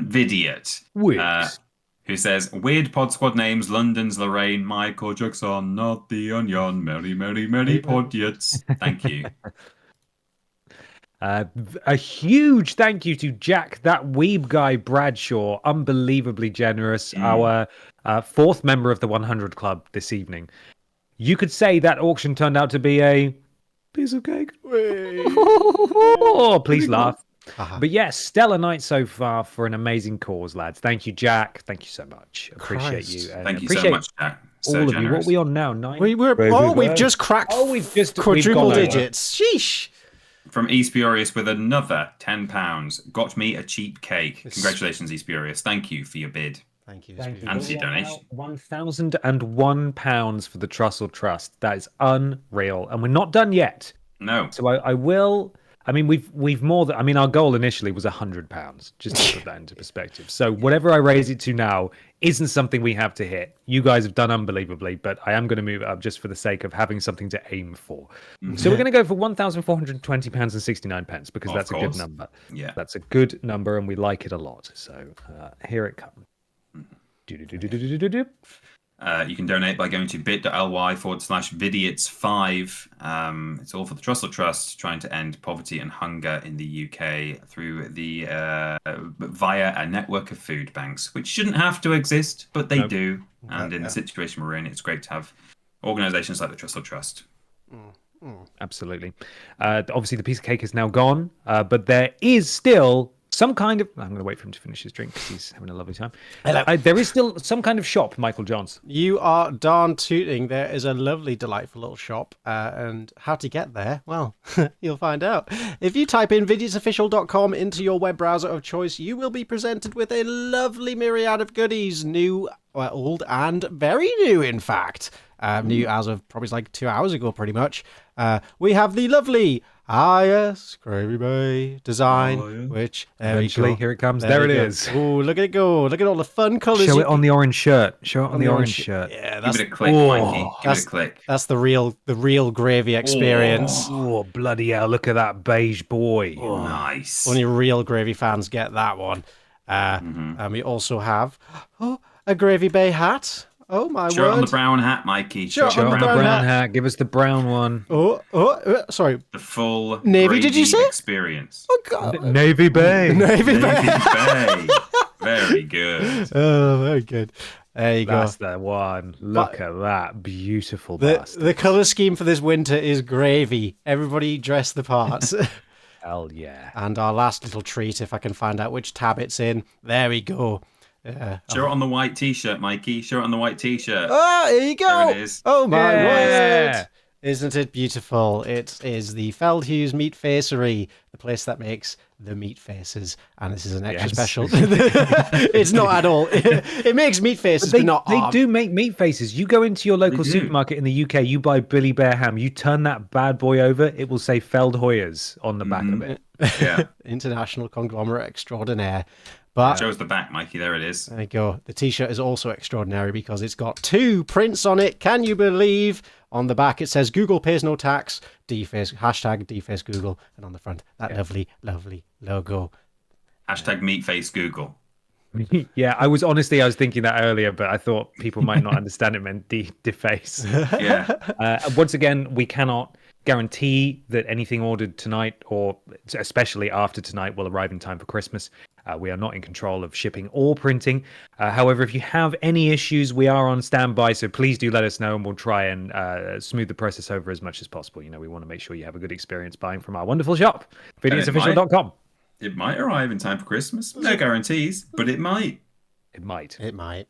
Vidiot. Wix. Who says, weird pod squad names, London's Lorraine, Michael Jackson, not the onion, merry, merry, merry podiots. Thank you. A huge thank you to Jack, that weeb guy Bradshaw, unbelievably generous, our 4th member of the 100 Club this evening. You could say that auction turned out to be a piece of cake. Oh, please laugh. But yes, stellar night so far for an amazing cause, lads. Thank you, Jack. Thank you so much. Appreciate you. And Thank you appreciate so much, Jack. So all of you. generous. What are we on now? 9? We've just cracked we've quadruple gone over. digits. Sheesh. From E-Spurious with another £10. Got me a cheap cake. Congratulations, E-Spurious. Thank you for your bid. Thank you. Thank you. And for your donation. £1,001 for the Trussell Trust. That is unreal. And we're not done yet. No. So I will. I mean, we've more than. I mean, our goal initially was £100, just to put that into perspective. So whatever I raise it to now isn't something we have to hit. You guys have done unbelievably, but I am going to move it up just for the sake of having something to aim for. So we're going to go for £1,420.69 because that's a good number. Yeah, that's a good number, and we like it a lot. So here it comes. You can donate by going to bit.ly/Vidiots5. It's all for the Trussell Trust, trying to end poverty and hunger in the UK through the via a network of food banks, which shouldn't have to exist, but they do. And in the situation we're in, it's great to have organisations like the Trussell Trust. Absolutely. Obviously, the piece of cake is now gone, but there is still some kind of. I'm going to wait for him to finish his drink because he's having a lovely time. There is still some kind of shop, Michael Johnson. You are darn tooting. There is a lovely, delightful little shop. And how to get there? Well, you'll find out. If you type in vidiotsofficial.com into your web browser of choice, you will be presented with a lovely myriad of goodies, new, old, and very new, in fact. New as of probably like 2 hours ago, pretty much. We have the lovely Gravy Bay design, which Eventually, here it comes. There it is. Oh, look at it go! Look at all the fun colours. Show it on the orange shirt. Show it on the orange shirt. Yeah, Give it a click, Mikey. Give it a click. That's the real gravy experience. Oh, bloody hell! Look at that beige boy. Oh, nice. Only real gravy fans get that one. And we also have a Gravy Bay hat. Oh my word! Show it on the brown hat, Mikey. Show it on the brown hat. Give us the brown one. Sorry. The full Navy, did you say? Experience. Oh God. Navy Bay. Navy Bay. Bay. Very good. Oh, very good. There you go. That's the one. Look at that beautiful bastard. The color scheme for this winter is gravy. Everybody dress the part. Hell yeah. And our last little treat, if I can find out which tab it's in. There we go. Show it on the white t-shirt, Mikey. Show it on the white t-shirt. Oh, here you go. There it is. Oh my word. Isn't it beautiful? It is the Feldhughes Meat Facery, the place that makes the meat faces. And this is an extra special. It's not at all. It makes meat faces, but not They do make meat faces. You go into your local supermarket in the UK, you buy Billy Bear ham, you turn that bad boy over, it will say Feldhoyers on the back of it. Yeah. International conglomerate extraordinaire. But shows the back, Mikey. There it is. there you go. The t-shirt is also extraordinary because it's got 2 prints on it. Can you believe? On the back it says Google pays no tax, #deface Google, and on the front that lovely logo. #meatface Google. Yeah, I was thinking that earlier, but I thought people might not understand it meant deface. Yeah. Once again, we cannot guarantee that anything ordered tonight, or especially after tonight, will arrive in time for Christmas. We are not in control of shipping or printing. However, if you have any issues, we are on standby, so please do let us know, and we'll try and smooth the process over as much as possible. You know, we want to make sure you have a good experience buying from our wonderful shop, vidiotsofficial.com. It might arrive in time for Christmas. No guarantees, but it might. It might.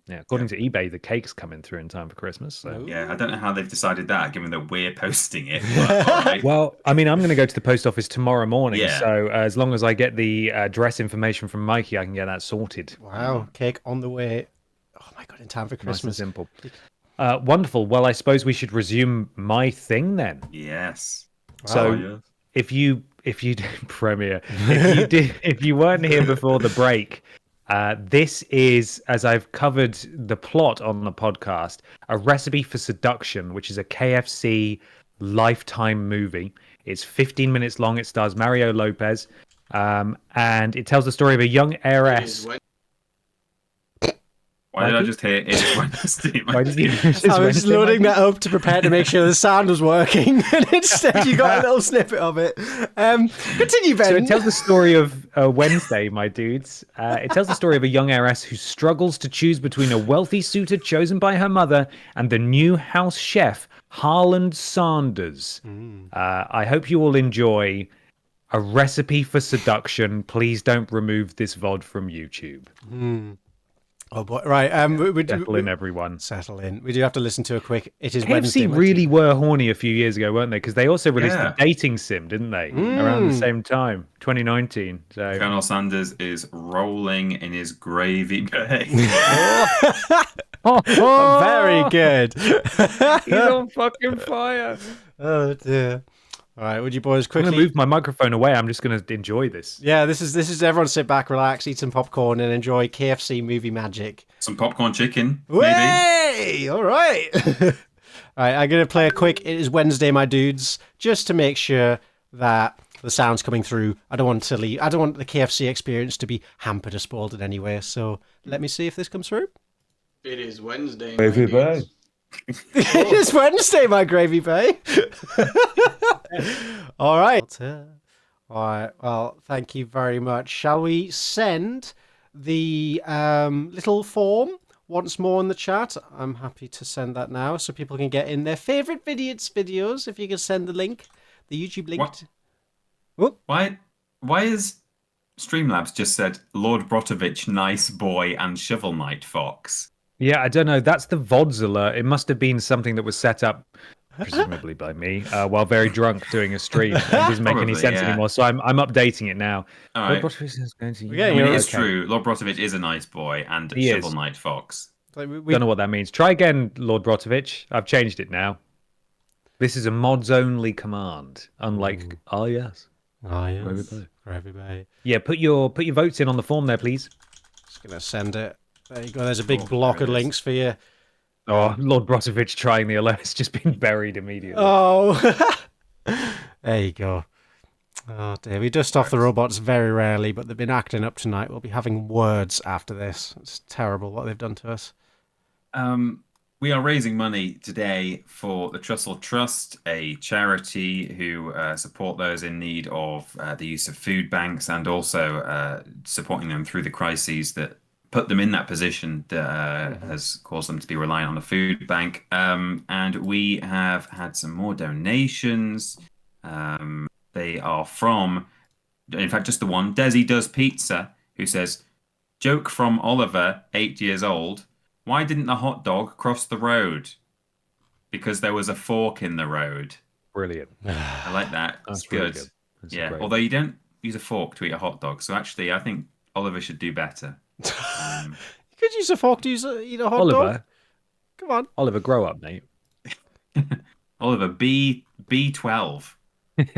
Yeah, according to eBay, the cake's coming through in time for Christmas. So. Yeah, I don't know how they've decided that, given that we're posting it. But, all right. Well, I mean, I'm going to go to the post office tomorrow morning, Yeah. so as long as I get the address information from Mikey, I can get that sorted. Wow, cake on the way. Oh my god, in time for Nice and Christmas. simple. Wonderful. Well, I suppose we should resume my thing then. Yes. So, yes. if you Premier, if you weren't here before the break, this is, as I've covered the plot on the podcast, a recipe for seduction, which is a KFC Lifetime movie. It's 15 minutes long. It stars Mario Lopez, and it tells the story of a young heiress. Why did I just hear it is Wednesday? I was loading that up to prepare to make sure the sound was working, and instead you got a little snippet of it. Continue, Ben. So it tells the story of Wednesday, my dudes. It tells the story of a young heiress who struggles to choose between a wealthy suitor chosen by her mother and the new house chef, Harland Sanders. I hope you all enjoy a recipe for seduction. Please don't remove this VOD from YouTube. Oh boy! Right, Settle in, everyone. Settle in. We do have to listen to a quick. It is KFC Wednesday. really were horny a few years ago, weren't they? Because they also released Yeah. a dating sim, didn't they? Around the same time, 2019. So Colonel Sanders is rolling in his gravy bay. Very good. He's on fucking fire. Oh dear. All right, would you boys I'm quickly going to move my microphone away. I'm just going to enjoy this. Yeah, this is everyone sit back, relax, eat some popcorn, and enjoy KFC movie magic. Some popcorn chicken, maybe. Way! All right. All right, I'm going to play a quick It Is Wednesday, my dudes, just to make sure that the sound's coming through. I don't want the KFC experience to be hampered or spoiled in any way, so let me see if this comes through. It is Wednesday. Gravy bay. It is Wednesday, my gravy bay. All right. All right. Well, thank you very much. Shall we send the little form once more in the chat? I'm happy to send that now so people can get in their favorite Vidiots videos. If you can send the link, the YouTube link. Why is Streamlabs just said Lord Brotovich, nice boy, and Shovel Knight Fox? Yeah, I don't know. That's the VODs alert. It must have been something that was set up, presumably by me, while very drunk doing a stream. It doesn't make any Probably, sense yeah. anymore. So I'm updating it now. All right. Lord Brotovich is going to. Yeah, I mean, you're it's okay. true. Lord Brotovich is a nice boy, and He Shovel is. Knight Fox. Don't know what that means. Try again, Lord Brotovich. I've changed it now. This is a mods only command, unlike yes. Gravy bay. Yeah, put your votes in on the form there, please. Just gonna send it. There you go. There's a big block of links for you. Oh, Lord Brotovich trying the alert has just been buried immediately. Oh, there you go. Oh dear, we dust off the robots very rarely, but they've been acting up tonight. We'll be having words after this. It's terrible what they've done to us. We are raising money today for the Trussell Trust, a charity who support those in need of the use of food banks, and also supporting them through the crises that put them in that position that has caused them to be reliant on a food bank. And we have had some more donations. They are from, in fact, just the one, Desi Does Pizza, who says, joke from Oliver, 8 years old. Why didn't the hot dog cross the road? Because there was a fork in the road. Brilliant. I like that. That's really good. good. That's Yeah. great. Although you don't use a fork to eat a hot dog. So actually, I think Oliver should do better. You could use a fork to eat a hot Oliver, dog. Come on. Oliver, grow up, mate. Oliver, B12.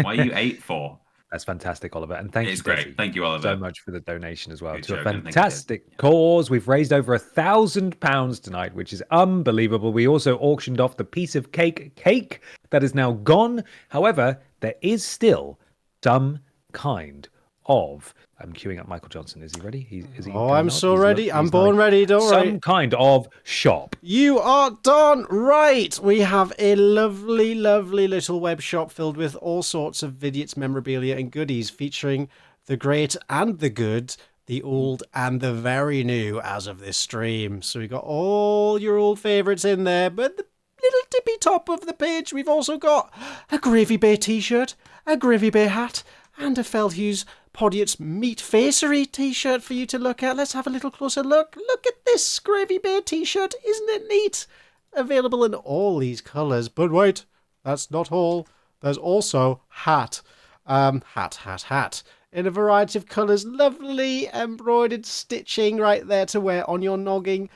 Why are you 8 for? That's fantastic, Oliver. And thank It's you, great. Betty, Thank you, Oliver. so much for the donation as well Good to a joke, and thank you, fantastic cause. We've raised over £1,000 tonight, which is unbelievable. We also auctioned off the piece of cake that is now gone. However, there is still some kind of. I'm queuing up Michael Johnson. Is he ready? Is he? Oh, I'm so ready. I'm born ready. Don't worry. Some kind of shop. You are done right. We have a lovely, lovely little web shop filled with all sorts of Vidiots memorabilia and goodies featuring the great and the good, the old and the very new as of this stream. So we got all your old favourites in there, but the little tippy top of the page, we've also got a Gravy Bay t-shirt, a Gravy Bay hat, and a Feldhughes Podiots Meat Facery t-shirt for you to look at. Let's have a little closer look. Look at this Gravy Bay t-shirt. Isn't it neat? Available in all these colours. But wait, that's not all. There's also hat. Hat. In a variety of colours. Lovely embroidered stitching right there to wear on your noggin.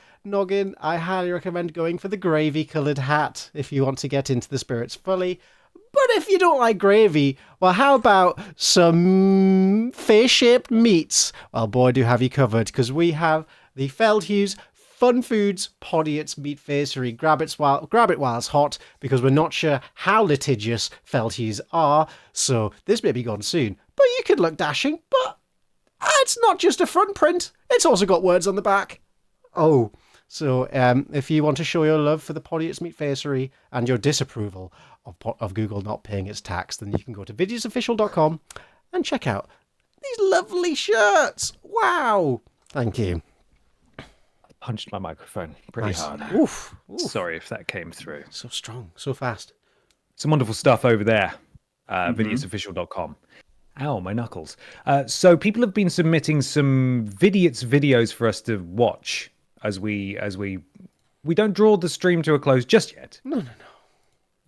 I highly recommend going for the gravy coloured hat if you want to get into the spirits fully. But if you don't like gravy, well, how about some face-shaped meats? Well, boy, do have you covered, because we have the Feldhughes Fun Foods Podiots Meat Facery. Grab it while it's hot, because we're not sure how litigious Feldhughes are, so this may be gone soon. But you could look dashing, but it's not just a front print. It's also got words on the back. Oh, so if you want to show your love for the Podiots Meat Facery and your disapproval of Google not paying its tax, then you can go to videosofficial.com and check out these lovely shirts. Wow. Thank you. I punched my microphone pretty hard. Oof. Sorry if that came through. So strong, so fast. Some wonderful stuff over there. Videosofficial.com. Ow, my knuckles. So people have been submitting some Vidiots videos for us to watch as we don't draw the stream to a close just yet. No.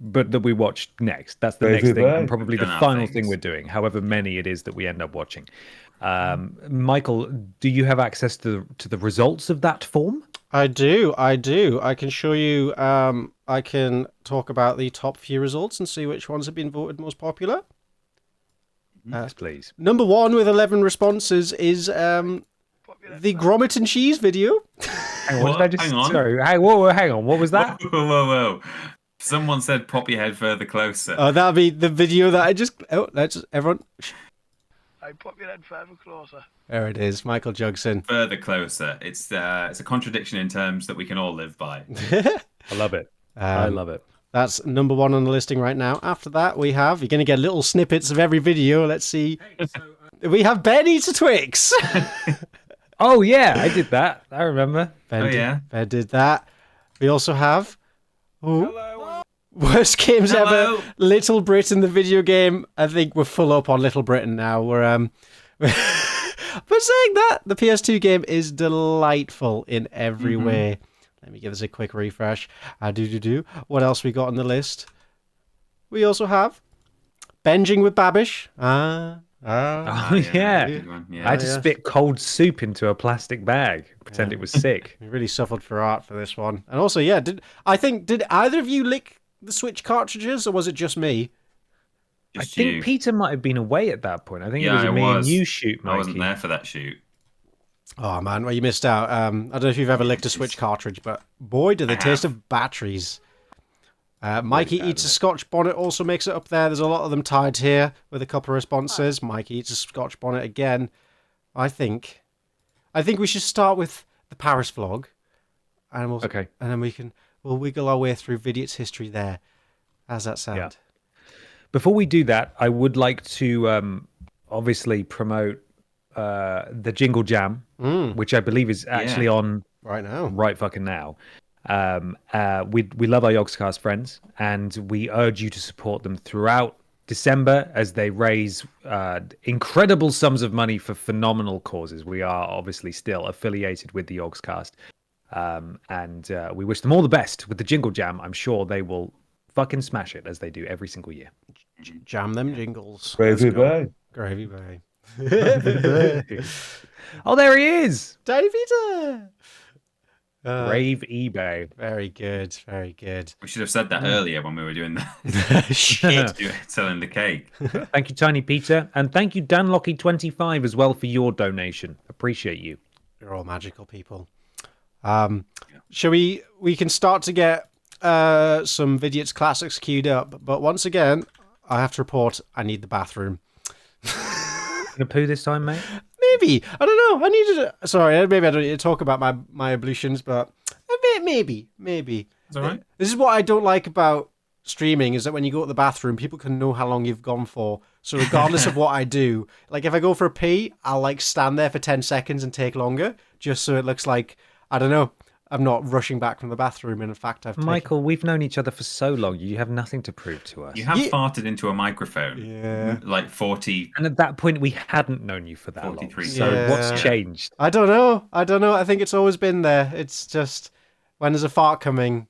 But that we watch next. That's the next thing, and probably the final thing we're doing, however many it is that we end up watching. Michael, do you have access to the results of that form? I do. I can show you, I can talk about the top few results and see which ones have been voted most popular. Yes, please. Number 1 with 11 responses is the Gromit and Cheese video. Hang on, Sorry, hang on. What was that? Whoa. Someone said pop your head further closer. Oh, that'll be the video that I just... Oh, everyone... I pop your head further closer. There it is, Michael Jugson. Further closer. It's a contradiction in terms that we can all live by. I love it. I love it. That's number 1 on the listing right now. After that, we have... You're going to get little snippets of every video. Let's see. We have Ben Eats a Twix. Oh, yeah, I did that. I remember. Ben did that. We also have... Worst games ever. Little Britain, the video game. I think we're full up on Little Britain now. We're but saying that, the PS2 game is delightful in every way. Let me give this a quick refresh. What else we got on the list? We also have Binging with Babish. Yeah. I had to spit cold soup into a plastic bag, pretend it was sick. We really suffered for art for this one. And also, did either of you lick the Switch cartridges, or was it just me? I think Peter might have been away at that point. I think it was a me and you shoot, Mikey. I wasn't there for that shoot. Oh man, well you missed out. I don't know if you've ever licked a Switch cartridge, but boy, do they taste of batteries. Mikey Eats a Scotch Bonnet also makes it up there. There's a lot of them tied here with a couple of responses. Mikey Eats a Scotch Bonnet again. I think we should start with the Paris vlog, and and then we'll wiggle our way through Vidiots history there. How's that sound? Yeah. Before we do that, I would like to obviously promote the Jingle Jam, which I believe is actually on right fucking now. We love our Yogscast friends, and we urge you to support them throughout December as they raise incredible sums of money for phenomenal causes. We are obviously still affiliated with the Yogscast, and we wish them all the best with the Jingle Jam. I'm sure they will fucking smash it as they do every single year. Jam them jingles. Gravy Bay. Gravy Bay. Oh, there he is, Tiny Peter. Brave eBay. Very good. Very good. We should have said that earlier when we were doing that. Shit. Selling the cake. Thank you, Tiny Peter. And thank you, DanLocky25, as well, for your donation. Appreciate you. You're all magical people. Shall we can start to get some Vidiots classics queued up, but once again, I have to report I need the bathroom. Gonna poo this time, mate? Maybe. I don't know. I needed to... Sorry, maybe I don't need to talk about my ablutions, but maybe. That's all right. This is what I don't like about streaming, is that when you go to the bathroom, people can know how long you've gone for. So regardless of what I do, like if I go for a pee, I'll like stand there for 10 seconds and take longer, just so it looks like, I don't know, I'm not rushing back from the bathroom. And in fact, Michael, we've known each other for so long. You have nothing to prove to us. You have farted into a microphone. Like 40. And at that point, we hadn't known you for that 43 long. So what's changed? I don't know. I think it's always been there. It's just when there's a fart coming,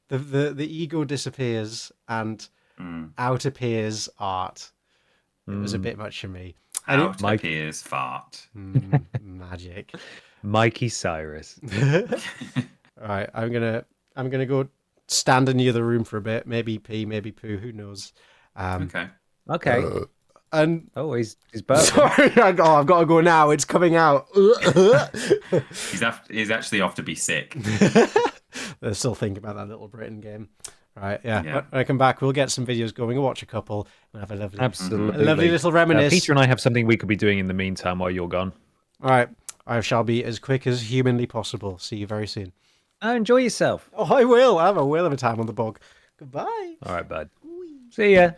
the ego disappears and out appears art. It was a bit much for me. Out appears fart. Magic. Mikey Cyrus. All right, I'm gonna go stand in the other room for a bit. Maybe pee, maybe poo. Who knows? Okay. And he's burping. Sorry, I've got to go now. It's coming out. He's actually off to be sick. They're still thinking about that Little Britain game. Right, yeah. When I come back, we'll get some videos going. We'll watch a couple and have a lovely, lovely little reminisce. Peter and I have something we could be doing in the meantime while you're gone. All right. I shall be as quick as humanly possible. See you very soon. Enjoy yourself. Oh, I will. I have a whale of a time on the bog. Goodbye. All right, bud. See ya.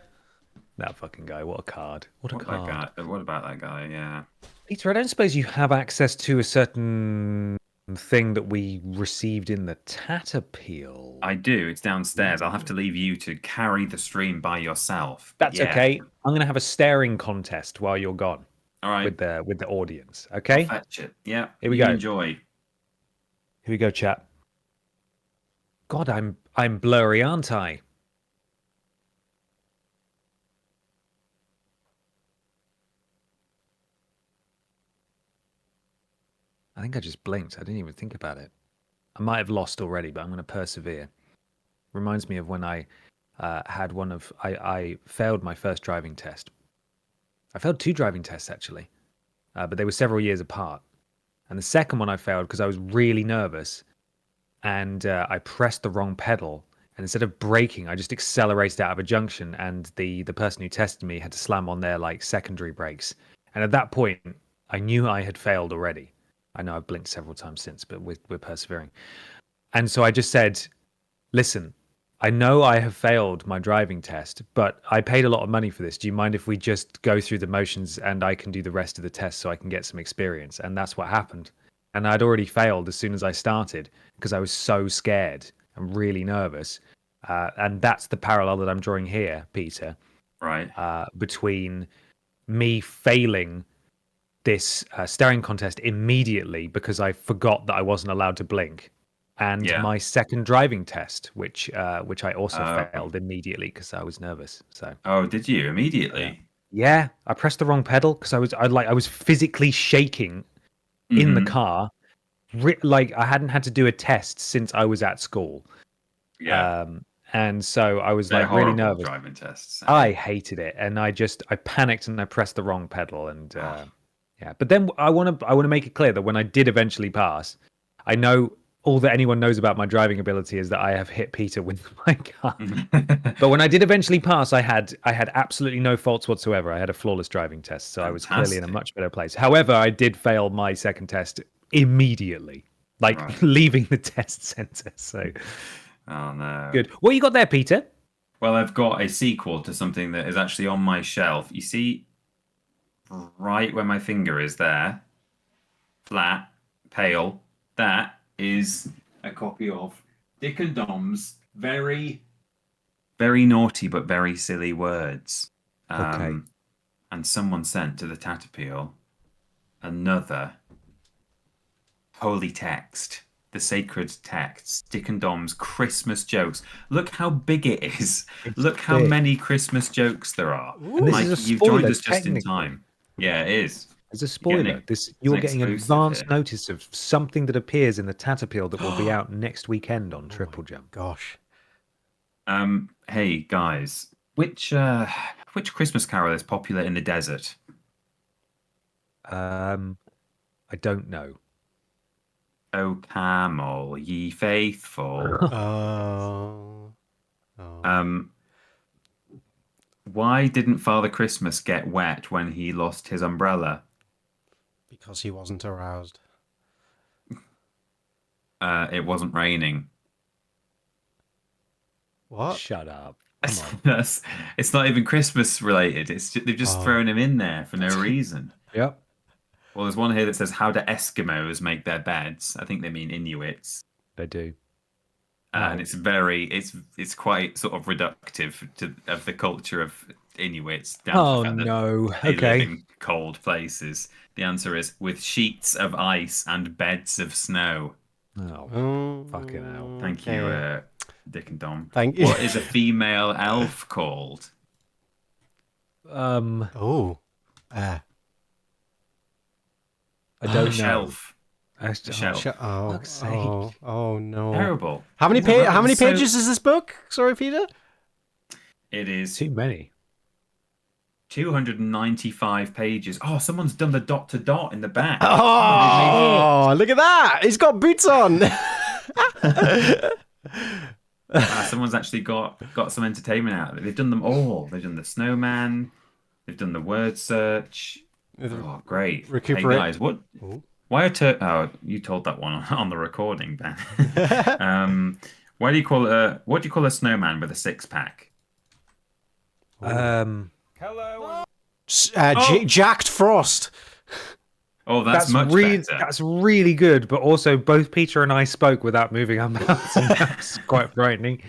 That fucking guy. What a card. What a card. What about that guy? Yeah. Peter, I don't suppose you have access to a certain thing that we received in the Tatapeel. I do. It's downstairs. I'll have to leave you to carry the stream by yourself. That's okay. I'm going to have a staring contest while you're gone. All right. With the audience. Okay. I'll fetch it. Yeah. Here we go. Enjoy. Here we go, chat. God, I'm blurry, aren't I? I think I just blinked. I didn't even think about it. I might have lost already, but I'm going to persevere. Reminds me of when I had I failed my first driving test. I failed 2 driving tests, actually, but they were several years apart. And the second one I failed because I was really nervous, and I pressed the wrong pedal. And instead of braking, I just accelerated out of a junction, and the person who tested me had to slam on their like secondary brakes. And at that point, I knew I had failed already. I know I've blinked several times since, but we're persevering. And so I just said, listen, I know I have failed my driving test, but I paid a lot of money for this. Do you mind if we just go through the motions and I can do the rest of the test so I can get some experience? And that's what happened. And I'd already failed as soon as I started because I was so scared and really nervous. And that's the parallel that I'm drawing here, Peter. Right. Between me failing this staring contest immediately because I forgot that I wasn't allowed to blink. And my second driving test, which I also failed immediately because I was nervous. So. Oh, did you immediately? Yeah, I pressed the wrong pedal because I was physically shaking in the car, like I hadn't had to do a test since I was at school. Yeah. And so I was They're like really horrible nervous. Driving tests. I hated it, and I panicked and I pressed the wrong pedal, and yeah. But then I want to make it clear that when I did eventually pass, I know. All that anyone knows about my driving ability is that I have hit Peter with my car. But when I did eventually pass, I had absolutely no faults whatsoever. I had a flawless driving test, so I was clearly in a much better place. However, I did fail my second test immediately, leaving the test center. So, oh no, good. What you got there, Peter? Well, I've got a sequel to something that is actually on my shelf. You see, right where my finger is there, flat, pale, that is a copy of Dick and Dom's very, very naughty but very silly words. Okay. And someone sent to the Tatapeel another holy text, the sacred text, Dick and Dom's Christmas jokes. Look how big it is. Look how many Christmas jokes there are. Ooh, Mike, you've joined us just in time. Yeah, it is. As a spoiler, you're getting advance notice of something that appears in the Tatterpeel that will be out next weekend on Triple Jump. Gosh. Hey guys, which Christmas carol is popular in the desert? I don't know. O camel, ye faithful. Why didn't Father Christmas get wet when he lost his umbrella? Because he wasn't aroused. It wasn't raining. What? Shut up. It's not even Christmas related. They've just thrown him in there for no reason. Yep. Well, there's one here that says, "How do Eskimos make their beds?" I think they mean Inuits. They do. And it's quite sort of reductive of the culture of Inuits. Down to the fact that they live in cold places. The answer is with sheets of ice and beds of snow. Oh, fucking hell! Thank you, Dick and Dom. Thank you. What is a female elf called? I don't know. Shelf. Shelf. Oh no! Terrible. How many pages is this book? Sorry, Peter. It is too many. 295 pages. Oh, someone's done the dot to dot in the back. Oh, look at that! He's got boots on. Someone's actually got some entertainment out of it. They've done them all. They've done the snowman. They've done the word search. Oh, great! Recuperate. Hey guys, what? Why oh, you told that one on the recording, Ben. Why do you call it? What do you call a snowman with a six-pack? Hello. Jacked Frost. Oh, that's much better. That's really good, but also both Peter and I spoke without moving our mouths, and that's quite frightening.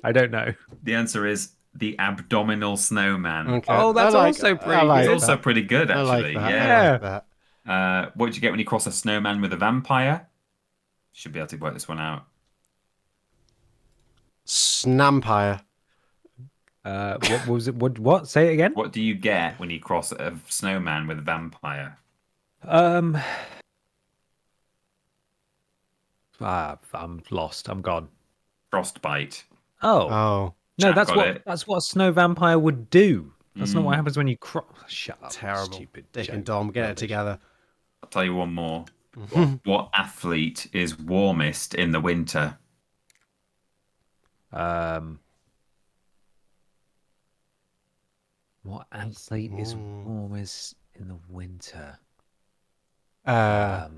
I don't know. The answer is the abdominal snowman. Okay. Oh, that's also pretty good. It's also pretty good, actually. I like that. What do you get when you cross a snowman with a vampire? Should be able to work this one out. Snampire. What was it? What? Say it again. What do you get when you cross a snowman with a vampire? I'm lost. I'm gone. Frostbite. Oh. No, that's what a snow vampire would do. That's not what happens when you cross. Shut up. Terrible. Stupid Dick joke. and Dom, get it together. I'll tell you one more. What athlete is warmest in the winter? What athlete is warmest in the winter? Oh,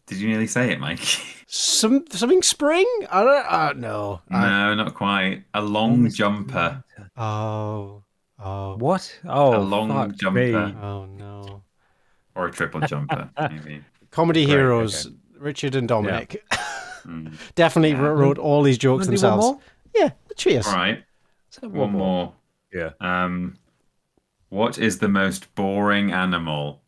did you nearly say it, Mike? Something spring? I don't know. No, not quite. A long jumper. Oh. What? Oh, a long jumper. Me. Oh no. Or a triple jumper, maybe. Comedy heroes, Richard and Dominic. Definitely wrote all these jokes themselves. One more? Yeah, cheers. All right. One more. Yeah. What is the most boring animal?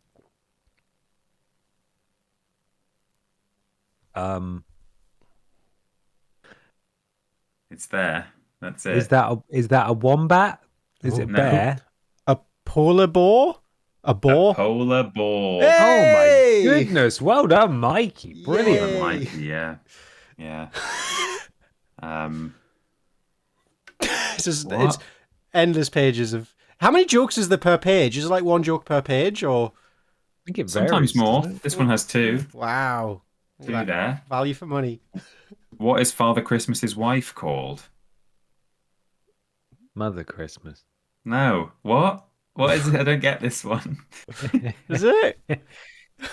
It's there. That's it. Is that a wombat? Is it bear? A polar bear? A boar? A polar bear. Hey! Oh my goodness! Well done, Mikey. Brilliant, Yay. Mikey. Yeah. It's endless pages of. How many jokes is there per page? Is it like one joke per page, or? I think it Sometimes varies, more. doesn't it? This one has two. Wow. Two there. Value for money. What is Father Christmas's wife called? Mother Christmas. No. What? What is it? I don't get this one. Is it?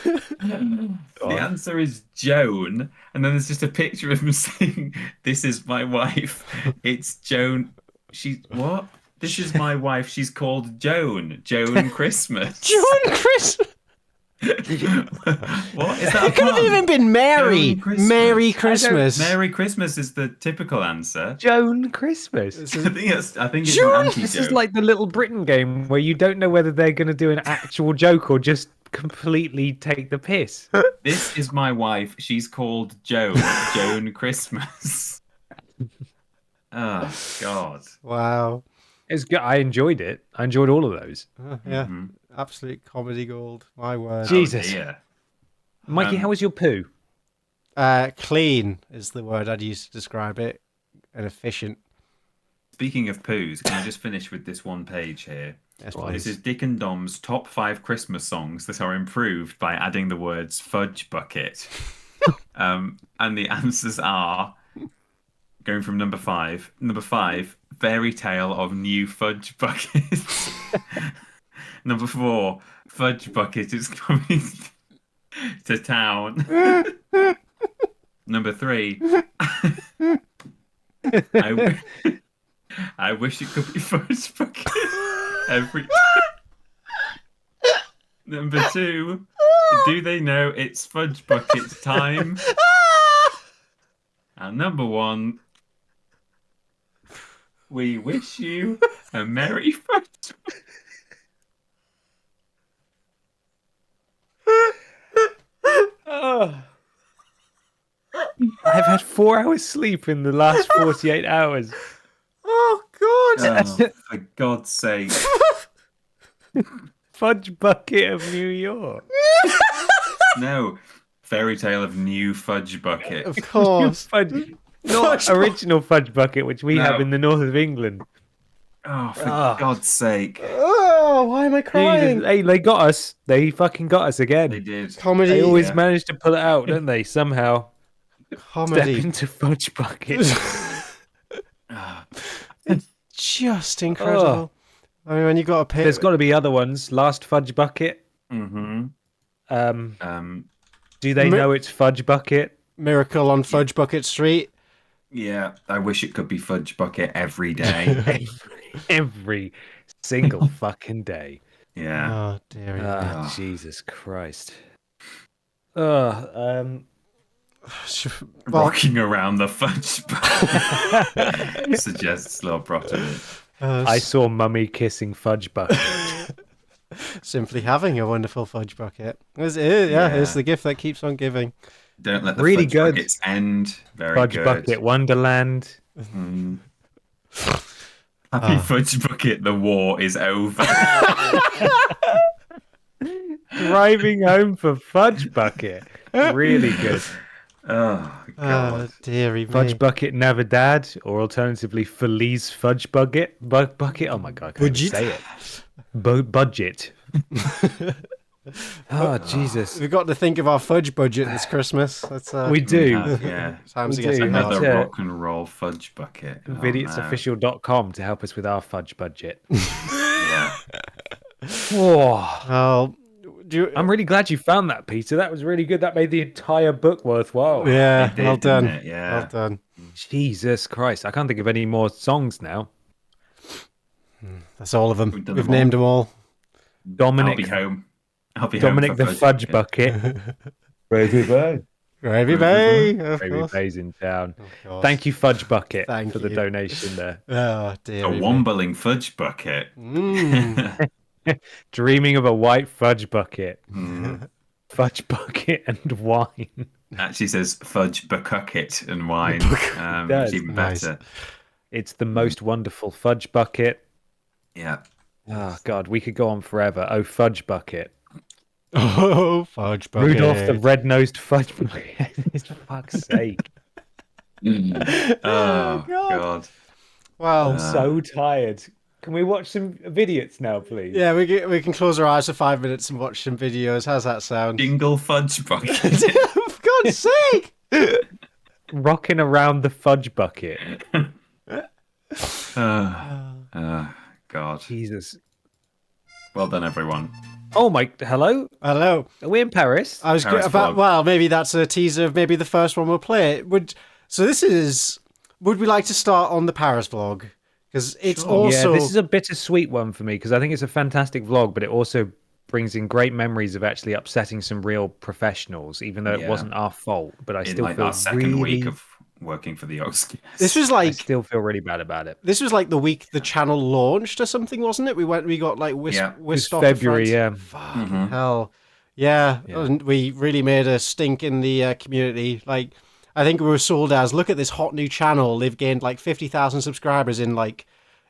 The answer is Joan, and then there's just a picture of him saying, "This is my wife. It's Joan." What? This is my wife. She's called Joan. Joan Christmas. Joan Christmas. What is that? It could have even been Mary. Merry Christmas. Merry Christmas is the typical answer. Joan Christmas. I think it's Joan? an anti-joke. This is like the Little Britain game where you don't know whether they're going to do an actual joke or just completely take the piss. This is my wife. She's called Joan. Joan Christmas. Oh God. Wow. It's good. I enjoyed it. I enjoyed all of those. Yeah, absolute comedy gold. My word. Jesus. Yeah. Mikey, how was your poo? Clean is the word I'd use to describe it, and efficient. Speaking of poos, can I just finish with this one page here? Yes, This please. is Dick and Dom's top 5 Christmas songs that are improved by adding the words fudge bucket. And the answers are, going from number 5. Number 5, Fairy Tale of New Fudge Bucket. Number 4, Fudge Bucket is coming to town. Number 3, I wish it could be Fudge Bucket every. Number 2, do they know it's Fudge Bucket time? And number 1, we wish you a Merry Fudge. Oh. I've had 4 hours sleep in the last 48 hours. Oh, God. Oh, for God's sake. Fudge Bucket of New York. No. Fairy Tale of New Fudge Bucket. Of course. Fudge, not original Fudge Bucket, which we have in the north of England. Oh, for God's sake. Oh, why am I crying? Jesus. Hey, they got us. They fucking got us again. They did. Comedy. They always manage to pull it out, don't they? Somehow. Comedy. Step into Fudge Bucket. It's just incredible. I mean, when you got to pay. There's got to be other ones. Last Fudge Bucket. Mm-hmm. Do they know it's Fudge Bucket? Miracle on Fudge Bucket Street. Yeah, I wish it could be Fudge Bucket every day. Every single fucking day. Yeah. Oh, dear. Oh, Jesus Christ. Rocking around the fudge bucket suggests Lord Brotterwood. I saw Mummy kissing Fudge Bucket. Simply having a wonderful fudge bucket. It's the gift that keeps on giving. Don't let the Really fudge good. buckets end. Very Fudge good. Bucket Wonderland. Happy Fudge Bucket, the war is over. Driving home for Fudge Bucket. Really good. Oh, God. Oh, dearie me. Fudge Bucket Navidad, or alternatively Feliz Fudge Bucket. Bucket. Oh my God, I can't even say it. Budget. Oh, Jesus. We've got to think of our fudge budget this Christmas. That's, we do. Yeah. Time to We get do. some Another That's, rock and roll fudge bucket. Oh, Vidiotsofficial.com to help us with our fudge budget. Yeah. Oh. Oh, I'm really glad you found that, Peter. That was really good. That made the entire book worthwhile. Yeah, It did, well done. didn't it? Yeah. Well done. Jesus Christ. I can't think of any more songs now. That's all of them. We've done We've them all. named them all. Dominic. I'll be home. Dominic home the for Fudge Bucket. Gravy Bay. Gravy Bay. Gravy Bay's in town. God. Thank you, Fudge Bucket, Thank for the you. donation there. Oh, dear. A wombling fudge bucket. Dreaming of a white fudge bucket. Fudge bucket and wine. Actually says fudge bucket and wine. does. It's even Nice. better. It's the most wonderful fudge bucket. Yeah. Oh, God, we could go on forever. Oh, fudge bucket. Oh, fudge bucket. Rudolph the red-nosed fudge bucket. For fuck's sake. Oh, God. Well, I'm so tired. Can we watch some Vidiots now, please? yeah, we can close our eyes for 5 minutes and watch some videos. How's that sound? Jingle fudge bucket. For God's sake! Rocking around the fudge bucket. God. Jesus. Well done, everyone. Oh my! Hello. Hello. Are we in Paris? I was Paris about. vlog. Well, maybe that's a teaser of maybe the first one we'll play. Would we like to start on the Paris vlog? Because it's also Yeah, this is a bittersweet one for me because I think it's a fantastic vlog, but it also brings in great memories of actually upsetting some real professionals, even though it Yeah. wasn't our fault. But I In still like feel our second really... week of working for the Oscars. This was like I still feel really bad about it. this was like the week the channel launched or something, wasn't it? We got like whisked off to February, France. yeah. Fucking hell. Yeah, Yeah. and we really made a stink in the community. Like, I think we were sold as, look at this hot new channel. They've gained like 50,000 subscribers in like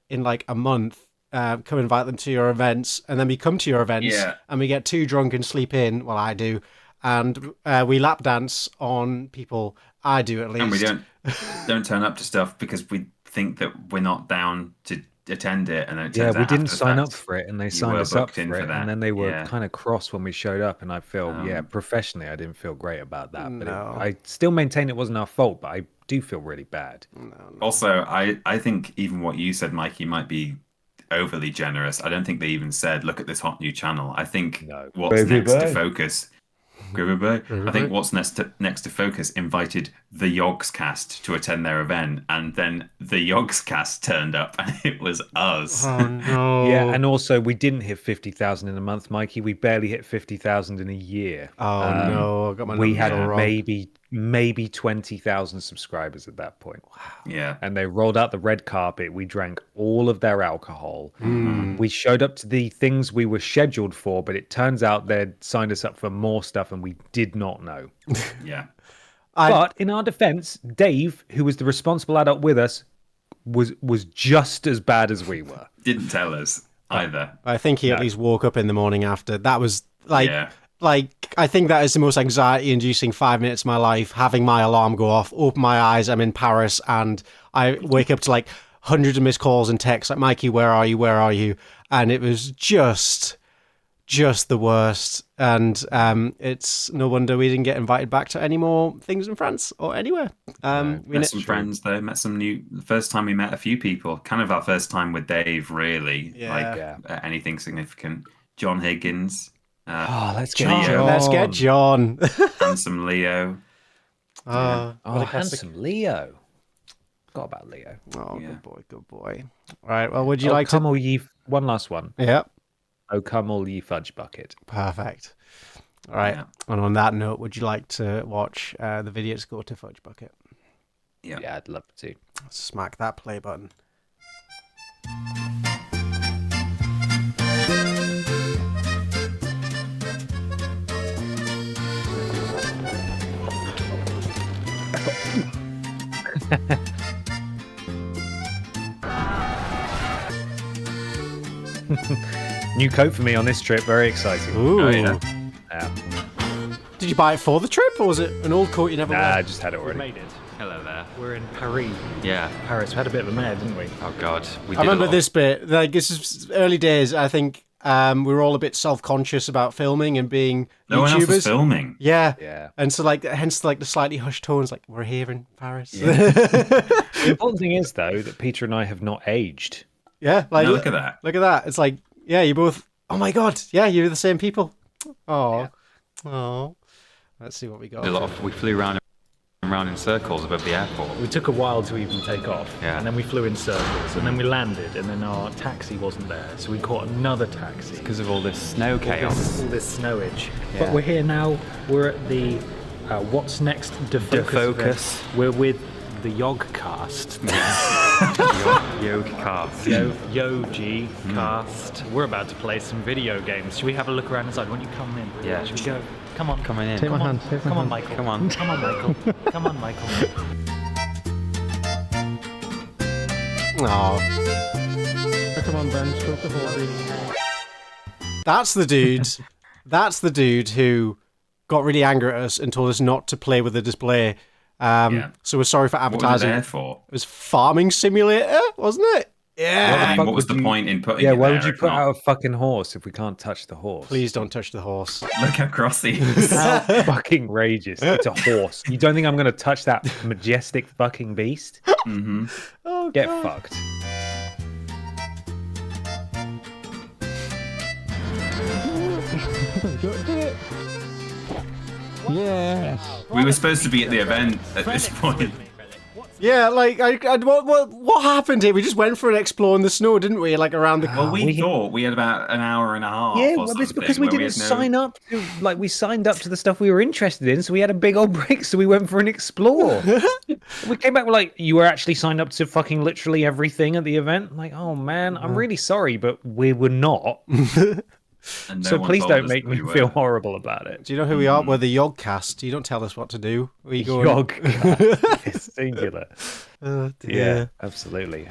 in like a month, come invite them to your events, and then we come to your events and we get too drunk and sleep in. Well, I do. And we lap dance on people. I do, at least. And we don't turn up to stuff because we think that we're not down to attend it, and then it turns out we didn't after the sign fact up for it, and they you signed were us up booked for in it, that. and then they were Yeah. kind of cross when we showed up, and I feel, professionally, I didn't feel great about that. But No. I still maintain it wasn't our fault, but I do feel really bad. Also, I think even what you said, Mikey, might be overly generous. I don't think they even said, "Look at this hot new channel." I think what's next to Focus. I think what's next to Focus invited the Yogs cast to attend their event, and then the Yogs cast turned up, and it was us. Oh no! Yeah, and also we didn't hit 50,000 in a month, Mikey. We barely hit 50,000 in a year. Oh no! I got my we numbers had all wrong. maybe 20,000 subscribers at that point. Wow. Yeah. And they rolled out the red carpet. We drank all of their alcohol. We showed up to the things we were scheduled for, but it turns out they'd signed us up for more stuff and we did not know. Yeah. But in our defense, Dave, who was the responsible adult with us, was just as bad as we were. Didn't tell us either. I think he at least woke up in the morning after. That was like I think that is the most anxiety-inducing 5 minutes of my life. Having my alarm go off, open my eyes, I'm in Paris, and I wake up to like hundreds of missed calls and texts like, "Mikey, where are you? Where are you?" And it was just the worst. And it's no wonder we didn't get invited back to any more things in France or anywhere. Met some friends though. Met some new. The first time we met a few people. Kind of our first time with Dave, really. Anything significant. John Higgins. Let's get Leo. John. Let's get John. Handsome Leo. Handsome Leo. Forgot about Leo. Oh, good boy. All right. Well, would you like come to? all ye... One last one. Yeah. Oh, come all ye fudge bucket. Perfect. All right. Yeah. And on that note, would you like to watch the Vidiots Go To Fudge Bucket? Yeah, I'd love to. Smack that play button. New coat for me on this trip. Very exciting. Ooh. Oh, yeah. Did you buy it for the trip, or was it an old coat you never wore? I just had it already. Made it. Hello there. We're in Paris. Yeah. Paris. We had a bit of a mare, didn't we? Oh God. I remember this bit. Like, this is early days. I think we were all a bit self-conscious about filming and being No one YouTubers. else was filming. Yeah. And so, like, hence, like, the slightly hushed tones, like, we're here in Paris. The important thing is, though, that Peter and I have not aged. Yeah, like, No, look at that. Look at that. It's like, yeah, you both. Oh my God, yeah, you're the same people. Oh, Let's see what we got. We flew round and round in circles above the airport. We took a while to even take off, Yeah. and then we flew in circles, and then we landed, and then our taxi wasn't there, so we caught another taxi. Because of all this snow chaos. All this snowage. Yeah. But we're here now. We're at the What's Next Defocus. event. We're with the Yog cast. Yog cast. Yogi cast. We're about to play some video games. Should we have a look around inside? Why don't you come in? Yeah. Should we go? Come on. Coming in. Come Take my on. hand, Come on, Michael. Come on. Come on, Michael. Come on, Michael. Oh. Come on, Ben. Stroke the horse. That's the dude. That's the dude who got really angry at us and told us not to play with the display. So we're sorry for What was it advertising. there for? It was Farming Simulator, wasn't it? Yeah. What was the point in putting Yeah, it why there would you if put not- out a fucking horse if we can't touch the horse? Please don't touch the horse. Look how cross he is. How fucking rageous. It's a horse. You don't think I'm going to touch that majestic fucking beast? Mm-hmm. Oh, Get God. fucked. Yes. We were supposed to be at the event at this point. Yeah, like, what happened here? We just went for an explore in the snow, didn't we? Like, around the... Well, we thought we had about an hour and a half. Yeah, or well, it's something because we where didn't had no- sign up to, like, we signed up to the stuff we were interested in, so we had a big old break, so we went for an explore. We came back, we're like, you were actually signed up to fucking literally everything at the event? I'm like, oh man, I'm really sorry, but we were not. And no So one please told don't us make that me we feel were. horrible about it. Do you know who we are? We're the Yogcast. You don't tell us what to do. We go Yog. It's singular. Oh, Yeah, dear. absolutely.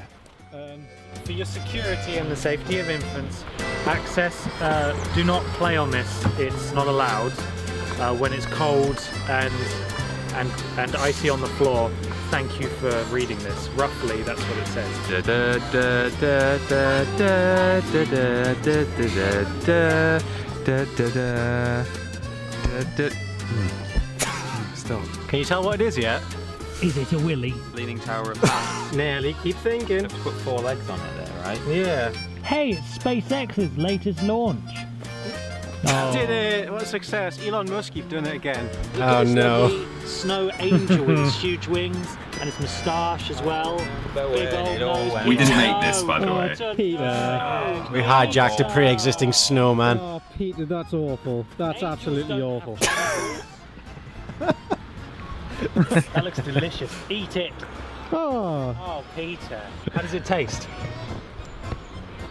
For your security and the safety of infants, access, do not play on this. It's not allowed when it's cold and icy on the floor. Thank you for reading this. Roughly, that's what it says. Still. Can you tell what it is yet? Is it a willy? Leaning Tower of Pisa. Nearly. Keep thinking. Have to put 4 legs on it there, right? Yeah. Hey, it's SpaceX's latest launch. Did it! What a success! Elon Musk keep doing it again. Look at this lovely snow angel with his huge wings and his moustache as well. Big old nose. We didn't make this, by the way. Peter. We hijacked a pre-existing snowman. Oh, Peter, that's awful. That's absolutely awful. That looks delicious. Eat it. Oh, Peter. How does it taste?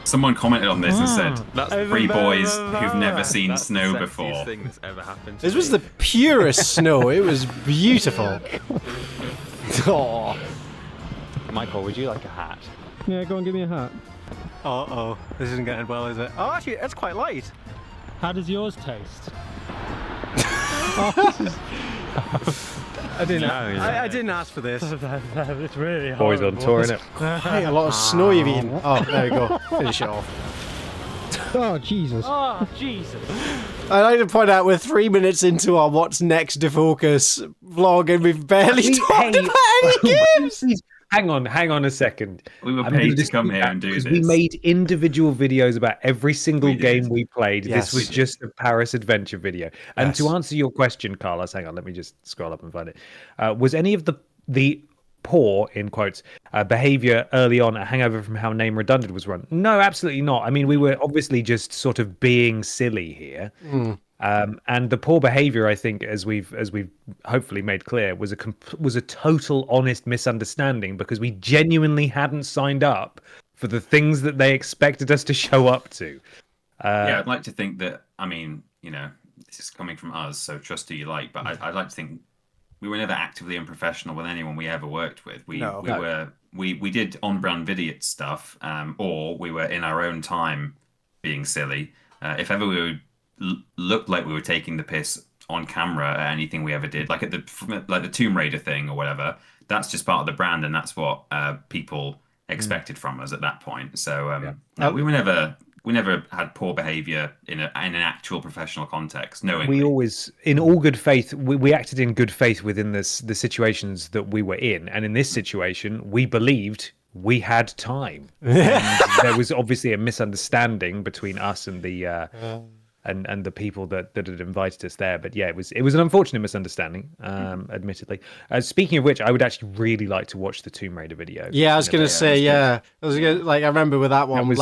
Someone commented on this and said, That's 3 boys who've never seen snow the sexiest before. thing that's ever happened to This was me. the purest snow. It was beautiful. Oh. Michael, would you like a hat? Yeah, go on, give me a hat. Uh-oh. This isn't getting well, is it? Oh, actually, it's quite light. How does yours taste? I didn't. No, yeah. I didn't ask for this. It's really hard. Boys on tour, innit? Hey, a lot of snow you've eaten. Oh, there we go. Finish it off. Oh, Jesus. Oh, Jesus. I'd like to point out we're 3 minutes into our What's Next to Focus vlog and we've barely talked about any games. Hang on a second. We were I'm paid gonna to come here and do because this. we made individual videos about every single game we played. Yes. This was just a Paris adventure video. And Yes. to answer your question, Carlos, hang on, let me just scroll up and find it. Was any of the poor, in quotes, behavior early on a hangover from how Name Redundant was run? No, absolutely not. I mean, we were obviously just sort of being silly here. And the poor behavior, I think, as we've hopefully made clear, was a total honest misunderstanding because we genuinely hadn't signed up for the things that they expected us to show up to. Yeah, I'd like to think that, I mean, you know, this is coming from us, so trust who you like, but I'd like to think we were never actively unprofessional with anyone we ever worked with. We did on-brand Vidiots stuff, or we were in our own time being silly. If ever we looked like we were taking the piss on camera at anything we ever did, like at the Tomb Raider thing or whatever, that's just part of the brand, and that's what people expected from us at that point. So no, we never had poor behavior in an actual professional context. We always, in all good faith, we acted in good faith within the situations that we were in, and in this situation, we believed we had time. And there was obviously a misunderstanding between us and the and the people that had invited us there. But yeah, it was an unfortunate misunderstanding, admittedly. Speaking of which, I would actually really like to watch the Tomb Raider video. Yeah, I was gonna say, yeah. I remember with that one,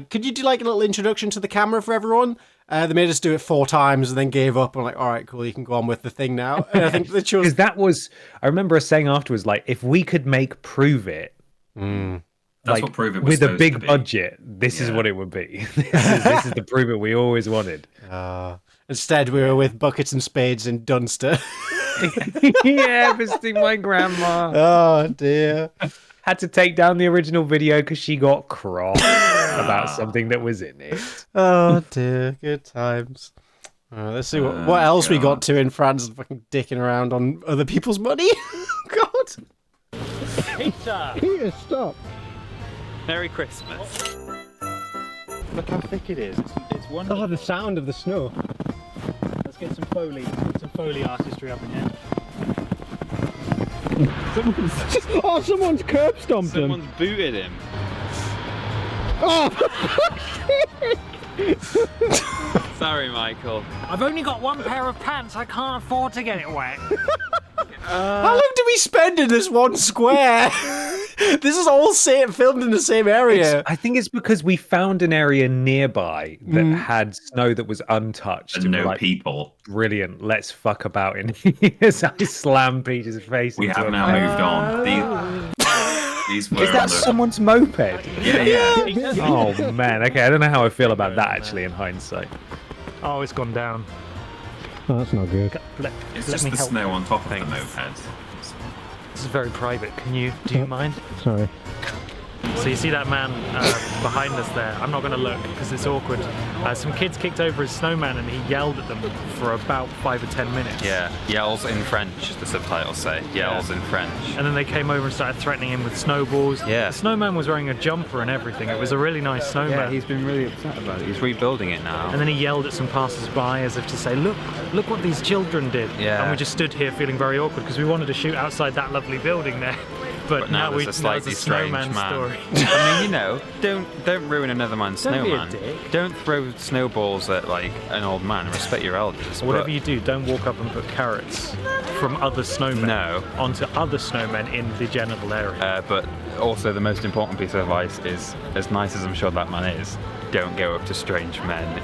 could you do like a little introduction to the camera for everyone? They made us do it 4 times and then gave up. I'm like, all right, cool, you can go on with the thing now. And I think they chose. Because I remember us saying afterwards, like, if we could make Prove It. That's what Prove It was with a big to be. budget. This is what it would be. This is the Prove It we always wanted. Instead, we were with buckets and spades in Dunster. Yeah, visiting my grandma. Oh dear. Had to take down the original video because she got cross about something that was in it. Oh dear, good times. Let's see what else we got to in France. Fucking dicking around on other people's money. God. Peter, stop. Merry Christmas. Look how thick it is. It's wonderful. Oh, the sound of the snow. Let's get some Foley artistry up in here. Someone's curb stomped him. Someone's booted him. Oh! Sorry, Michael. I've only got 1 pair of pants. I can't afford to get it wet. How long do we spend in this one square? This is all filmed in the same area. I think it's because we found an area nearby that had snow that was untouched. And no people. Brilliant. Let's fuck about in here. So I slam Peter's face. We have now moved on. These were Is that someone's moped? Yeah. Oh man. Okay, I don't know how I feel about that actually in hindsight. Oh, it's gone down. Oh, that's not good. It's just the snow on top of the moped. This is very private. Do you mind? Sorry. So you see that man behind us there. I'm not going to look because it's awkward. Some kids kicked over his snowman and he yelled at them for about 5 or 10 minutes. Yeah, yells in French, the subtitles say. Yells in French. And then they came over and started threatening him with snowballs. Yeah. The snowman was wearing a jumper and everything. It was a really nice snowman. Yeah, he's been really upset about it. He's rebuilding it now. And then he yelled at some passers-by as if to say, look what these children did. Yeah. And we just stood here feeling very awkward because we wanted to shoot outside that lovely building there. But now there's a slightly strange snowman man. Story. I mean, you know, don't ruin another man's Don't be a snowman. dick. Don't throw snowballs at like an old man. Respect your elders. Whatever you do, don't walk up and put carrots from other snowmen onto other snowmen in the genital area. But also the most important piece of advice is, as nice as I'm sure that man is, don't go up to strange men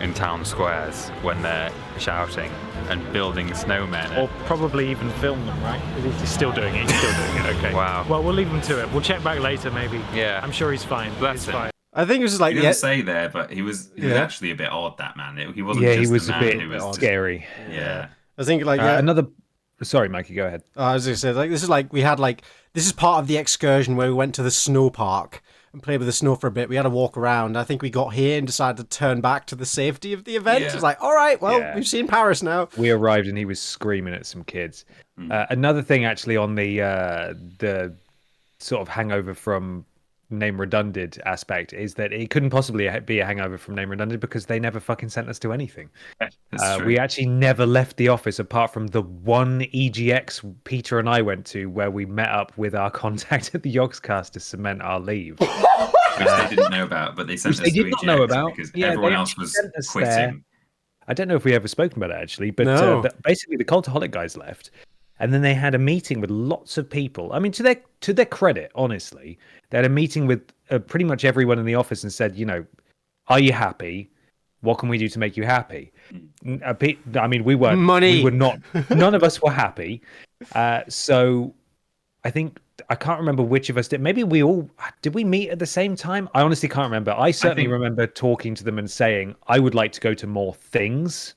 in town squares when they're shouting and building snowmen. Or probably even film them, right? He's still doing it. He's still doing it. Okay. Wow. Well, we'll leave him to it. We'll check back later, maybe. Yeah. I'm sure he's fine. Bless him. Fine. I think it was like He didn't say there, but he was actually a bit odd. That man. He wasn't. Yeah, just he was a a man, bit he was scary. Yeah. I think like another. Sorry, Mikey, go ahead. I was gonna say like this is part of the excursion where we went to the snow park and played with the snow for a bit. We had a walk around. I think we got here and decided to turn back to the safety of the event. Yeah. It's like, all right, well, Yeah. we've seen Paris now. We arrived and he was screaming at some kids. Another thing, actually, on the sort of hangover from name redundant aspect is that it couldn't possibly be a hangover from name redundant because they never fucking sent us to anything. We actually never left the office apart from the one EGX Peter and I went to where we met up with our contact at the Yogscast to cement our leave. Which they didn't know about, but they sent us They to did not EGX know about because Yeah, everyone they else actually was sent us quitting. there. I don't know if we ever spoken about it actually, but, No. but basically the Cultaholic guys left, and then they had a meeting with lots of people. I mean, to their credit, honestly, they had a meeting with pretty much everyone in the office and said, you know, are you happy? What can we do to make you happy? I mean, we weren't. Money. We were not. None of us were happy. So I think I can't remember which of us did. Maybe we all did. We meet at the same time. I honestly can't remember. I certainly remember talking to them and saying I would like to go to more things.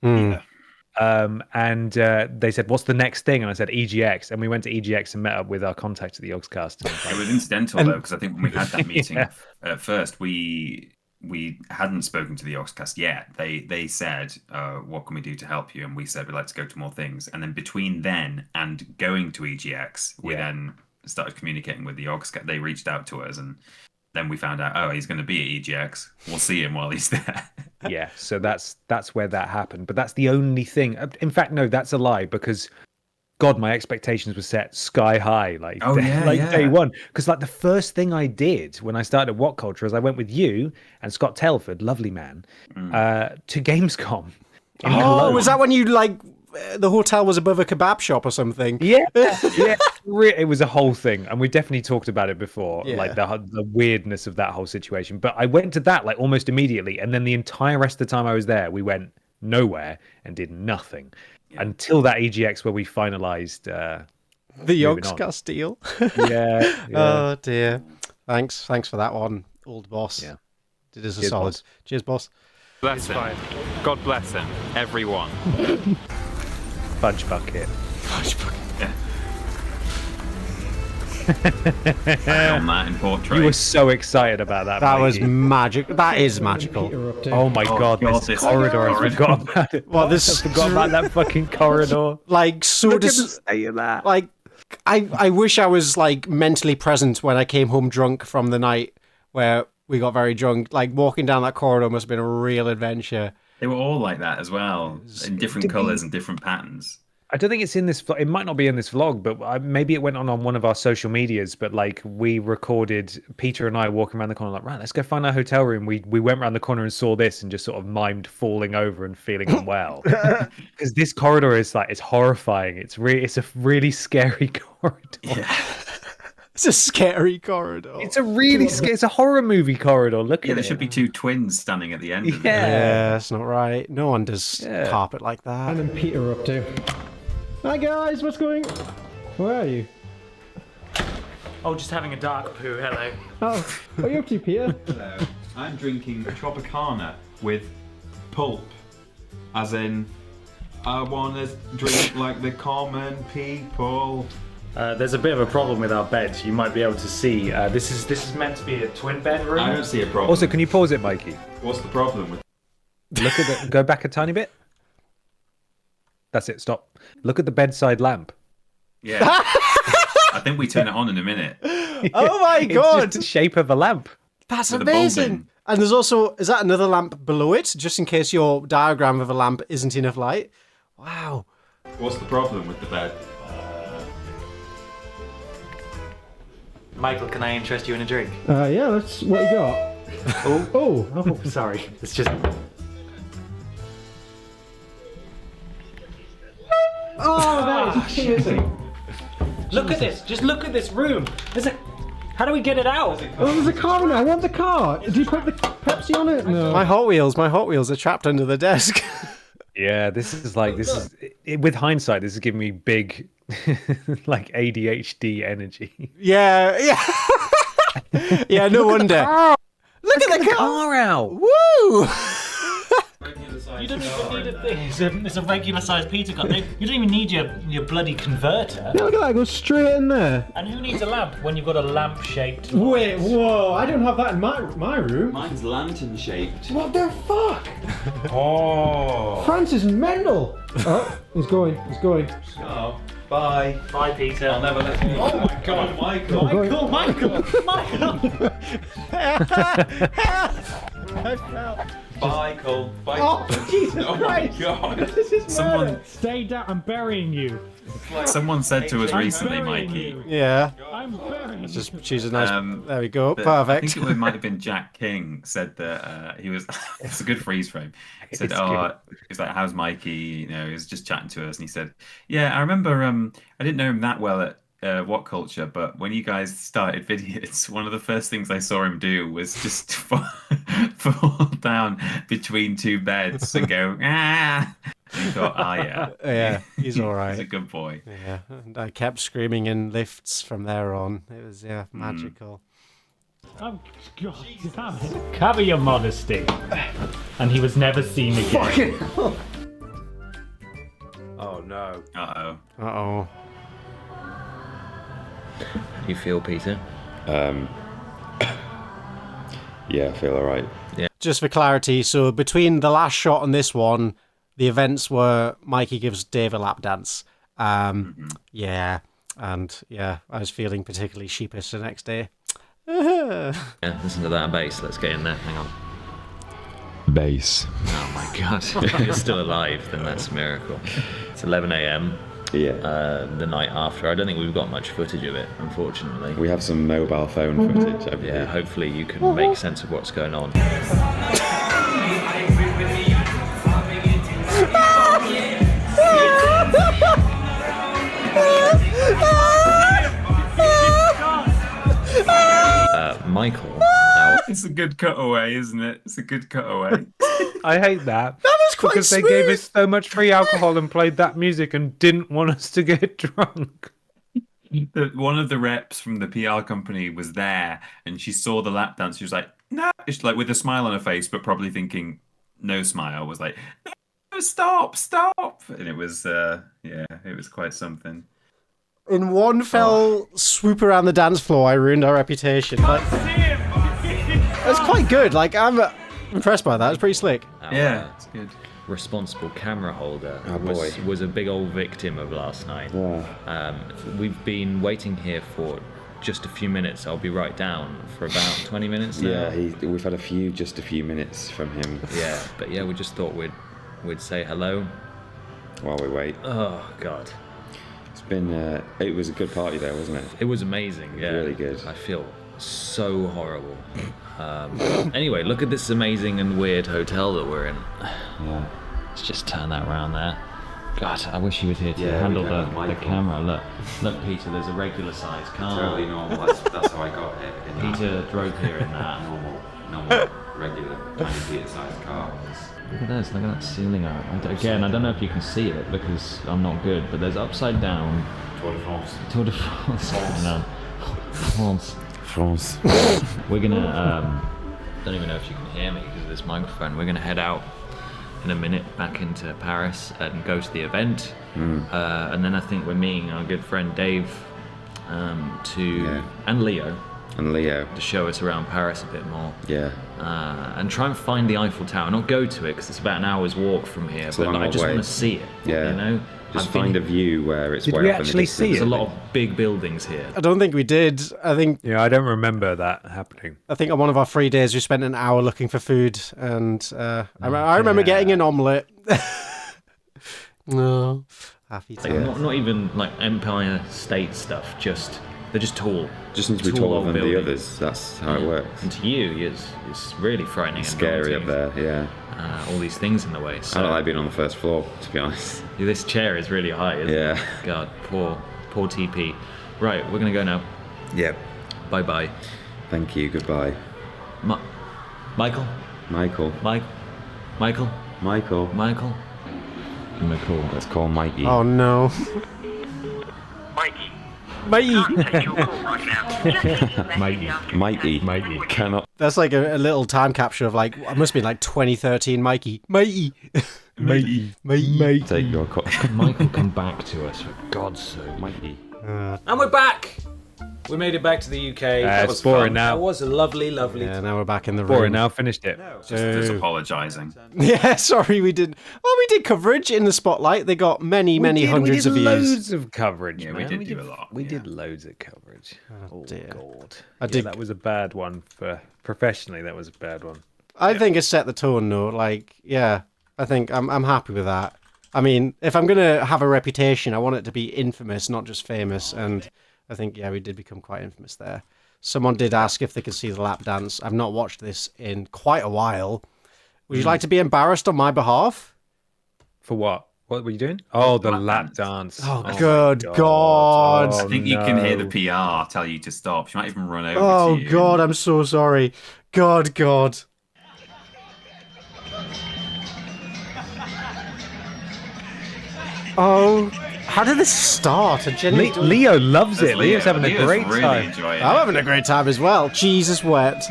And they said, "What's the next thing?" And I said, "EGX." And we went to EGX and met up with our contact at the Yogscast. It was incidental though, because I think when we had that meeting at first, we hadn't spoken to the Yogscast yet. They said, "What can we do to help you?" And we said we'd like to go to more things. And then between then and going to EGX, we then started communicating with the Yogscast. They reached out to us, and then we found out, oh, he's going to be at EGX. We'll see him while he's there. Yeah, so that's where that happened. But that's the only thing. In fact, no, that's a lie because, God, my expectations were set sky high, like day one. Because like the first thing I did when I started at What Culture is I went with you and Scott Telford, lovely man, to Gamescom. in Cologne. Was that when you like the hotel was above a kebab shop or something? Yeah, yeah. It was a whole thing, and we definitely talked about it before, Yeah. like the weirdness of that whole situation. But I went to that like almost immediately, and then the entire rest of the time I was there, we went nowhere and did nothing until that EGX where we finalized the moving on. Yogscast deal. Yeah. Oh dear. Thanks for that one, old boss. Yeah. Did us a Cheers, solid. boss. Cheers, boss. Bless him. God bless him. Everyone. Fudge bucket. Fudge bucket. Yeah. On that in portrait. You were so excited about that. That was Mikey. magic. That is magical. Oh my god, this corridor! I forgot about it. Well, this I forgot about that fucking corridor. Like so Look at the state of that. Like I wish I was like mentally present when I came home drunk from the night where we got very drunk. Like walking down that corridor must have been a real adventure. They were all like that as well, in different colours and different patterns. I don't think it's in this. It might not be in this vlog, but maybe it went on one of our social medias. But like we recorded Peter and I walking around the corner, like, right, let's go find our hotel room. We went around the corner and saw this, and just sort of mimed falling over and feeling unwell. Because this corridor is like it's horrifying. It's a really scary corridor. Yeah. It's a scary corridor. It's a really scary. It's a horror movie corridor. Look at Yeah, there it. should be two twins standing at the end. Of Yeah, it's not right. No one does carpet like that. And Peter up to. Hi guys, what's going? Where are you? Oh, just having a dark poo. Hello. Oh, what are you up to, Peter? Hello. I'm drinking Tropicana with pulp. As in, I want to drink like the common people. There's a bit of a problem with our beds. You might be able to see. This is meant to be a twin bedroom. I don't see a problem. Also, can you pause it, Mikey? What's the problem with? Look at the. Go back a tiny bit. That's it. Stop. Look at the bedside lamp. Yeah. I think we turn it on in a minute. Oh my god! It's just the shape of a lamp. That's With a bulb amazing. in. And there's also, is that another lamp below it, just in case your diagram of a lamp isn't enough light? Wow. What's the problem with the bed? Michael, can I interest you in a drink? Yeah, let's. What you got? Oh, sorry. It's just. Oh, that is amazing. Look at this. Just look at this room. How do we get it out? Oh, there's a car in there. I want the car. Did you put the Pepsi on it? No. My Hot Wheels are trapped under the desk. Yeah, this is with hindsight, this is giving me big, like ADHD energy. Yeah. Yeah, no wonder. Look at the car out. Woo! You don't even need a thing. It's a regular sized pizza cup. You don't even need your bloody converter. Yeah, look at that. It goes straight in there. And who needs a lamp when you've got a lamp shaped? Wait, whoa! I don't have that in my room. Mine's lantern shaped. What the fuck? Oh. France is mental. Oh, he's going. Oh, bye. Bye, Peter. I'll never let you. Oh my god, Michael. Michael. I fell. Michael. Oh, Jesus Oh Christ. my god. This is Someone- murder. Stay down. I'm burying you. Someone said to us I'm recently, burying Mikey. you. Yeah. I'm burying Let's just you. choose a nice. There we go. that- Perfect. I think it might have been Jack King said that he was. It's a good freeze frame. He said, he's like, how's Mikey? You know, he was just chatting to us, and he said, yeah, I remember. I didn't know him that well at What Culture, but when you guys started Vidiots, one of the first things I saw him do was just fall down between two beds and go, ah. And he thought, yeah. Yeah, he's all right. He's a good boy. Yeah, and I kept screaming in lifts from there on. It was magical. Oh, God damn it. Cover your modesty. And he was never seen again. Oh no. Uh-oh. Uh-oh. How do you feel, Peter? Yeah, I feel alright. Yeah. Just for clarity, so between the last shot and this one, the events were Mikey gives Dave a lap dance. Yeah, and yeah, I was feeling particularly sheepish the next day. Yeah, listen to that bass. Let's get in there. Hang on. Bass. Oh my god. If you're still alive, then that's a miracle. It's 11 a.m. Yeah. The night after. I don't think we've got much footage of it, unfortunately. We have some mobile phone footage. Yeah, hopefully you can make sense of what's going on. Michael. It's a good cutaway, isn't it? It's a good cutaway. I hate that. That was quite because they gave us so much free alcohol and played that music and didn't want us to get drunk. One of the reps from the PR company was there, and she saw the lap dance. She was like, "No," she's like with a smile on her face, but probably thinking no smile. Was like, "No, stop!" And it was, it was quite something. In one fell swoop around the dance floor, I ruined our reputation. Like, it's quite good. Like, I'm impressed by that. It's pretty slick. Yeah, it's good. Responsible camera holder boy. was a big old victim of last night. Yeah. We've been waiting here for just a few minutes. I'll be right down for about 20 minutes now. Yeah, we've had just a few minutes from him. Yeah, but yeah, we just thought we'd say hello while we wait. Oh God. It was a good party there, wasn't it? It was amazing, yeah. Really good. I feel so horrible. Anyway, look at this amazing and weird hotel that we're in. Yeah. Let's just turn that around there. God, I wish you were here to Yeah, handle we the can have camera. Look, Peter, there's a regular sized car. Totally normal. That's how I got here. Peter drove here in that. normal, regular, tiny Peter-sized car. Look at this, look at that ceiling art. Again, I don't know if you can see it because I'm not good, but there's upside down. Tour de France. Tour de France. No. France. We're gonna, don't even know if you can hear me because of this microphone. We're gonna head out in a minute back into Paris and go to the event. And then I think we're meeting our good friend Dave and Leo. And Leo. To show us around Paris a bit more. Yeah. And try and find the Eiffel Tower. Not go to it, because it's about an hour's walk from here, but I just want to see it. Yeah. You know? Just find a view where it's Did way we up in the actually distance. see There's it? a lot of big buildings here. I don't think we did. I think. Yeah, I don't remember that happening. I think on one of our 3 days we spent an hour looking for food, and I remember getting an omelette. No, happy Like, not even like Empire State stuff. They're just tall. Just need to be taller than the others. That's how it works. And to you, it's really frightening. It's scary up there. Yeah. All these things in the way. So I don't like being on the first floor, to be honest. This chair is really high, isn't it? God, poor TP. Right, we're gonna go now. Yep. Bye bye. Thank you. Goodbye. Michael. Michael. Michael. Let's call Mikey. Oh no. Mikey. Mikey. Cannot. That's like a little time capture of like, it must be like 2013 Mikey. Take your call. Michael, come back to us, for God's sake. Mikey. And we're back! We made it back to the UK. That it's was boring fun. now. That was a lovely Yeah, now we're back in the room. Boring now, finished it. Just apologising. Yeah, sorry, we did. Well, we did coverage in the spotlight. They got many hundreds of views. Loads of coverage. Yeah, man. we did do a lot. We did loads of coverage. Oh dear. God. I did. That was a bad one for professionally. That was a bad one. I think it set the tone, though. Like, yeah, I think I'm happy with that. I mean, if I'm gonna have a reputation, I want it to be infamous, not just famous. And I think, yeah, we did become quite infamous there. Someone did ask if they could see the lap dance. I've not watched this in quite a while. Would you like to be embarrassed on my behalf? For what? What were you doing? Oh, the lap dance. Oh, good God. I think you can hear the PR tell you to stop. She might even run over Oh, to you. God, I'm so sorry. God. Oh, how did this start? Leo loves it. Leo's having a great really time. enjoying it. I'm having a great time as well. Jesus wet.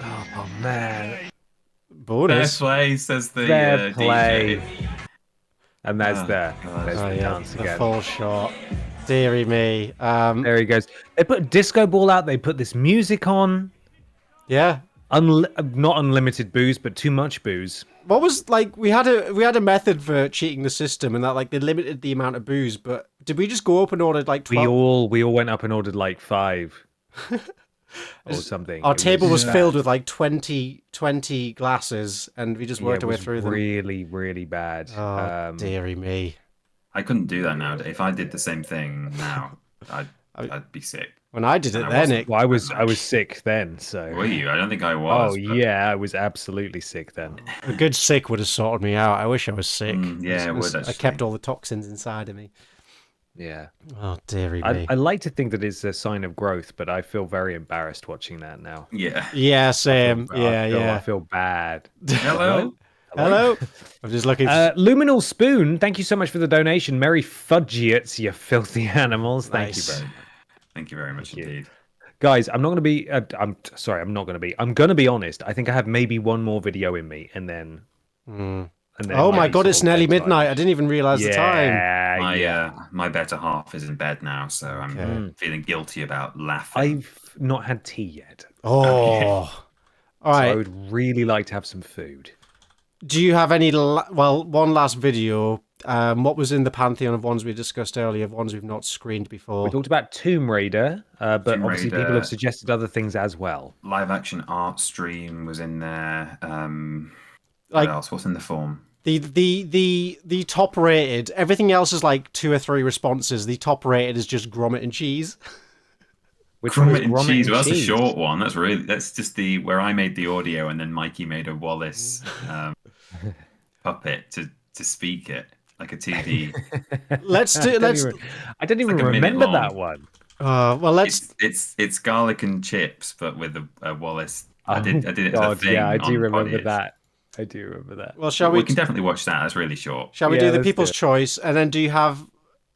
Oh man. Bonus. Fair play, says the Fair play. DJ. And there's Oh, there's Oh, the yeah, dance the again. full shot. Deary me. There he goes. They put a disco ball out. They put this music on. Yeah. Not unlimited booze, but too much booze. What was like? We had a method for cheating the system, and that like they limited the amount of booze. But did we just go up and order like 12? We all went up and ordered like 5 or something. Our It table was filled with like 20 glasses, and we just worked it our way was through them. really, really bad. Oh, dearie me. I couldn't do that now. If I did the same thing now, I'd be sick. When I did it, And then it. Well, I was sick then. So Were you? I don't think I was. Oh yeah, I was absolutely sick then. A good sick would have sorted me out. I wish I was sick. Yeah, it would I actually. kept all the toxins inside of me. Yeah. Oh, dearie me. I like to think that it's a sign of growth, but I feel very embarrassed watching that now. Yeah. Yeah, same. I feel bad. Hello. Hello. I'm just looking. Luminal Spoon, thank you so much for the donation. Merry Fudgiots, you filthy animals. Thank you very much. Thank you very much indeed. Guys, I'm not going to be... I'm sorry, I'm not going to be... I'm going to be honest. I think I have maybe one more video in me, and then... And then Oh my God, maybe it's sort of nearly bedtime. midnight. I didn't even realize the time. My better half is in bed now, so I'm feeling guilty about laughing. I've not had tea yet. Oh. All right. So I would really like to have some food. Do you have any... one last video. What was in the pantheon of ones we discussed earlier, of ones we've not screened before? We talked about Tomb Raider, but Tomb obviously Raider. people have suggested other things as well. Live action art stream was in there. Like- What else? What's in the form? The top rated, everything else is like 2 or 3 responses. The top rated is just grommet and cheese. Which one was Grommet and grommet cheese. and Well, that's cheese? a short one. That's just the where I made the audio and then Mikey made a Wallace puppet to speak it like a TV. I didn't even like a minute remember long. that one. Well, let's. It's garlic and chips, but with a Wallace. I did it as a God, thing. yeah, I do on remember Podiots. that. I do remember that. Well, shall We we? can definitely watch that. That's really short. Shall we do the people's choice, and then do you have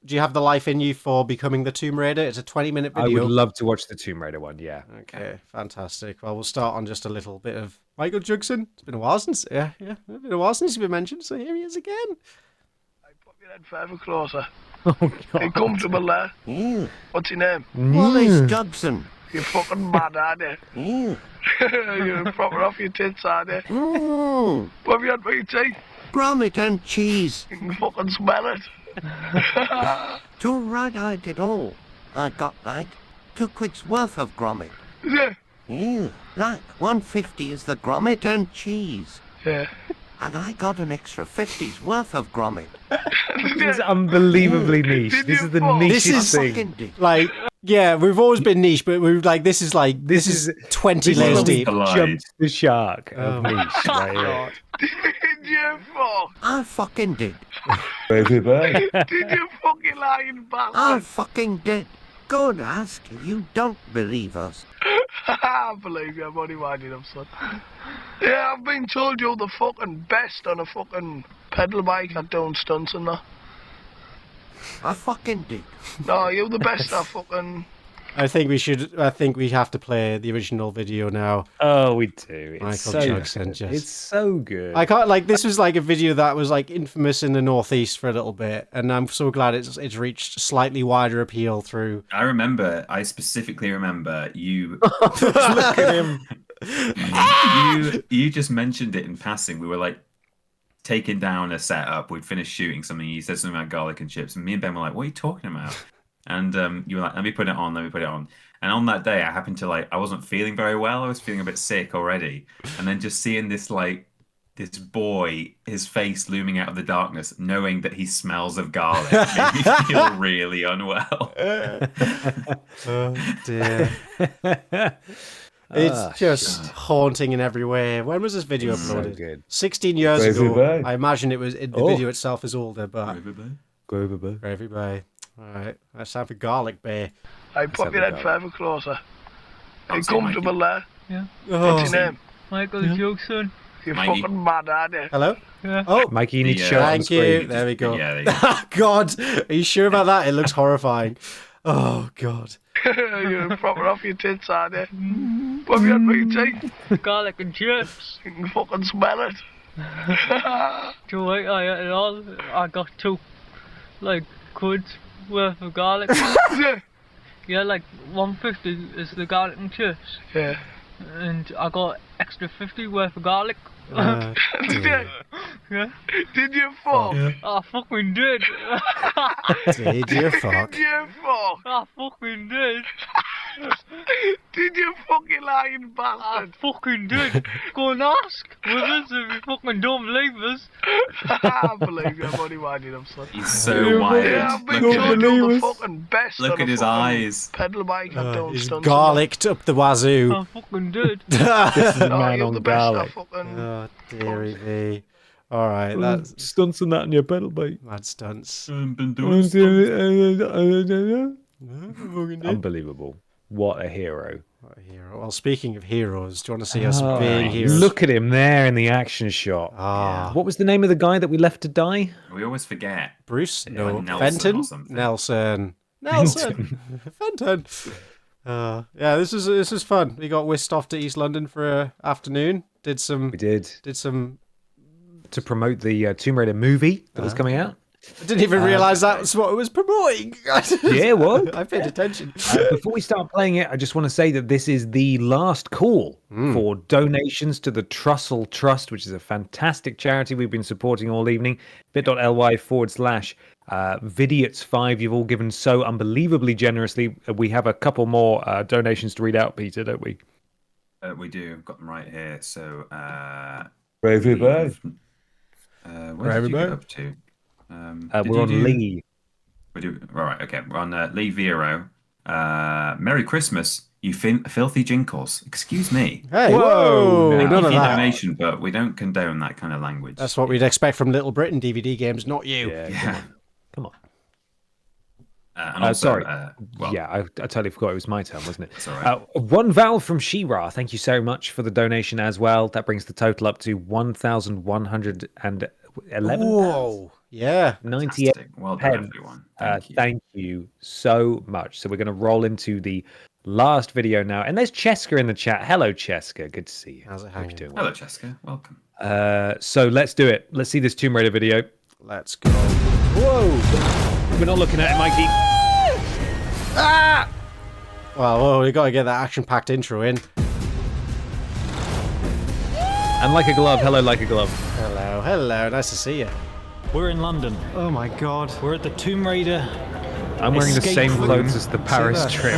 Do you have the life in you for becoming the Tomb Raider? It's a 20-minute I video. would love to watch the Tomb Raider one. Yeah. Okay, fantastic. Well, we'll start on just a little bit of Michael Jackson. It's been a while since, it's been a while since he's been mentioned. So here he is again. Put your head further closer. Oh God. Are you comfortable there? What's your name? Wallace Judson. You're fucking mad, aren't you? You're proper off your tits, aren't you? What have you had for your tea? Grommet and cheese. You can fucking smell it. It's all right, I did all. I got like 2 quid's worth of grommet. Yeah. Like 150 is the grommet and cheese. Yeah. And I got an extra 50's worth of grommet. This is unbelievably niche. This is the nichest thing. Like, yeah, we've always been niche, but we've like this is 20 layers deep. Jumped the shark of niche. Right Did you fuck? I fucking did. Everybody. Did you fucking lying bastard? I fucking did. Go and ask if you don't believe us. I believe you, I'm only winding up, son. Yeah, I've been told you're the fucking best on a fucking pedal bike at doing stunts and that. I fucking did. No, you're the best at fucking... I think we have to play the original video now. Oh, we do. It's Michael so Jackson good. just... It's so good. I can't like this was like a video that was like infamous in the Northeast for a little bit, and I'm so glad it's reached slightly wider appeal through. I specifically remember you. Look at him. you just mentioned it in passing. We were like taking down a setup. We'd finished shooting something. You said something about garlic and chips, and me and Ben were like, "What are you talking about?" And you were like, let me put it on. And on that day, I happened to I wasn't feeling very well. I was feeling a bit sick already. And then just seeing this boy, his face looming out of the darkness, knowing that he smells of garlic, made me feel really unwell. Oh dear. It's just haunting in every way. When was this video uploaded? So good. 16 years Gravy ago. Bay. I imagine the video itself is older, but Gravy Bay. Gravy Bay. All right, let's have a garlic bay. I put your head further closer. Are you comfortable there? Yeah. What's your name? Michael Jackson. You're Mikey. fucking mad, aren't you? Hello? Yeah. Oh, Mikey, you need to show it on thank you. screen. There we go. Yeah, there you go. God, are you sure about that? It looks horrifying. Oh, God. You're proper off your tits, aren't you? What have you had for your tea? Garlic and chips. You can fucking smell it. Too late, I ate it all. I got 2 quids worth of garlic. Yeah. Yeah, 150 is the garlic and chips. Yeah. And I got extra 50 worth of garlic. Did Yeah. Did you fuck? I fucking did. Did you fuck? Did you fuck? I fucking did. Did you fucking lying I bastard? fucking did. Go and ask with us if you fucking don't believe us. I believe you, I'm only winding up, son. He's so wired. Yeah, I've been Look told at you're the fucking best Look on at a his fucking eyes. pedal bike at doing He's stunts. garlicked up the wazoo. I fucking did. This is a No, man you're on the best at garlic. fucking... Oh, dearie me. All right, that's Stunts on that on your pedal bike. mad stunts. Unbelievable. What a hero. What a hero. Well, speaking of heroes, do you want to see us being heroes? Look at him there in the action shot. Ah. What was the name of the guy that we left to die? We always forget. Bruce? Yeah, No. Nelson Fenton? or something. Nelson. Fenton. Yeah, this is fun. We got whisked off to East London for an afternoon. We did. Did some... To promote the Tomb Raider movie that was coming out. I didn't even realise that's what it was promoting. Yeah, what? I paid attention. Before we start playing it, I just want to say that this is the last call for donations to the Trussell Trust, which is a fantastic charity we've been supporting all evening. bit.ly/Vidiots5. You've all given so unbelievably generously. We have a couple more donations to read out, Peter, don't we? We do. I've got them right here. So, Gravy Bay. where did you get up to? We're on Lee. We do. All right. Okay. We're on Lee Vero. Merry Christmas, you filthy jinkles. Excuse me. Hey, whoa! Thank None you of for your that. donation, but we don't condone that kind of language. That's what we'd expect from Little Britain DVD games, not you. Yeah. Come on. And also, Sorry. well, Yeah, I totally forgot it was my turn, wasn't it? It's all right. One Val from She-Ra. Thank you so much for the donation as well. That brings the total up to 1,100 and 11 Whoa. Yeah. 98 Well done, pence. everyone. Thank you so much. So we're going to roll into the last video now. And there's Cheska in the chat. Hello, Cheska. Good to see you. How's it Hope you're hanging? doing Hello, well. Cheska. Welcome. So let's do it. Let's see this Tomb Raider video. Let's go. Whoa. We're not looking at it, Mikey. Ah! Well, we got to get that action-packed intro in. And like a glove. Hello, like a glove. Hello, hello. Nice to see you. We're in London. Oh my god. We're at the Tomb Raider. I'm wearing the escape same room. clothes as the Paris trip.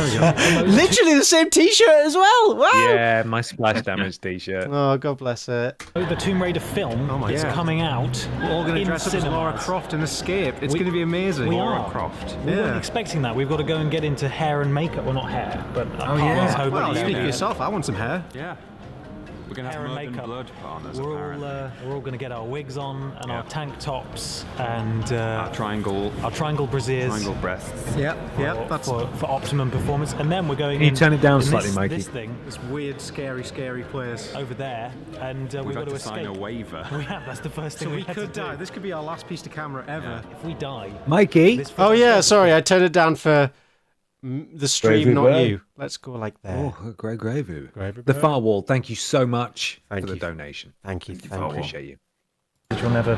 Literally the same t-shirt as well. Wow. Yeah, my splash damage t-shirt. Oh, God bless it. The Tomb Raider film is coming out. We're all going to in dress up as Lara cinemas. Croft and escape. It's going to be amazing. We Lara are. Croft. We weren't expecting that. We've got to go and get into hair and makeup. Well, not hair, but Well, speak for yourself. I want some hair. Yeah. We're going to have Hair and mud and makeup. blood on us, We're apparently. all going to get our wigs on and our tank tops and Our triangle brassieres. Triangle breasts. That's for optimum performance. And then we're going. Can you in- turn it down in slightly, this, Mikey? This thing this weird, scary place. over there, and we've We've got had to to sign escape. a waiver. We have. That's the first thing So we had could to die. do. This could be our last piece of camera ever. If we die, Mikey. this Oh, footage yeah, goes- sorry. I turned it down for the stream, Gravy not bird. you. Let's go like that. Oh, great gravy. Gravy The bird. Firewall, thank you so much Thank for the you. donation. Thank you. you, Thank Firewall. you. Appreciate you. Which will never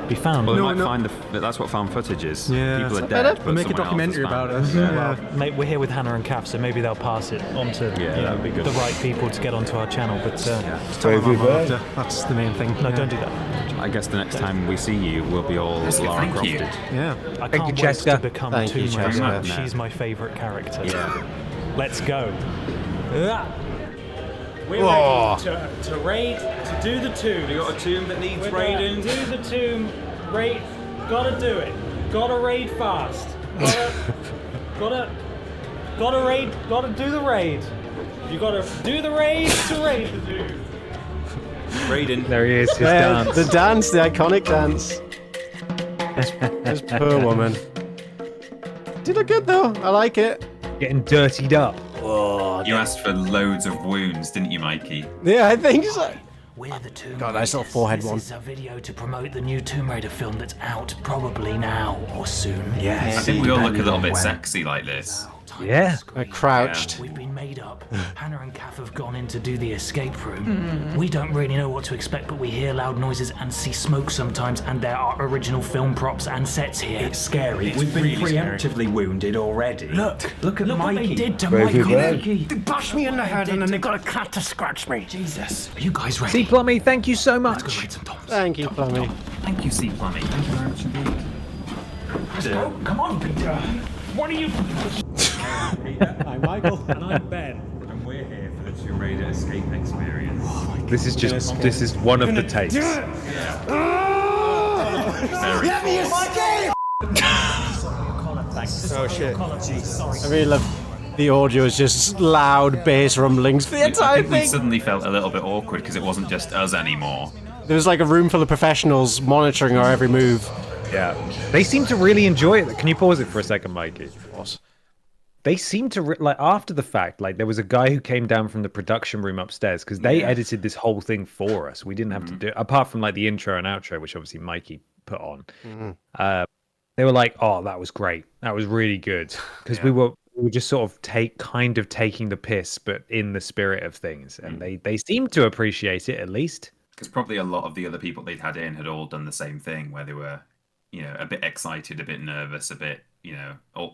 be found. Well, they might find that's what found footage is. Yeah. People Is are that dead. better? but We'll make a someone else has documentary found about it. Yeah. Well, mate, we're here with Hannah and Kath, so maybe they'll pass it on to that'd be good. the right people to get onto our channel. But Just tell my mum after. That's the main thing. no, don't do that. I guess the next time we see you, we'll be all Lara thank you. Crofted. Yeah. I Thank can't you, wait Cheska. to become Thank you, Tomb Raider. Cheska. She's my favourite character. Yeah. Let's go. We're Whoa. ready to raid, to do the tomb. You got a tomb that needs We're gonna raiding. do the tomb. Raid. Gotta do it. Gotta raid fast. Gotta raid. Gotta do the raid. You gotta do the raid to raid the tomb. Raiding. There he is, his Yeah, dance. the dance, the iconic dance. This poor woman. Did look good though. I like it. Getting dirtied up. You asked for loads of wounds, didn't you, Mikey? Yeah, I think so. We're the Tomb Got a nice little Raiders. forehead This one. is a video to promote the new Tomb Raider film that's out probably now or soon. I think we all look a little bit sexy like this. Yeah. Crouched. We've been made up. Hannah and Kath have gone in to do the escape room. We don't really know what to expect, but we hear loud noises and see smoke sometimes, and there are original film props and sets here. It's scary. We've been preemptively wounded already. Look at Look what Mikey. they did to Crazy Michael. bird. They bashed me in the head and then they got a cat to scratch me. Jesus. Are you guys C. ready? Plummy, thank you so Let's go much. raid some tombs. Thank you, Plummy. Thank you, C. Plummy. Thank you very much indeed. Let's go. Come on, Peter. What are you... I'm Michael. And I'm Ben. And we're here for the Tomb Raider escape experience. This is one of the takes. Let me escape! Oh shit. I really love the audio is just loud bass rumblings for the I entire think we thing. suddenly felt a little bit awkward because it wasn't just us anymore. There was like a room full of professionals monitoring our every move. Yeah. They seem to really enjoy it. Can you pause it for a second, Mikey? Of course. They seem to, like, after the fact, like, there was a guy who came down from the production room upstairs because they edited this whole thing for us. We didn't have to do it, apart from, like, the intro and outro, which obviously Mikey put on. They were like, oh, that was great. That was really good. Because we were just sort of kind of taking the piss, but in the spirit of things. And they seemed to appreciate it, at least. Because probably a lot of the other people they'd had in had all done the same thing, where they were, a bit excited, a bit nervous, a bit,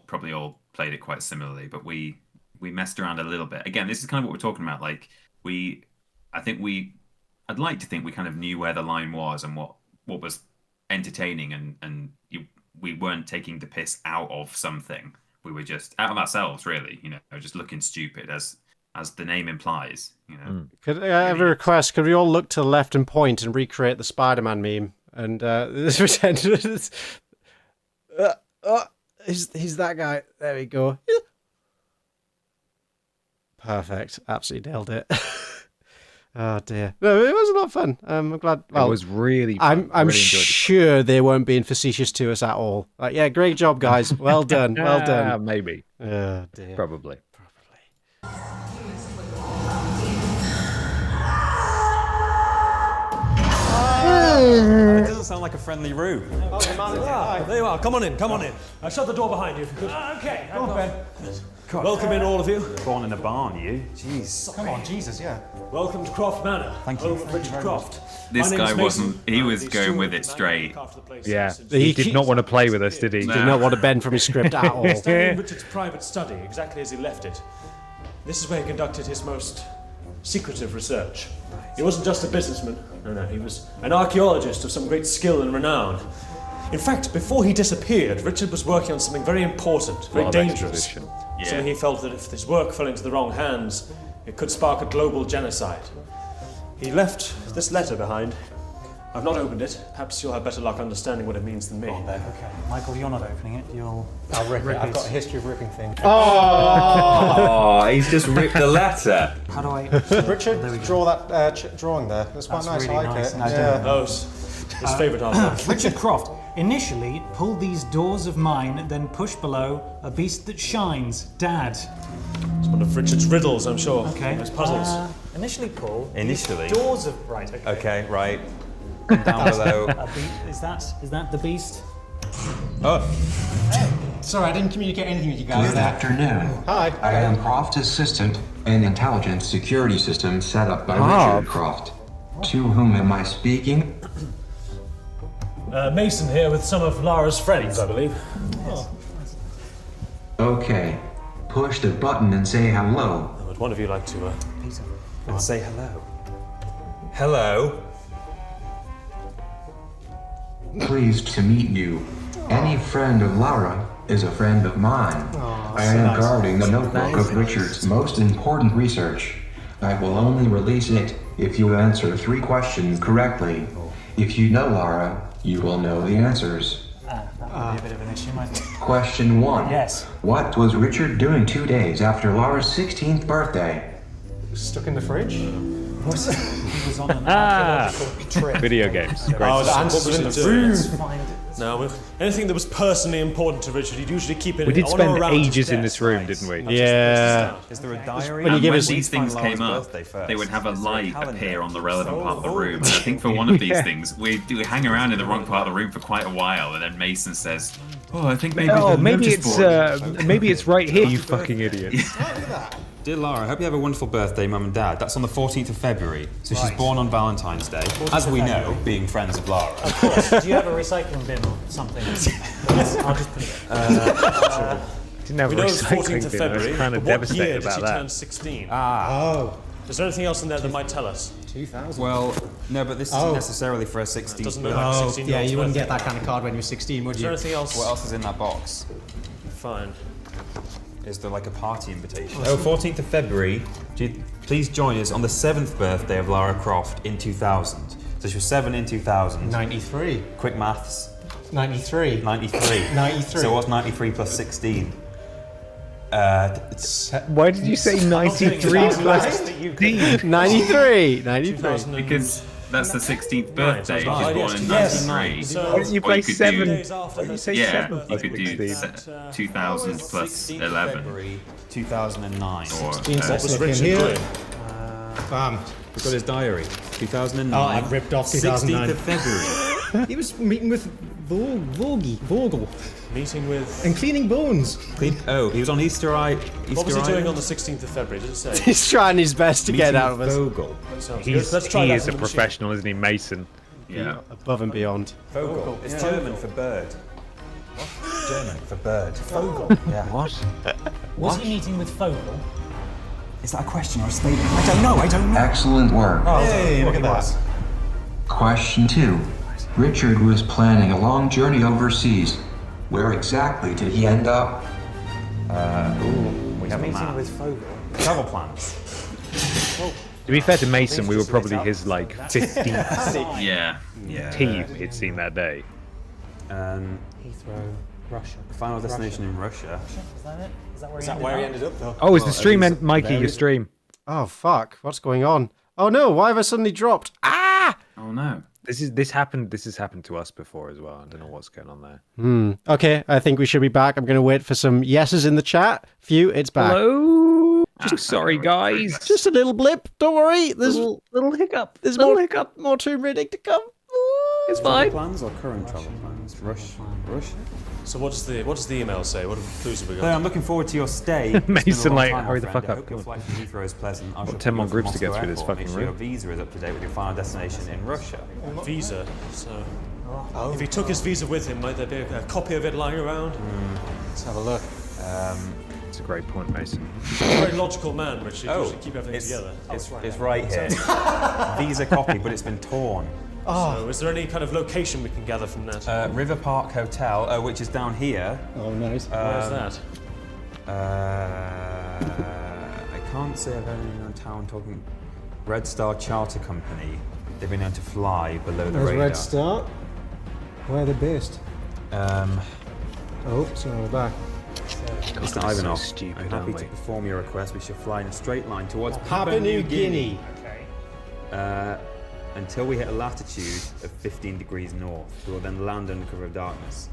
probably all played it quite similarly. But we messed around a little bit. Again, this is kind of what we're talking about. Like, I'd like to think we kind of knew where the line was and what was entertaining, and we weren't taking the piss out of something. We were just out of ourselves, really. Just looking stupid, as the name implies. Could I have a request? Could we all look to the left and point and recreate the Spider-Man meme? And pretend he's that guy. There we go. Perfect. Absolutely nailed it. Oh dear. No, it was a lot of fun. I'm glad. Well, it was really fun. I'm really enjoyed it. sure they weren't being facetious to us at all. Like, yeah, great job, guys. Well done. Well done. Maybe. Oh dear. Probably. It doesn't sound like like a friendly room. There you are. Come on in. Come on in. Shut the door behind you if you could. Okay. Go on, Ben. Welcome in, all of you. Born in a barn, you? Jeez. Come on, Jesus, yeah. Welcome to Croft Manor. Thank you. Home of Richard Croft. This My name's guy Mason. wasn't. He was going with it straight. Yeah, he did not want to play with us, did he? Did not want to bend from his script at all. Standing in Richard's private study, exactly as he left it. This is where he conducted his most secretive research. He wasn't just a businessman. No, he was an archaeologist of some great skill and renown. In fact, before he disappeared, Richard was working on something very important, very dangerous. Something he felt that if this work fell into the wrong hands, it could spark a global genocide. He left this letter behind. I've not opened it. Perhaps you'll have better luck understanding what it means than me. Okay, Michael, you're not opening it. I'll rip it. I've got a history of ripping things. Oh, he's just ripped the letter. How do I... Richard, draw that drawing there. That's quite nice. Really I like nice. it. No, Yeah. Oh, his favourite artwork. Richard Croft. Initially, pull these doors of mine, then push below a beast that shines. Dad. It's one of Richard's riddles, I'm sure. Okay. His puzzles. Initially pull. Initially? These doors of... Right, okay. Okay, right. Down below. Is that the beast? Oh. Sorry, I didn't communicate anything with you guys. Good afternoon. Hi. I am Croft's assistant and intelligence security system set up by Richard Croft. To whom am I speaking? Mason here with some of Lara's friends, I believe. Okay. Push the button and say hello. Would one of you like to, And say hello. Hello. Pleased to meet you. Any friend of Lara is a friend of mine. I am guarding the notebook of Richard's most important research. I will only release it if you answer 3 questions correctly. If you know Lara, you will know the answers. That would be a bit of an issue, mightn't it? Question 1. Yes. What was Richard doing 2 days after Lara's 16th birthday? Stuck in the fridge? He was on an archaeological trip. Video games. Great. Oh, the answer's in the room. No, anything that was personally important to Richard, he'd usually keep it We did on spend or around his ages in desk, this room, right? didn't we? Yeah. Is there a diary? When you give When us these things came up, they would have a light appear on the relevant part of the room. And I think for one of these things, we hang around in the wrong part of the room for quite a while, and then Mason says, "Oh, I think maybe maybe it's right here, you fucking idiot." Dear Lara, I hope you have a wonderful birthday, Mum and Dad. That's on the 14th of February, so she's born on Valentine's Day. As we know, being friends of Lara. Of course. Do you have a recycling bin or something? I'll just put it Didn't have We a know it's 14th recycling of bin. I was February, kind but of what devastated year did about she that. turn 16? Oh. Is there anything else in there that might tell us? 2000. Well, no, but this isn't necessarily for a 16th Doesn't birthday. look like Oh, 16 yeah, you wouldn't get that kind of card when you were 16, would Is there you? anything else? What else is in that box? Fine. Is there like a party invitation? Oh, 14th of February. Please join us on the 7th birthday of Lara Croft in 2000. So she was 7 in 2000. 93. Quick maths. 93. 93. 93. So what's 93 plus 16? Why did you say 93 plus 16? 93. 93. Because that's the 16th birthday. She was born in Yes. 93. Why didn't you Or play could 7? do- Why did you say Yeah, 7 you plus could do 16? 2000 plus 11. February 2009. Or, What was Richard here? doing? Bam. We've got his diary. 2009. Oh, I've ripped off 2009. 16th of February. He was meeting with Vogel. Meeting with... And cleaning bones. Oh, he was on Easter Eye. What was he doing on the 16th of February? Did it say? He's trying his best to get out of us. Vogel. Sounds He good. Let's try that is on a the machine. professional, isn't he, Mason? Yeah. Above and beyond. Vogel. It's German for bird. German for bird. Vogel. Yeah. What? Was he meeting with Fogel? Is that a question or a statement? I don't know. Excellent work. Oh, hey, look at that. Question 2. Richard was planning a long journey overseas. Where exactly did he end up? We have a Meeting map. with Fogel. Travel plans. To be fair to Mason, we were probably his like 15th Yeah. team he'd seen that day. Heathrow, Russia. Final destination in Russia. Is that it? Is that where he ended up, though? Oh, is the stream end? Mikey, your stream. Oh fuck! What's going on? Oh no! Why have I suddenly dropped? Ah! Oh no. This has happened to us before as well. I don't know what's going on there. Okay, I think we should be back. I'm going to wait for some yeses in the chat. Phew, it's back. Hello. Sorry, guys. Just a little blip. Don't worry. There's Little hiccup. There's Little more hiccup. More Tomb Raiding to come. Ooh. It's Travel fine. plans or current travel plans? Russia? So what does the email say? What clues have we got? Claire, I'm looking forward to your stay. It's been a Mason, long like, time, my hurry the friend. fuck I up, hope your come on. flight from Heathrow is pleasant. I shall Got 10 more pick you up groups to from get through this Moscow fucking Airport. Make sure room. your visa is up to date with your final destination in Russia. Visa. So, if he took his visa with him, might there be a copy of it lying around? Let's have a look. It's a great point, Mason. He's a very logical man, Richard. You usually keep everything together. It's right here. Visa copy, but it's been torn. So, is there any kind of location we can gather from that? River Park Hotel, which is down here. Oh, nice. Where's that? I can't say I've ever been on town talking. Red Star Charter Company. They've been known to fly below the There's radar. Red Star. Where are they based? Oh, so we're back. Mr. Ivanov, stupid, I'm happy aren't to we? perform your request. We shall fly in a straight line towards Papua New Guinea. Until we hit a latitude of 15 degrees north. We will then land under cover of darkness.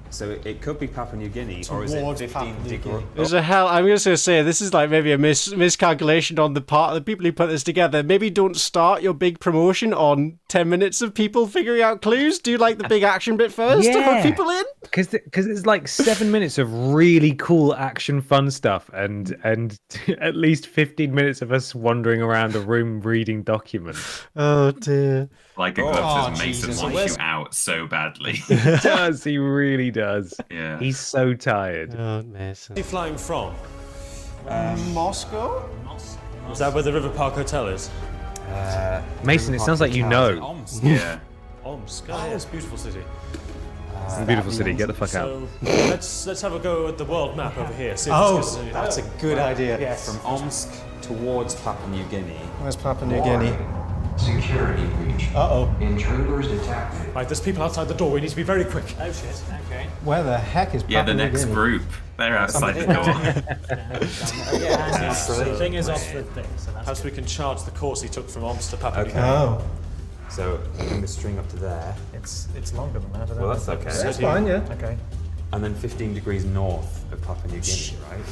So it could be Papua New Guinea, or is it Towards 15 Papua New degrees? Guinea. There's a hell. I'm just gonna say this is like maybe a miscalculation on the part of the people who put this together. Maybe don't start your big promotion on 10 minutes of people figuring out clues. Do like the big action bit first to hook people in. Because it's like 7 minutes of really cool action fun stuff and at least 15 minutes of us wandering around a room reading documents. Oh dear. Like a glove says Mason wants you out so badly. He does, he really does. Yeah. He's so tired. Oh, Mason. Where's he flying from? Moscow? Is that where the River Park Hotel is? Mason, it sounds like you know. Omsk. Yeah. Omsk. Oh, yes, beautiful city. It's a beautiful city, get the fuck out. So let's have a go at the world map over here. See if Oh, this gives us that's a good idea. Yes. From Omsk towards Papua New Guinea. Where's Papua New Guinea? Security breach. Uh-oh. Intruders detected. Right, there's people outside the door. We need to be very quick. Oh shit, okay. Where the heck is Yeah, Papua the New next Guinea? group. They're outside the door. The thing is off the thing, so that's Perhaps we can charge the course he took from Omsk to Papua New Okay. Guinea. Oh, So bring the string up to there, it's longer than that. I don't Well, know. that's okay. that's fine, yeah. Okay. and then 15 degrees north of Papua New Guinea, right?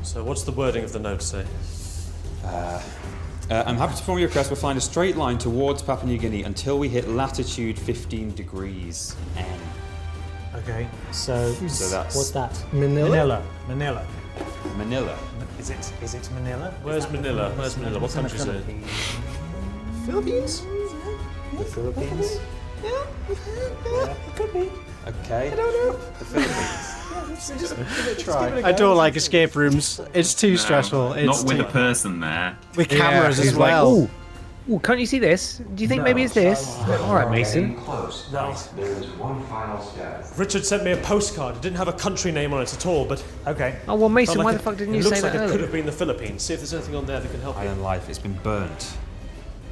So what's the wording of the note say? I'm happy to perform your request. We'll fly in a straight line towards Papua New Guinea until we hit latitude 15 degrees N. Okay. So that's what's that? Manila? Manila. Manila. Is it Manila? Where's Manila? Where's Manila? What country is it? Philippines? The Philippines? It could be. Okay. I don't know. The Philippines. Just give it a try. I don't like escape rooms. It's too stressful. It's Not with too... a person there. with cameras he's as like, well. Ooh, can't you see this? Do you think maybe it's this? All right, Mason. Getting close. There is one final step. Richard sent me a postcard. It didn't have a country name on it at all, but Okay. Oh well, Mason, felt why like the fuck didn't it you looks say like that it could earlier? have been the Philippines. See if there's anything on there that can help you. Island life, it's been burnt.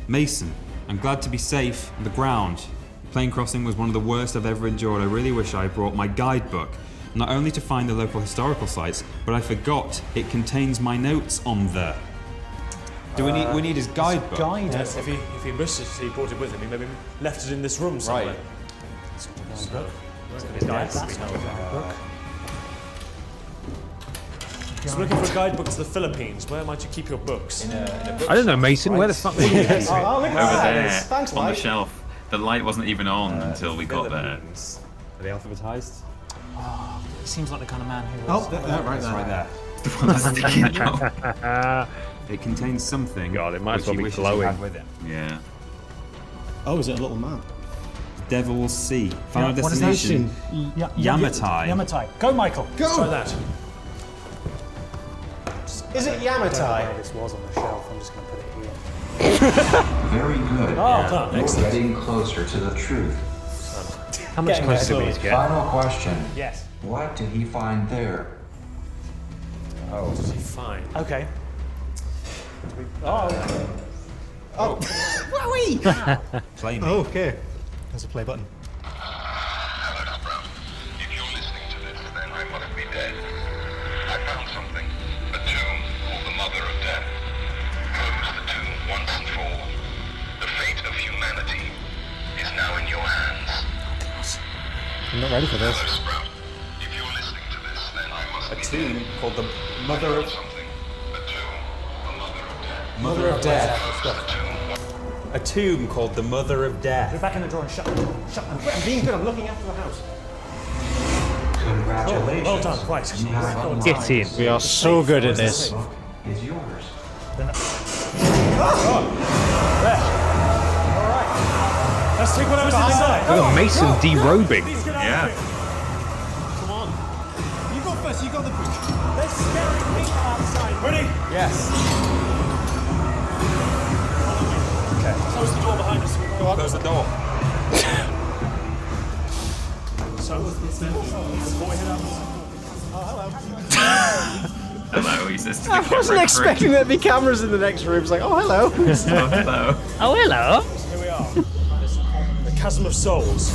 Mason, I'm glad to be safe on the ground. Plane crossing was one of the worst I've ever endured. I really wish I brought my guidebook, not only to find the local historical sites, but I forgot it contains my notes on the. We need his guidebook. Yes, if he missed it, he brought it with him. He maybe left it in this room somewhere. Right. So, That's not a book. so looking for a guidebook to the Philippines. Where might you keep your books? I don't know, Mason. Where the fuck? Were you? Oh, look at Over that. there, Thanks, on the Mike. shelf. The light wasn't even on until we got there. Philippines. Are they alphabetized? He seems like the kind of man who Oh, was. right It's there. right there. The one that's sticking out. It contains something. God, it might as which well he be wishes he glowing. had with him. Yeah. Oh, is it a little map? Devil's Sea. Final What is that? destination. Yamatai. Yamatai. Go, Michael. Try that. Is it Yamatai? This was on the shelf. I'm just going to put it here. Very good. Oh, You're excellent. getting closer to the truth. How much Getting closer there do we need to get? Final question. Yes. What did he find there? What did he find? Okay. Oh. Play me. Oh, okay. There's a play button. If you're listening to this, then I must be dead. I found something. A tomb called the Mother of Death. Close the tomb once and for all. The fate of humanity is now in your hands. I'm not ready for this. Hello, Sprout. If you're listening to this, then I must A be tomb dead. called the Mother of Something. A tomb. The Mother of Death. Mother of Death. A tomb. a tomb called the Mother of Death. Get back in the drawer and shut. I'm being good. I'm looking after the house. Congratulations. Well done. Right. You have Get in. We are so good at this. is yours. Let's take whatever's inside. Look at Mason derobing. Yeah. Come on. You go first. You got the book. Let's scare people outside. Ready? Yes. Okay. Close the door behind us. Go on. Close the door. So, before we head out. Hello, he says to the I wasn't camera expecting there to be cameras in the next room. It's like, oh, hello. crew. Oh, hello. Oh, hello. Here we are. The Chasm of Souls.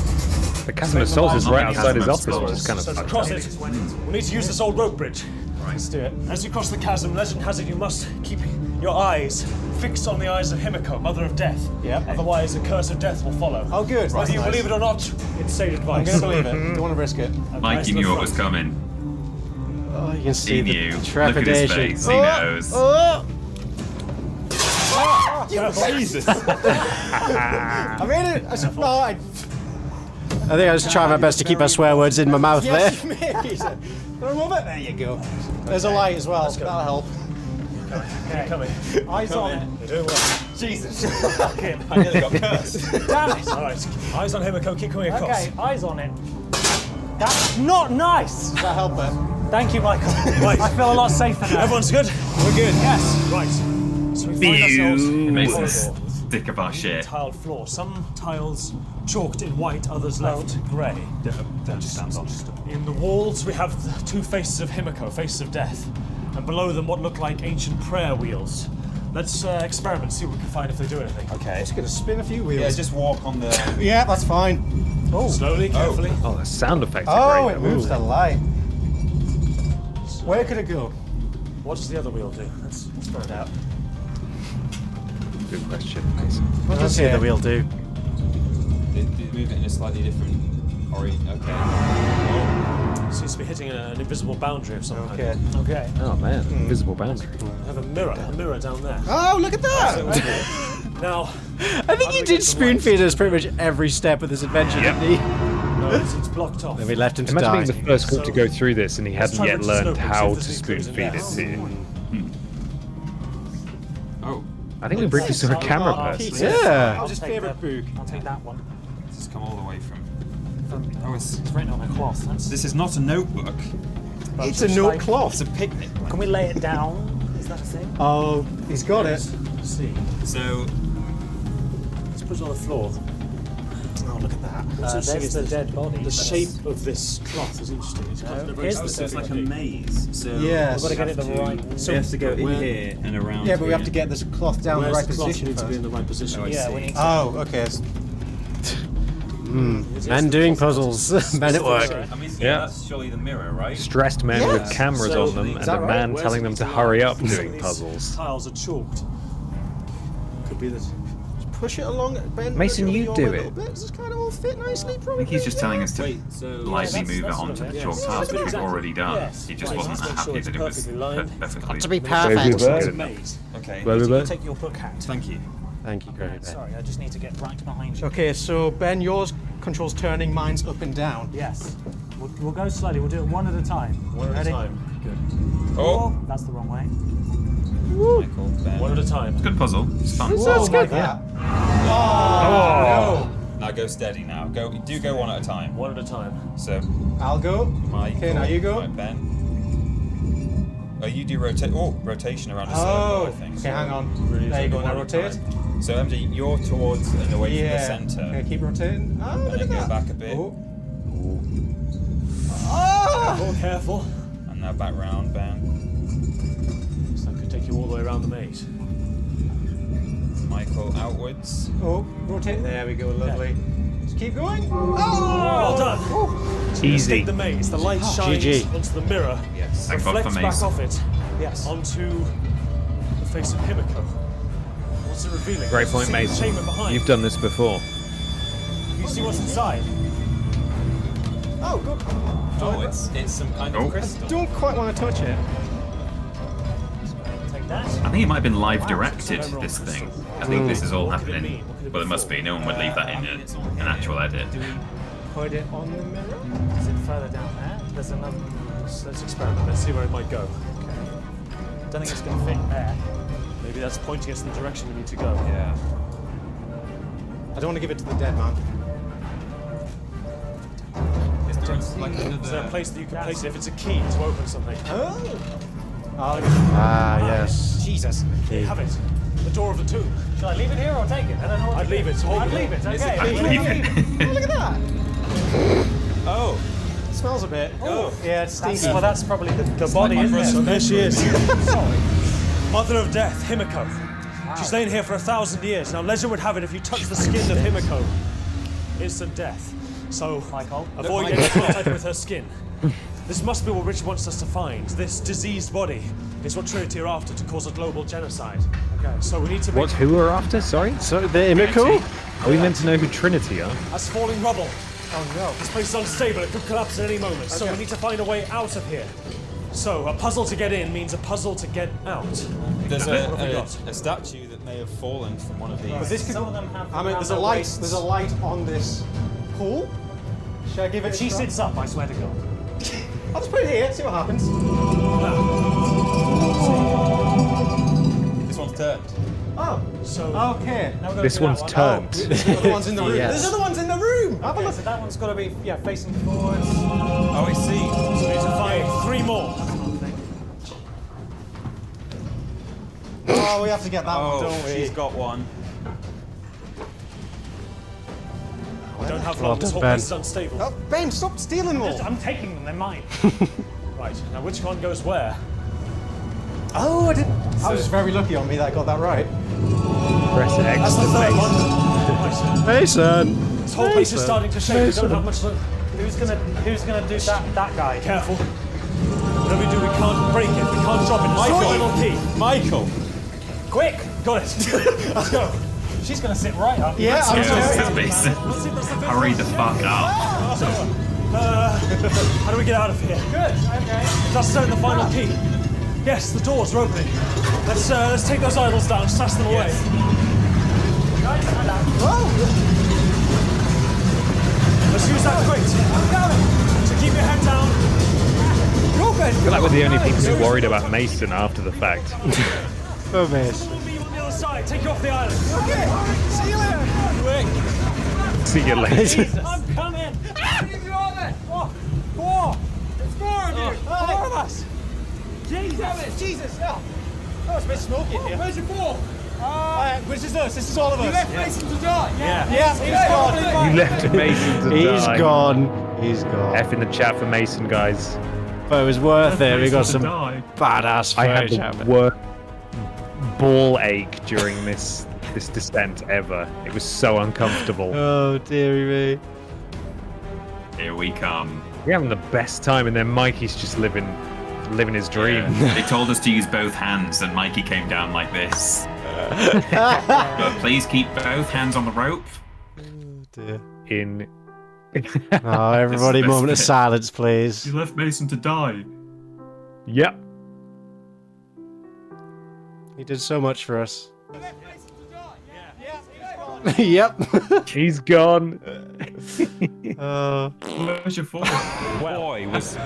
The Chasm of Souls is right outside his Chasm of office, which is kind of So to fucked cross up. it, we need to use this old rope bridge. Let's do it. As you cross the chasm, legend has it you must keep your eyes fixed on the eyes of Himiko, Mother of Death. Yep. Otherwise, the curse of death will follow. Oh, good. Whether you Nice. believe it or not, it's sage advice. I'm going to believe it. Don't want to risk it. Mikey knew what was coming. Oh, you can see He the knew. Look at his trepidation. face. He knows. Oh! Jesus. I made it. I said, no, I think I was trying my best to keep my swear words in my mouth yes, there. you may. Remove it. There you go. There's a light as well. That'll help. Okay. Coming. Eyes on it. You're doing well. Jesus. Okay. I nearly got cursed. Damn it. All right. Eyes on Himiko. Keep coming across. Okay, eyes on it. That's not nice. Does that help it? Thank you, Michael. Right. I feel a lot safer now. Everyone's good? We're good. Yes. Right. So we find ourselves in a Mason's corridor. thick of our shit. Tiled floor. Some tiles chalked in white, others left grey. Don't stand on. In the walls, we have the two faces of Himiko, faces of death, and below them what look like ancient prayer wheels. Let's experiment, see what we can find if they do anything. Okay. Just gonna spin a few wheels. Yeah, just walk on the. Yeah, that's fine. Oh. Slowly, carefully. Oh, the sound effects Oh, are great. it moves the light. Where could it go? What does the other wheel do? Let's find out. Good question, Mason. What does the other wheel do? Move it in a slightly different orient. Okay. Seems to be hitting an invisible boundary of some Okay. kind. Okay. Oh man, invisible boundary. I have a mirror down there. Oh, look at that! Now, I think you did spoon feed us pretty much every step of this adventure, didn't he? no, it's blocked off. Then we left him to Imagine die. being the first group to go through this and he Let's hadn't try yet Richard's learned notebook, how see to if there's spoon any feed clues it in to there. you. Oh, I think we briefly saw a camera person. Yeah. What's his favourite book? I'll take that one. this has come all the way from. Oh, It's written on a cloth. This is not a notebook. It's a note cloth. It's a picnic. Can we lay it down? Is that a thing? Oh, he's got it. Let's see. So Let's put it on the floor. Oh, look at that. What's interesting There's is the dead body. the shape of this cloth is interesting. It's got a very here's oh, so specific it's like a shape. maze. So Yes. We've got to get it the right. So we have to go in where- here and around. Yeah, but we have here. to get this cloth down the Where's right the cloth position need to be in first. the right position? Oh, I Yeah, see. we need to. Oh, okay. Men doing puzzles. Men at work. I mean, Yeah. that's surely the mirror, right? Stressed men with cameras So, on them is and that a right? man Where's telling it them to to hurry up lie? doing These puzzles. Tiles are chalked. Could be that. Push it along, Ben. Mason, push you along do a it. little bit. This is kind of all fit nicely, I probably. think he's just telling us to Wait, so lightly move it that's onto sort the of, chalk yeah. tiles, which we've Exactly. already done. Yes. He just Right, wasn't let's make sure happy it's that it was perfectly lined. perfectly. To be Make perfect. sure it's Good a enough. maze. Okay. Blah, blah, blah. Take your book hat. Thank you. Thank you, Greg. Sorry, I just need to get right behind you. Okay, so Ben, yours controls turning, mine's up and down. Yes. We'll go slowly. We'll do it one at a time. One at Ready? a time. Good. Oh, That's the wrong way. Michael, Ben. One at a time. Good puzzle. It's fun. That's good. Yeah. Oh. Now go steady. Now go. Do go one at a time. One at a time. So I'll go. Michael. Okay, now you go. Right, Ben. Oh, you do rotation around a circle. Oh, I think. okay, hang on. Really, There you so go, now one at a rotate. So MJ, you're towards and away Yeah. from the centre. Okay, keep rotating. Oh, And look then at go that. back a bit. Oh. Ah! Careful, careful. And now back round, Ben. So that could take you all the way around the maze. Michael outwards. Oh, rotate. There we go, lovely. Just keep going. Oh! Well done. Easy. Escape the maze. The light shines GG. onto the mirror. Yes. Thank God for reflects maze. back off it. Yes. Onto the face of Himiko. What's it revealing? Great There's a point, secret Mason. chamber behind. You've done this before. Can you see what's inside? Oh, good. Oh, it's some kind Oh. of crystal. Don't quite want to touch it. Take I think it might have been live directed, this thing. I think this is all happening. Well, it must be. No one would leave that in an actual edit. Put it on the mirror. Is it further down there? There's another. Let's experiment. Let's see where it might go. Okay. Don't think it's going to fit there. Maybe that's pointing us in the direction we need to go. Yeah. I don't want to give it to the dead man. Is there a place that you can place it if it's a key to open something? Yes. Jesus. Here, have it. The door of the tomb. Should I leave it here or take it? I don't know. I'd leave it. I'd leave it. Okay. I'd leave it. Oh, look at that. Oh. It smells a bit. Oh. Yeah, it's stinky. Well, that's probably the body, isn't it? So there she is. Sorry. Mother of Death, Himiko. She's lain here for 1,000 years. Now, legend would have it if you touch the skin of Himiko, instant death. So, avoid any contact with her skin. This must be what Richard wants us to find. This diseased body is what Trinity are after to cause a global genocide. Okay. So we need to make... Who are after? Sorry? So, the Himiko? Are we meant to know who Trinity are? As falling rubble. Oh no. This place is unstable. It could collapse at any moment. So we need to find a way out of here. So, a puzzle to get in means a puzzle to get out. There's What have we got? a statue that may have fallen from one of these. But this could, Some of them have. I mean, there's a light. There's a light on this pool. Should I give it? If she sits up, I swear to God. I'll just put it here. See what happens. This one's turned. Oh. So. Okay. Now we've got to This do that one's one. turned. There's other ones in the room. Yes. There's other ones in the room. Have a Okay, look. so that one's got to be facing forwards. Oh, I see. So we need to find 3 more. Oh, we have to get that one, don't we? She's got one. We don't have long. This whole Ben. place is unstable. Oh, Ben, stop stealing them all. I'm taking them. They're mine. Right. Now, which one goes where? Oh, I didn't. I was very lucky on me that I got that right. Press X That's the to third face. one. Right. Mason. This whole place is starting to shake. We don't have much. Who's gonna do that guy? Careful. Whatever we do, we can't break it. We can't drop it. It's the final key. Michael. Quick! Got it. Let's go. She's gonna sit right up. Yeah, I'm Hurry the fuck up. How do we get out of here? Good. Okay. Just turn the final key. Yes, the doors are opening. Let's take those idols down, stash them away. Guys, stand up. Let's use that crate. So keep your head down. Go, Ben. I feel like we're the only people who worried about Mason after the fact. Oh, Mason. We'll be on the other side. Take you off the island. Okay. See you later. Quick. See you later. Jesus. I'm coming. Leave you on there. Oh, go on. There's 4 of you. 4 of us. Jesus. Jesus. Oh, it's a bit smoky in here. Where's your 4? Which is us? This is all of us. You left Mason to die. Yeah. He's gone. You left Mason to He's die. gone. He's gone. F in the chat for Mason, guys. But it was worth it. We got some badass I had footage. the worst ball ache during this descent ever. It was so uncomfortable. Oh, dearie me. Here we come. We're having the best time, and then Mikey's just living his dream. They told us to use both hands, and Mikey came down like this. But please keep both hands on the rope. Dear. In. Oh, everybody, This moment of bit. silence, please. You left Mason to die. Yep. He did so much for us. Yep. He's gone. Where's your 4? Boy was.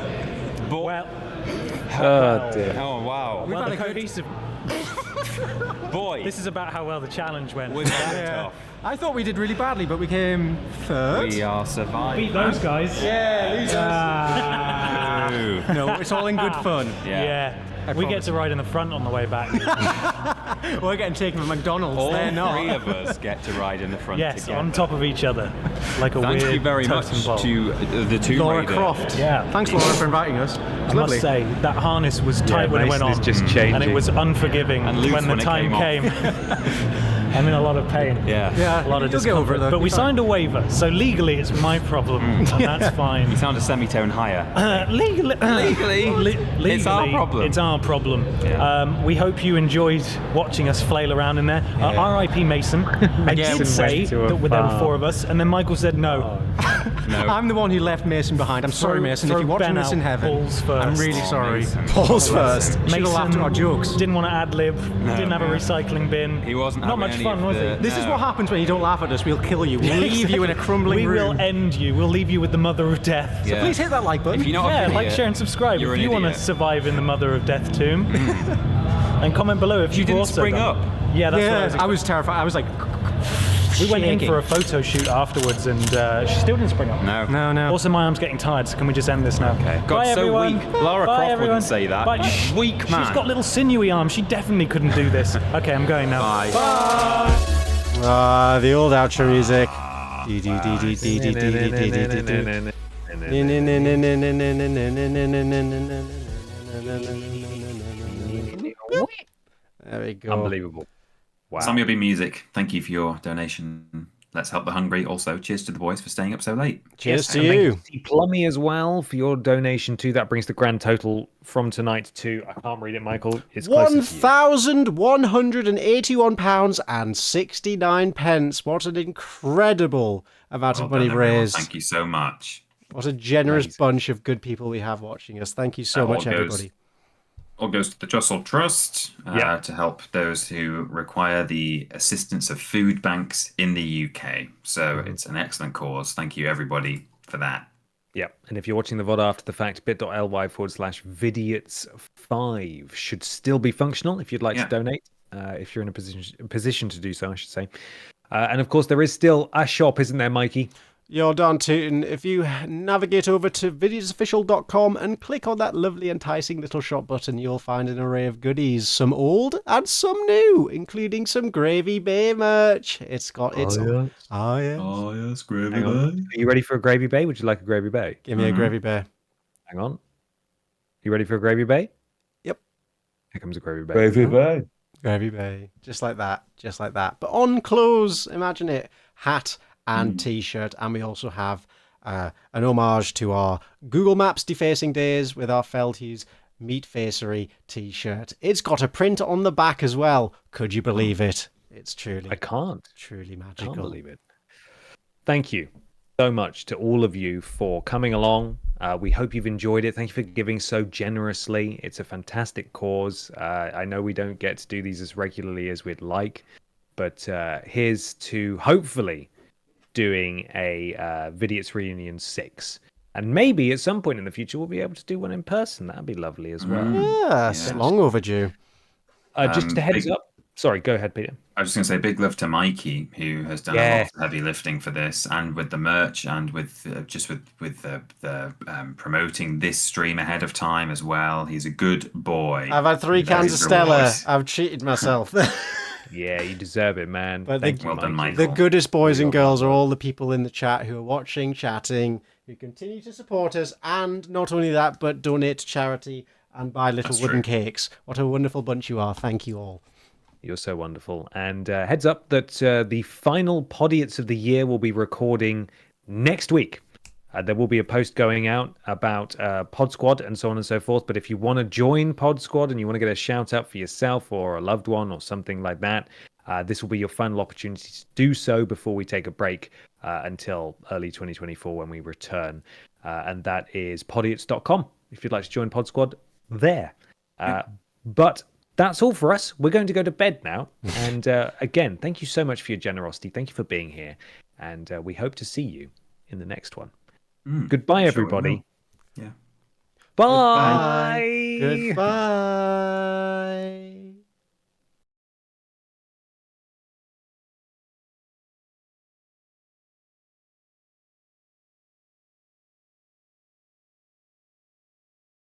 Well. Oh dear. Oh wow. Well, the cohesive. Boy. This is about how well the challenge went. Was that tough? I thought we did really badly, but we came third. We are surviving. Beat those guys. Yeah, losers. No, it's all in good fun. Yeah. We get to ride in the front on the way back. We're getting taken to McDonald's. All They're not. 3 of us get to ride in the front Yes, together. on top of each other, like a Thank weird you very much totem pole. to the Tomb Laura Raider. Croft. Yeah. Thanks, Laura, for inviting us. I It's lovely. must say that harness was tight when it went Mason on, is just changing. and it was unforgiving And loose when the when it time came came. I'm in a lot of pain. Yeah. A lot of You'll get over it, discomfort. though. But we You're fine. signed a waiver, so legally it's my problem. And that's fine. You sound a semitone higher. Legally, It's our problem. It's our problem. We hope you enjoyed watching us flail around in there. R.I.P. Mason. I did Mason say went to a that there were bar. 4 of us, and then Michael said no. I'm the one who left Mason behind. I'm sorry, Mason. If throw you're watching Ben this in out, heaven, balls first. I'm really sorry. Mason. Balls first. Should have laughed at our jokes. Didn't want to ad-lib. Didn't have a recycling bin. He wasn't Not having much any fun, of was the- he? This is what happens when you don't laugh at us. We'll kill you. We'll leave you in a crumbling We room. will end you. We'll leave you with the mother of death. So please hit that like button. If you're not Yeah, an like, idiot, share, and subscribe you're if an you want to idiot. survive in the mother of death tomb. And comment below if You you've didn't also spring done up. it. Yeah, that's what I was terrified. I was like, we went in shaking. for a photo shoot afterwards, and she still didn't spring up. No. Also, my arm's getting tired, so can we just end this now? Okay. God, Bye, so everyone. weak. Lara Bye, Croft everyone. wouldn't say that. Bye. Weak man. She's got little sinewy arms. She definitely couldn't do this. Okay, I'm going now. Bye. the old outro music. There we go. Unbelievable. Wow. Samuel B. Music, thank you for your donation. Let's help the hungry. Also, cheers to the boys for staying up so late. Cheers to And thank you. to Plummy as well for your donation too. That brings the grand total from tonight to, I can't read it, Michael. It's closer to you. £1,181.69. What an incredible amount of money Well done, everyone. raised. Thank you so much. What a generous bunch of good people we have watching us. Thank you so That all much, goes- everybody. All goes to the Trussell Trust to help those who require the assistance of food banks in the UK. So it's an excellent cause. Thank you, everybody, for that. Yeah, and if you're watching the VOD after the fact, bit.ly/Vidiots5 should still be functional if you'd like to donate, if you're in a position to do so, I should say. And of course, there is still a shop, isn't there, Mikey? You're Don Tootin. If you navigate over to videosofficial.com and click on that lovely enticing little shop button, you'll find an array of goodies, some old and some new, including some Gravy Bay merch. It's got its yes. Oh yeah. Oh yes, Gravy Hang on. Are you ready for a Gravy Bay? Would you like a Gravy Bay? Give me a Gravy Bay. Hang on. You ready for a Gravy Bay? Yep. Here comes a Gravy Bay. Gravy Bay. Just like that. Just like that. But on clothes, imagine it. Hat and t-shirt, and we also have an homage to our Google Maps defacing days with our Feldhues Meat Facery t-shirt. It's got a print on the back as well. Could you believe it? It's truly I can't. Truly I magical. can't believe it. Thank you so much to all of you for coming along. We hope you've enjoyed it. Thank you for giving so generously. It's a fantastic cause. I know we don't get to do these as regularly as we'd like, but here's to hopefully doing a Vidiots Reunion 6. And maybe at some point in the future we'll be able to do one in person. That'd be lovely as well. Yes, long overdue. Just a heads up. Sorry, go ahead, Peter. I was just going to say big love to Mikey, who has done a lot of heavy lifting for this, and with the merch, and with the promoting this stream ahead of time as well. He's a good boy. I've had 3 cans of Stella. I've cheated myself. Yeah, you deserve it, man. But Thank you, well done, Mikey. Michael. The goodest boys and girls are all the people in the chat who are watching, chatting, who continue to support us, and not only that, but donate to charity and buy little That's wooden true. cakes. What a wonderful bunch you are. Thank you all. You're so wonderful. And heads up that the final Podiots of the year will be recording next week. There will be a post going out about Pod Squad and so on and so forth. But if you want to join Pod Squad and you want to get a shout out for yourself or a loved one or something like that, this will be your final opportunity to do so before we take a break until early 2024 when we return. And that is podiots.com if you'd like to join Pod Squad there. But that's all for us. We're going to go to bed now. And again, thank you so much for your generosity. Thank you for being here. And we hope to see you in the next one. Goodbye, everybody. Yeah. Bye. Goodbye.